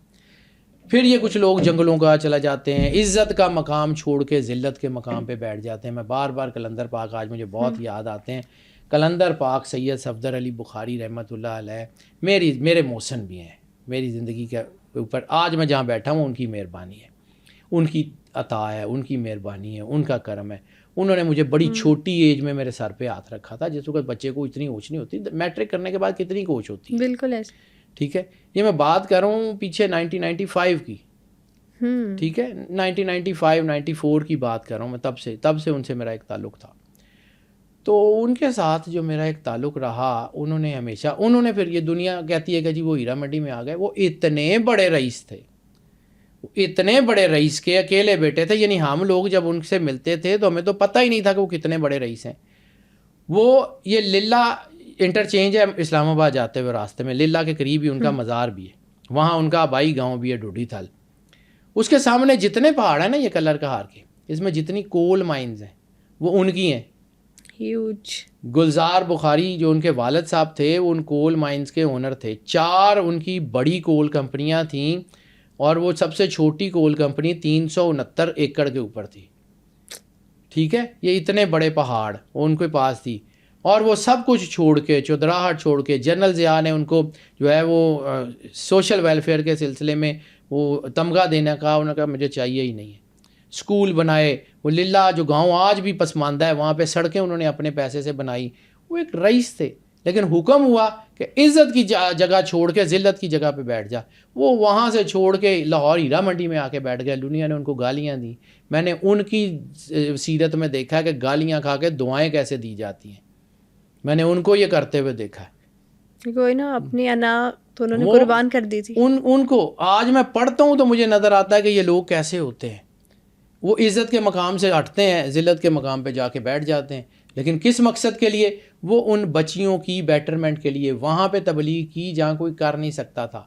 پھر یہ کچھ لوگ جنگلوں کا چلا جاتے ہیں، عزت کا مقام چھوڑ کے ذلت کے مقام پہ بیٹھ جاتے ہیں. میں بار بار کلندر پاک آج مجھے بہت یاد آتے ہیں. کلندر پاک سید صفدر علی بخاری رحمۃ اللہ علیہ میرے محسن بھی ہیں میری زندگی کے اوپر. آج میں جہاں بیٹھا ہوں ان کی مہربانی ہے, ان کی عطا ہے, ان کی مہربانی ہے, ان کا کرم ہے. انہوں نے مجھے بڑی چھوٹی ایج میں میرے سر پہ ہاتھ رکھا تھا. جس وقت بچے کو اتنی ہوش نہیں ہوتی, میٹرک کرنے کے بعد کتنی کوش ہوتی ہے. بالکل ایسے. ٹھیک ہے, یہ میں بات کر رہا ہوں پیچھے 1995 کی. ٹھیک ہے, 1995 94 کی بات کر رہا ہوں میں. تب سے ان سے میرا ایک تعلق تھا. تو ان کے ساتھ جو میرا ایک تعلق رہا, انہوں نے پھر یہ دنیا کہتی ہے کہ جی وہ ہیرا منڈی میں آ گئے. وہ اتنے بڑے رئیس تھے, اتنے بڑے رئیس کے اکیلے بیٹے تھے. یعنی ہم لوگ جب ان سے ملتے تھے تو ہمیں تو پتہ ہی نہیں تھا کہ وہ کتنے بڑے رئیس ہیں. وہ یہ للہ انٹرچینج ہے اسلام آباد جاتے ہوئے راستے میں, للہ کے قریب ہی ان کا مزار بھی ہے, وہاں ان کا آبائی گاؤں بھی ہے ڈوڈی تھل. اس کے سامنے جتنے پہاڑ ہیں نا یہ کلر کہار کے, اس میں جتنی کول مائنز ہیں وہ ان کی ہیں. ہیوج. گلزار بخاری جو ان کے والد صاحب تھے وہ ان کول مائنز کے اونر تھے. 4 ان کی بڑی کول کمپنیاں تھیں اور وہ سب سے چھوٹی کول کمپنی 369 ایکڑ کے اوپر تھی. ٹھیک ہے, یہ اتنے بڑے پہاڑ وہ ان کے پاس تھی. اور وہ سب کچھ چھوڑ کے, چودراہٹ چھوڑ کے, جنرل ضیاء نے ان کو جو ہے وہ سوشل ویلفیئر کے سلسلے میں وہ تمغہ دینے کا, انہوں نے کہا مجھے چاہیے ہی نہیں ہے. اسکول بنائے, وہ للہ جو گاؤں آج بھی پسماندہ ہے وہاں پہ سڑکیں انہوں نے اپنے پیسے سے بنائی. وہ ایک رئیس تھے, لیکن حکم ہوا کہ عزت کی جگہ چھوڑ کے ذلت کی جگہ پہ بیٹھ جا. وہ وہاں سے چھوڑ کے لاہور ہیرا منڈی میں آ کے بیٹھ گئے. دنیا نے ان کو گالیاں دیں. میں نے ان کی سیرت میں دیکھا کہ گالیاں کھا کے دعائیں کیسے دی جاتی ہیں. میں نے ان کو یہ کرتے ہوئے دیکھا ہے. کوئی نا اپنی انا تو انہوں نے قربان کر دی تھی. ان کو آج میں پڑھتا ہوں تو مجھے نظر آتا ہے کہ یہ لوگ کیسے ہوتے ہیں. وہ عزت کے مقام سے ہٹتے ہیں, ذلت کے مقام پہ جا کے بیٹھ جاتے ہیں. لیکن کس مقصد کے لیے؟ وہ ان بچیوں کی بیٹرمنٹ کے لیے. وہاں پہ تبلیغ کی جہاں کوئی کر نہیں سکتا تھا.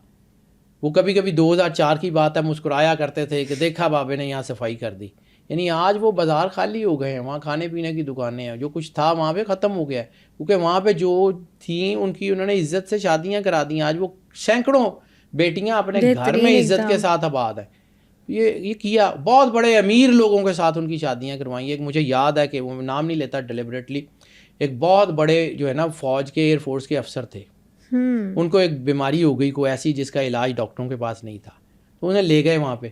وہ کبھی 2004 کی بات ہے, مسکرایا کرتے تھے کہ دیکھا بابے نے یہاں صفائی کر دی. یعنی آج وہ بازار خالی ہو گئے ہیں, وہاں کھانے پینے کی دکانیں ہیں, جو کچھ تھا وہاں پہ ختم ہو گیا ہے. کیونکہ وہاں پہ جو تھیں انہوں نے عزت سے شادیاں کرا دیں. آج وہ سینکڑوں بیٹیاں اپنے گھر میں عزت کے ساتھ آباد ہیں. یہ کیا, بہت بڑے امیر لوگوں کے ساتھ ان کی شادیاں کروائیں. ایک مجھے یاد ہے کہ وہ نام نہیں لیتا ڈیلیبریٹلی, ایک بہت بڑے جو ہے نا فوج کے ایئر فورس کے افسر تھے. ان کو ایک بیماری ہو گئی کوئی ایسی جس کا علاج ڈاکٹروں کے پاس نہیں تھا. تو انہیں لے گئے وہاں پہ,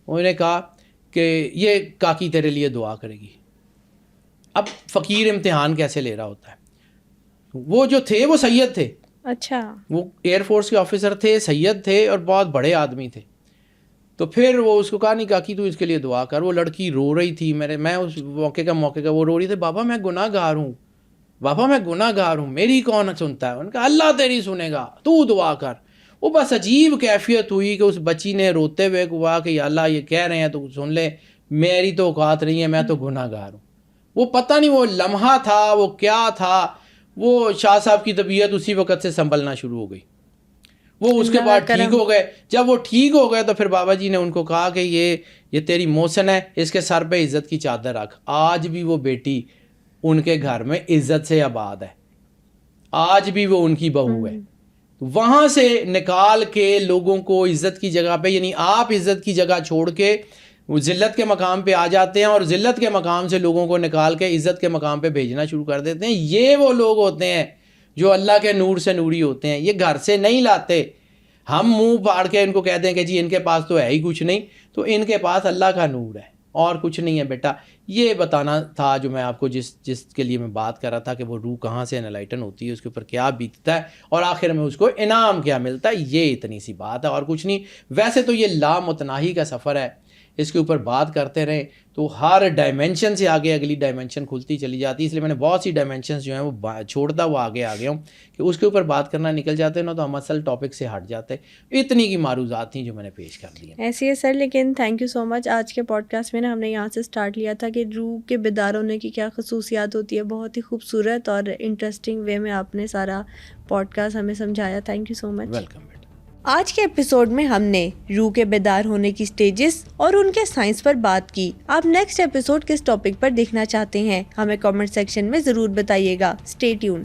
انہوں نے کہا کہ یہ کاکی تیرے لیے دعا کرے گی. اب فقیر امتحان کیسے لے رہا ہوتا ہے. وہ جو تھے وہ سید تھے. اچھا, وہ ایئر فورس کے آفیسر تھے, سید تھے اور بہت بڑے آدمی تھے. تو پھر وہ اس کو کہا نہیں کاکی تو اس کے لیے دعا کر. وہ لڑکی رو رہی تھی. میں اس موقع کا وہ رو رہی تھی, بابا میں گناہ گار ہوں, بابا میں گناہ گار ہوں, میری کون سنتا ہے. ان کا اللہ تیری سنے گا, تو دعا کر. وہ بس عجیب کیفیت ہوئی کہ اس بچی نے روتے ہوئے کہا کہ یا اللہ یہ کہہ رہے ہیں تو سن لے, میری تو اوقات نہیں ہے, میں تو گناہ گار ہوں. وہ پتہ نہیں وہ لمحہ تھا, وہ کیا تھا. وہ شاہ صاحب کی طبیعت اسی وقت سے سنبھلنا شروع ہو گئی. وہ اس کے بعد ٹھیک ہو گئے. جب وہ ٹھیک ہو گئے تو پھر بابا جی نے ان کو کہا کہ یہ تیری محسن ہے, اس کے سر پہ عزت کی چادر رکھ. آج بھی وہ بیٹی ان کے گھر میں عزت سے آباد ہے, آج بھی وہ ان کی بہو ہے. وہاں سے نکال کے لوگوں کو عزت کی جگہ پہ, یعنی آپ عزت کی جگہ چھوڑ کے وہ ذلت کے مقام پہ آ جاتے ہیں اور ذلت کے مقام سے لوگوں کو نکال کے عزت کے مقام پہ بھیجنا شروع کر دیتے ہیں. یہ وہ لوگ ہوتے ہیں جو اللہ کے نور سے نوری ہوتے ہیں. یہ گھر سے نہیں لاتے. ہم منہ پھاڑ کے ان کو کہتے ہیں کہ جی ان کے پاس تو ہے ہی کچھ نہیں, تو ان کے پاس اللہ کا نور ہے اور کچھ نہیں ہے. بیٹا یہ بتانا تھا جو میں آپ کو جس کے لیے میں بات کر رہا تھا کہ وہ روح کہاں سے انلائٹن ہوتی ہے, اس کے اوپر کیا بیتتا ہے اور آخر میں اس کو انعام کیا ملتا ہے. یہ اتنی سی بات ہے اور کچھ نہیں. ویسے تو یہ لامتناہی کا سفر ہے, اس کے اوپر بات کرتے رہیں تو ہر ڈائمینشن سے آگے اگلی ڈائمینشن کھلتی چلی جاتی ہے. اس لیے میں نے بہت سی ڈائمینشنز جو ہیں وہ چھوڑتا ہوا آگے آ گیا ہوں کہ اس کے اوپر بات کرنا نکل جاتے ہیں نا تو ہم اصل ٹاپک سے ہٹ جاتے ہیں. اتنی کی معروضات تھیں جو میں نے پیش کر دی ہیں. ایسی ہے سر, لیکن تھینک یو سو مچ. آج کے پوڈ کاسٹ میں نا ہم نے یہاں سے اسٹارٹ لیا تھا کہ روح کے بیدار ہونے کی کیا خصوصیات ہوتی ہے. بہت ہی خوبصورت اور انٹرسٹنگ وے میں آپ نے سارا پوڈ کاسٹ ہمیں سمجھایا. Thank you so much. Welcome. آج کے ایپیسوڈ میں ہم نے روح کے بیدار ہونے کی سٹیجز اور ان کے سائنس پر بات کی. آپ نیکسٹ ایپیسوڈ کس ٹاپک پر دیکھنا چاہتے ہیں ہمیں کامنٹ سیکشن میں ضرور بتائیے گا. Stay tuned.